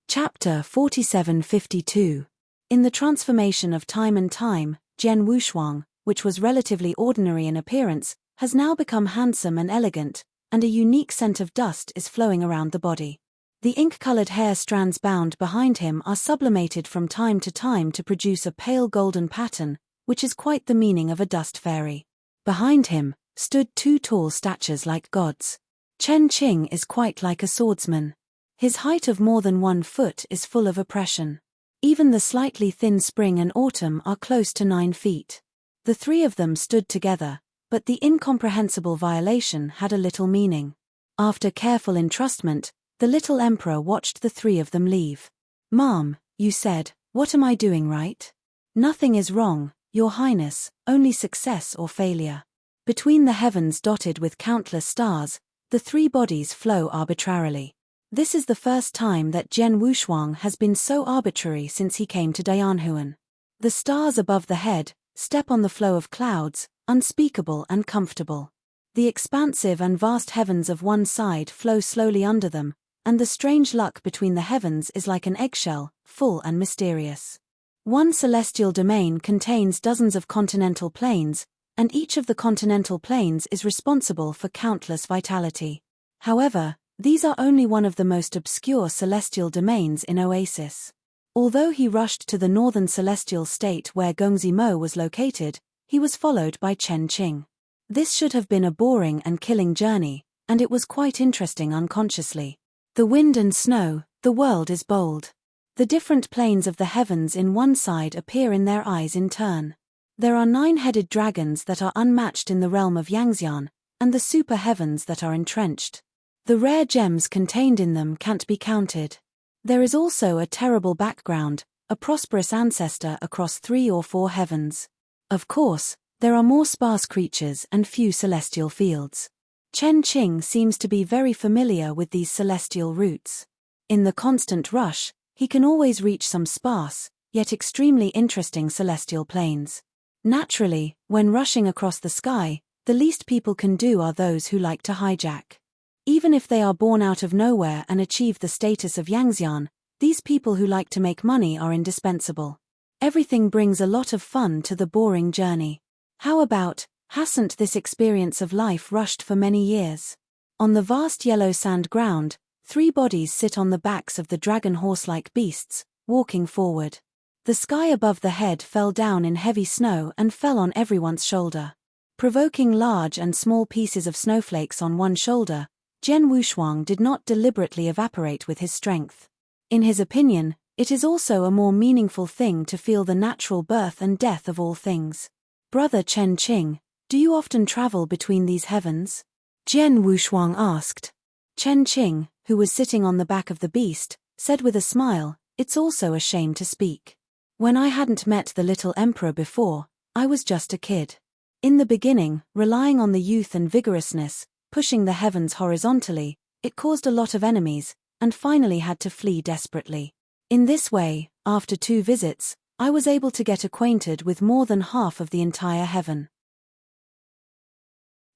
Chapter 4752. In the transformation of time and time, Jian Wushuang, which was relatively ordinary in appearance, has now become handsome and elegant, and a unique scent of dust is flowing around the body. The ink-colored hair strands bound behind him are sublimated from time to time to produce a pale golden pattern, which is quite the meaning of a dust fairy. Behind him stood 2 tall statues like gods. Chen Qing is quite like a swordsman. His height of more than 1 foot is full of oppression. Even the slightly thin spring and autumn are close to 9 feet. The 3 of them stood together, but the incomprehensible violation had a little meaning. After careful entrustment, the little emperor watched the 3 of them leave. Ma'am, you said, what am I doing right? Nothing is wrong, Your Highness, only success or failure. Between the heavens dotted with countless stars, the 3 bodies flow arbitrarily. This is the first time that Jian Wushuang has been so arbitrary since he came to Dayanhuan. The stars above the head, step on the flow of clouds, unspeakable and comfortable. The expansive and vast heavens of one side flow slowly under them, and the strange luck between the heavens is like an eggshell, full and mysterious. One celestial domain contains dozens of continental planes, and each of the continental planes is responsible for countless vitality. However, these are only one of the most obscure celestial domains in Oasis. Although he rushed to the northern celestial state where Gongzi Mo was located, he was followed by Chen Qing. This should have been a boring and killing journey, and it was quite interesting unconsciously. The wind and snow, the world is bold. The different planes of the heavens in one side appear in their eyes in turn. There are 9-headed dragons that are unmatched in the realm of Yangxian, and the super heavens that are entrenched. The rare gems contained in them can't be counted. There is also a terrible background, a prosperous ancestor across 3 or 4 heavens. Of course, there are more sparse creatures and few celestial fields. Chen Qing seems to be very familiar with these celestial routes. In the constant rush, he can always reach some sparse, yet extremely interesting celestial planes. Naturally, when rushing across the sky, the least people can do are those who like to hijack. Even if they are born out of nowhere and achieve the status of Yangxian, these people who like to make money are indispensable. Everything brings a lot of fun to the boring journey. How about, hasn't this experience of life rushed for many years? On the vast yellow sand ground, 3 bodies sit on the backs of the dragon horse-like beasts, walking forward. The sky above the head fell down in heavy snow and fell on everyone's shoulder. Provoking large and small pieces of snowflakes on one shoulder, Jian Wushuang did not deliberately evaporate with his strength. In his opinion, it is also a more meaningful thing to feel the natural birth and death of all things. Brother Chen Qing, do you often travel between these heavens? Jian Wushuang asked. Chen Qing, who was sitting on the back of the beast, said with a smile, "It's also a shame to speak. When I hadn't met the little emperor before, I was just a kid. In the beginning, relying on the youth and vigorousness, pushing the heavens horizontally, it caused a lot of enemies, and finally had to flee desperately. In this way, after 2 visits, I was able to get acquainted with more than half of the entire heaven.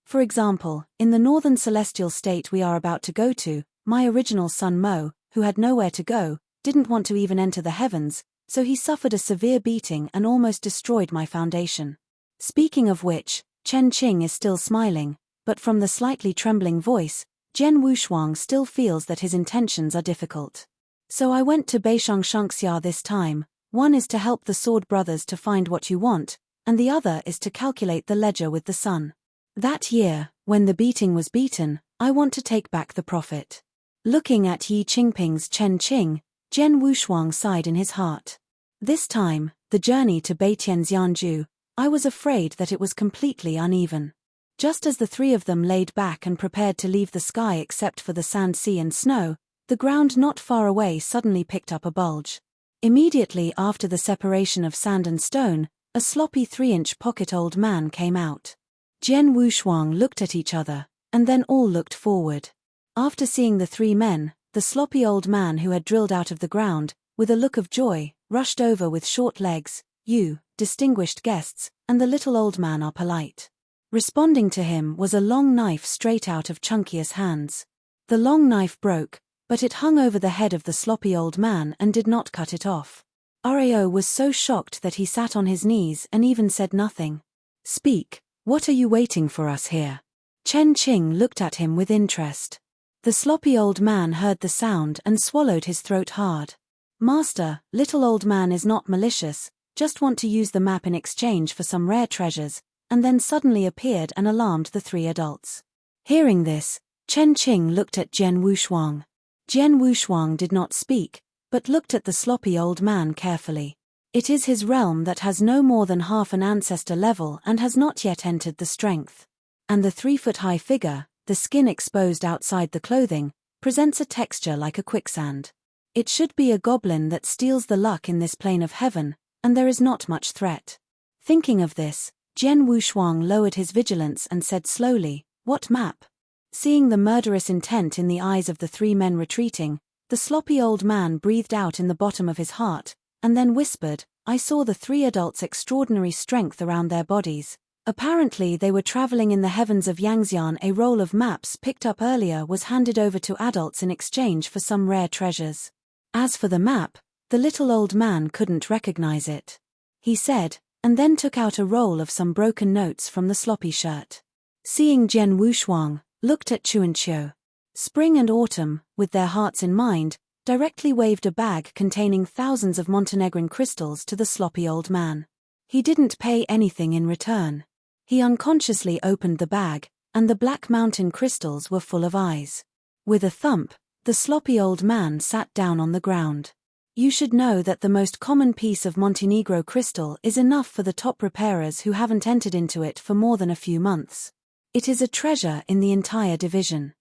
For example, in the northern celestial state we are about to go to, my original son Mo, who had nowhere to go, didn't want to even enter the heavens, so he suffered a severe beating and almost destroyed my foundation. Speaking of which, Chen Qing is still smiling, but from the slightly trembling voice, Jian Wushuang still feels that his intentions are difficult. So I went to Beishang Shangxia this time. One is to help the sword brothers to find what you want, and the other is to calculate the ledger with the sun. That year, when the beating was beaten, I want to take back the profit. Looking at Yi Qingping's Chen Qing, Jian Wushuang sighed in his heart. This time, the journey to Beitianxianju, I was afraid that it was completely uneven. Just as the 3 of them laid back and prepared to leave the sky except for the sand, sea and snow, the ground not far away suddenly picked up a bulge. Immediately after the separation of sand and stone, a sloppy 3-inch pocket old man came out. Jian Wushuang looked at each other, and then all looked forward. After seeing the 3 men, the sloppy old man who had drilled out of the ground, with a look of joy, rushed over with short legs. "You, distinguished guests, and the little old man are polite." Responding to him was a long knife straight out of Chunkia's hands. The long knife broke, but it hung over the head of the sloppy old man and did not cut it off. Oreo was so shocked that he sat on his knees and even said nothing. "Speak, what are you waiting for us here?" Chen Qing looked at him with interest. The sloppy old man heard the sound and swallowed his throat hard. "Master, little old man is not malicious, just want to use the map in exchange for some rare treasures," and then suddenly appeared and alarmed the 3 adults. Hearing this, Chen Qing looked at Jian Wushuang. Jian Wushuang did not speak, but looked at the sloppy old man carefully. It is his realm that has no more than half an ancestor level and has not yet entered the strength. And the 3-foot-high figure, the skin exposed outside the clothing, presents a texture like a quicksand. It should be a goblin that steals the luck in this plane of heaven, and there is not much threat. Thinking of this, Jian Wushuang lowered his vigilance and said slowly, "What map?" Seeing the murderous intent in the eyes of the 3 men retreating, the sloppy old man breathed out in the bottom of his heart, and then whispered, "I saw the 3 adults' extraordinary strength around their bodies. Apparently they were traveling in the heavens of Yangxian. A roll of maps picked up earlier was handed over to adults in exchange for some rare treasures. As for the map, the little old man couldn't recognize it," he said, and then took out a roll of some broken notes from the sloppy shirt. Seeing Jian Wushuang, looked at Chuanqiu. Spring and autumn, with their hearts in mind, directly waved a bag containing thousands of Montenegrin crystals to the sloppy old man. He didn't pay anything in return. He unconsciously opened the bag, and the Black Mountain crystals were full of eyes. With a thump, the sloppy old man sat down on the ground. You should know that the most common piece of Montenegro crystal is enough for the top repairers who haven't entered into it for more than a few months. It is a treasure in the entire division.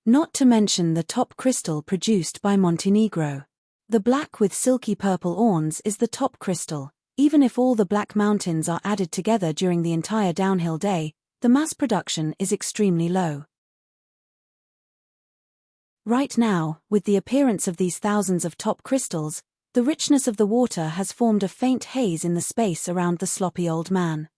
Not to mention the top crystal produced by Montenegro. The black with silky purple awns is the top crystal. Even if all the Black Mountains are added together during the entire downhill day, the mass production is extremely low. Right now, with the appearance of these thousands of top crystals, the richness of the water has formed a faint haze in the space around the sloppy old man.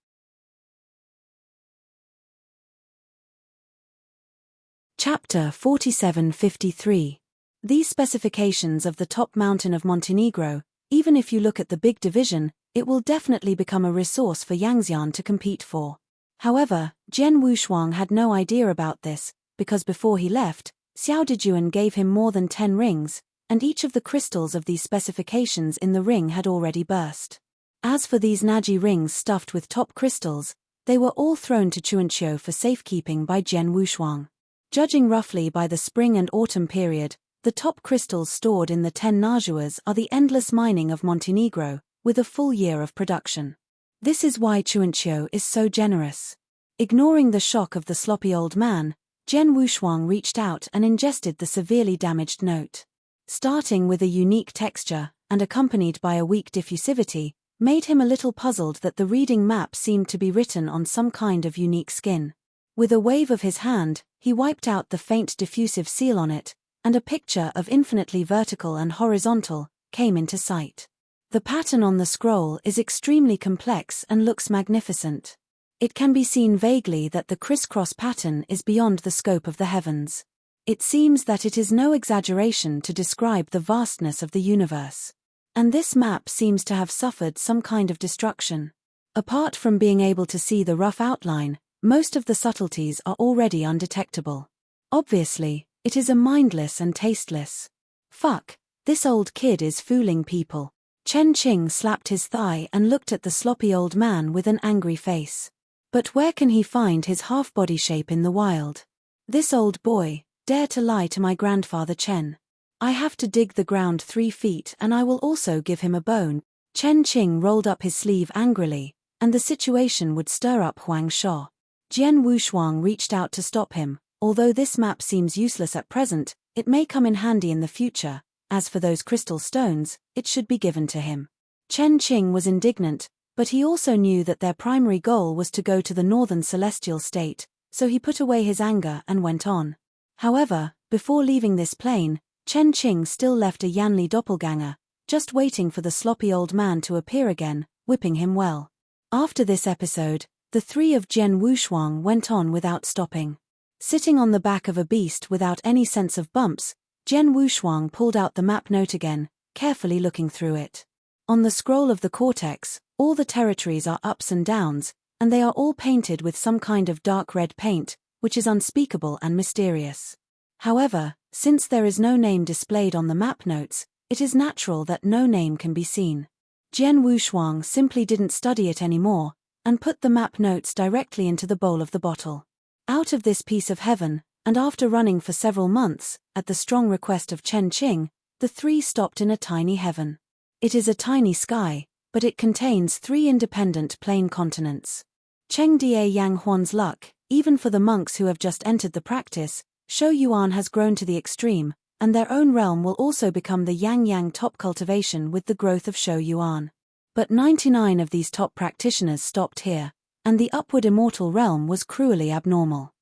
Chapter 4753. These specifications of the top mountain of Montenegro, even if you look at the big division, it will definitely become a resource for Yangxian to compete for. However, Jian Wushuang had no idea about this, because before he left, Xiao Dejuan gave him more than 10 rings, and each of the crystals of these specifications in the ring had already burst. As for these Naji rings stuffed with top crystals, they were all thrown to Chuanqiu for safekeeping by Jian Wushuang. Judging roughly by the spring and autumn period, the top crystals stored in the 10 najuas are the endless mining of Montenegro, with a full year of production. This is why Chuanqiu is so generous. Ignoring the shock of the sloppy old man, Jian Wushuang reached out and ingested the severely damaged note. Starting with a unique texture, and accompanied by a weak diffusivity, made him a little puzzled that the reading map seemed to be written on some kind of unique skin. With a wave of his hand, he wiped out the faint diffusive seal on it, and a picture of infinitely vertical and horizontal came into sight. The pattern on the scroll is extremely complex and looks magnificent. It can be seen vaguely that the crisscross pattern is beyond the scope of the heavens. It seems that it is no exaggeration to describe the vastness of the universe. And this map seems to have suffered some kind of destruction. Apart from being able to see the rough outline, most of the subtleties are already undetectable. Obviously, it is a mindless and tasteless. Fuck, this old kid is fooling people. Chen Qing slapped his thigh and looked at the sloppy old man with an angry face. But where can he find his half-body shape in the wild? This old boy, dare to lie to my grandfather Chen. I have to dig the ground 3 feet and I will also give him a bone. Chen Qing rolled up his sleeve angrily, and the situation would stir up Huang Shuo. Jian Wushuang reached out to stop him. Although this map seems useless at present, it may come in handy in the future. As for those crystal stones, it should be given to him. Chen Qing was indignant, but he also knew that their primary goal was to go to the northern celestial state, so he put away his anger and went on. However, before leaving this plane, Chen Qing still left a Yanli doppelganger, just waiting for the sloppy old man to appear again, whipping him well. After this episode, the 3 of Jian Wushuang went on without stopping. Sitting on the back of a beast without any sense of bumps, Jian Wushuang pulled out the map note again, carefully looking through it. On the scroll of the cortex, all the territories are ups and downs, and they are all painted with some kind of dark red paint, which is unspeakable and mysterious. However, since there is no name displayed on the map notes, it is natural that no name can be seen. Jian Wushuang simply didn't study it anymore, and put the map notes directly into the bowl of the bottle. Out of this piece of heaven, and after running for several months, at the strong request of Chen Qing, the 3 stopped in a tiny heaven. It is a tiny sky, but it contains 3 independent plain continents. Cheng Die Yang Huan's luck, even for the monks who have just entered the practice, Shou Yuan has grown to the extreme, and their own realm will also become the Yang Yang top cultivation with the growth of Shou Yuan. But 99 of these top practitioners stopped here, and the upward immortal realm was cruelly abnormal.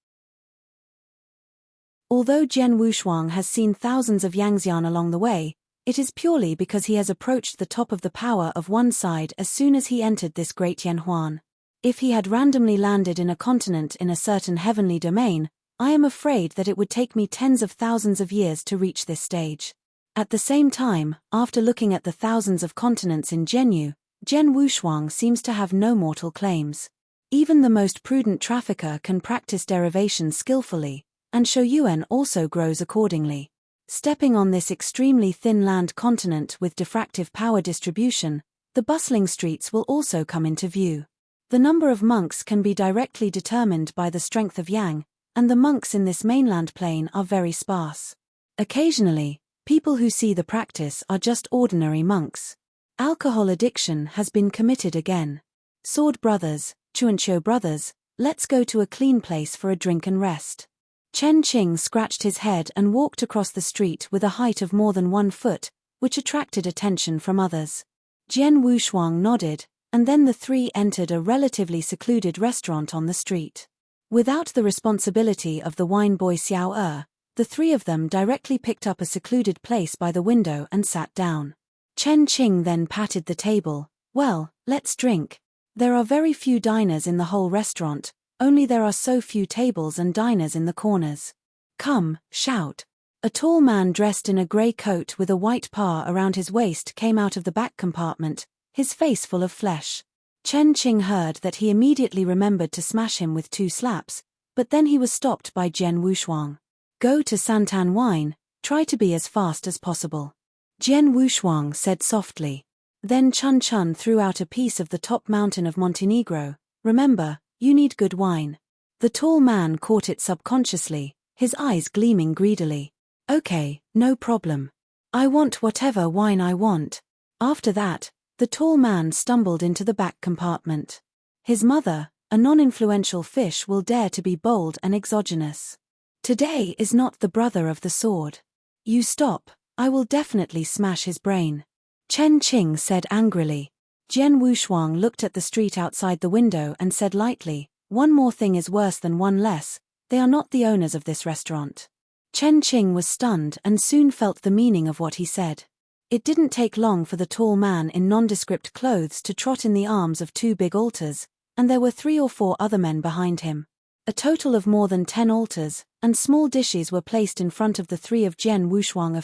Although Jian Wushuang has seen thousands of Yangxian along the way, It is purely because he has approached the top of the power of one side as soon as he entered this great Yanhuan. If he had randomly landed in a continent in a certain heavenly domain, I am afraid that it would take me tens of thousands of years to reach this stage. At the same time, after looking at the thousands of continents in Zhenyu, Zhen Wushuang seems to have no mortal claims. Even the most prudent trafficker can practice derivation skillfully, and Shouyuan also grows accordingly. Stepping on this extremely thin land continent with diffractive power distribution, the bustling streets will also come into view. The number of monks can be directly determined by the strength of yang, and the monks in this mainland plane are very sparse. Occasionally, people who see the practice are just ordinary monks. Alcohol addiction has been committed again. Sword brothers, Chuanqiu brothers, let's go to a clean place for a drink and rest. Chen Qing scratched his head and walked across the street with a height of more than 1 foot, which attracted attention from others. Zhen Wushuang nodded, and then the three entered a relatively secluded restaurant on the street. Without the responsibility of the wine boy Xiao the three of them directly picked up a secluded place by the window and sat down. Chen Qing then patted the table. Well, let's drink. There are very few diners in the whole restaurant, only there are so few tables and diners in the corners. Come, shout. A tall man dressed in a grey coat with a white par around his waist came out of the back compartment, his face full of flesh. Chen Qing heard that he immediately remembered to smash him with 2 slaps, but then he was stopped by Zhen Wushuang. Go to Santan Wine, try to be as fast as possible. Zhen Wushuang said softly. Then Chun Chun threw out a piece of the top mountain of Montenegro. Remember, you need good wine. The tall man caught it subconsciously, his eyes gleaming greedily. Okay, no problem. I want whatever wine I want. After that, the tall man stumbled into the back compartment. His mother, a non-influential fish, will dare to be bold and exogenous. Today is not the brother of the sword. You stop, I will definitely smash his brain. Chen Qing said angrily. Zhen Wushuang looked at the street outside the window and said lightly, one more thing is worse than one less, they are not the owners of this restaurant. Chen Qing was stunned and soon felt the meaning of what he said. It didn't take long for the tall man in nondescript clothes to trot in the arms of 2 big altars, and there were 3 or 4 other men behind him. A total of more than 10 altars, and small dishes were placed in front of the 3 of Zhen Wushuang. A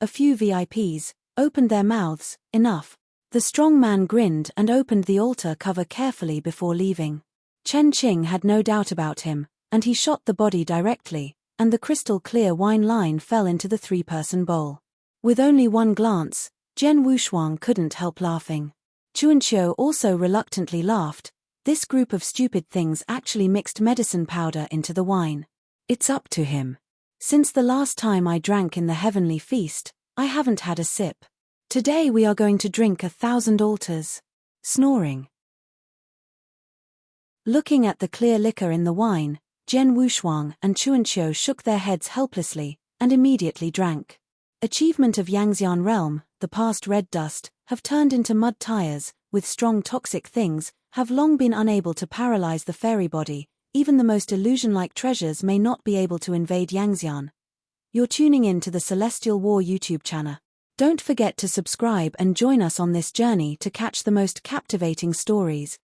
few VIPs, opened their mouths. Enough. The strong man grinned and opened the altar cover carefully before leaving. Chen Qing had no doubt about him, and he shot the body directly, and the crystal-clear wine line fell into the 3-person bowl. With only one glance, Zhen Wushuang couldn't help laughing. Chuanqiu also reluctantly laughed. This group of stupid things actually mixed medicine powder into the wine. It's up to him. Since the last time I drank in the heavenly feast, I haven't had a sip. Today we are going to drink 1,000 altars. Snoring. Looking at the clear liquor in the wine, Zhen Wushuang and Chuanqiu shook their heads helplessly, and immediately drank. Achievement of Yangxian realm, the past red dust, have turned into mud tires, with strong toxic things, have long been unable to paralyze the fairy body, even the most illusion-like treasures may not be able to invade Yangxian. You're tuning in to the Celestial War YouTube channel. Don't forget to subscribe and join us on this journey to catch the most captivating stories.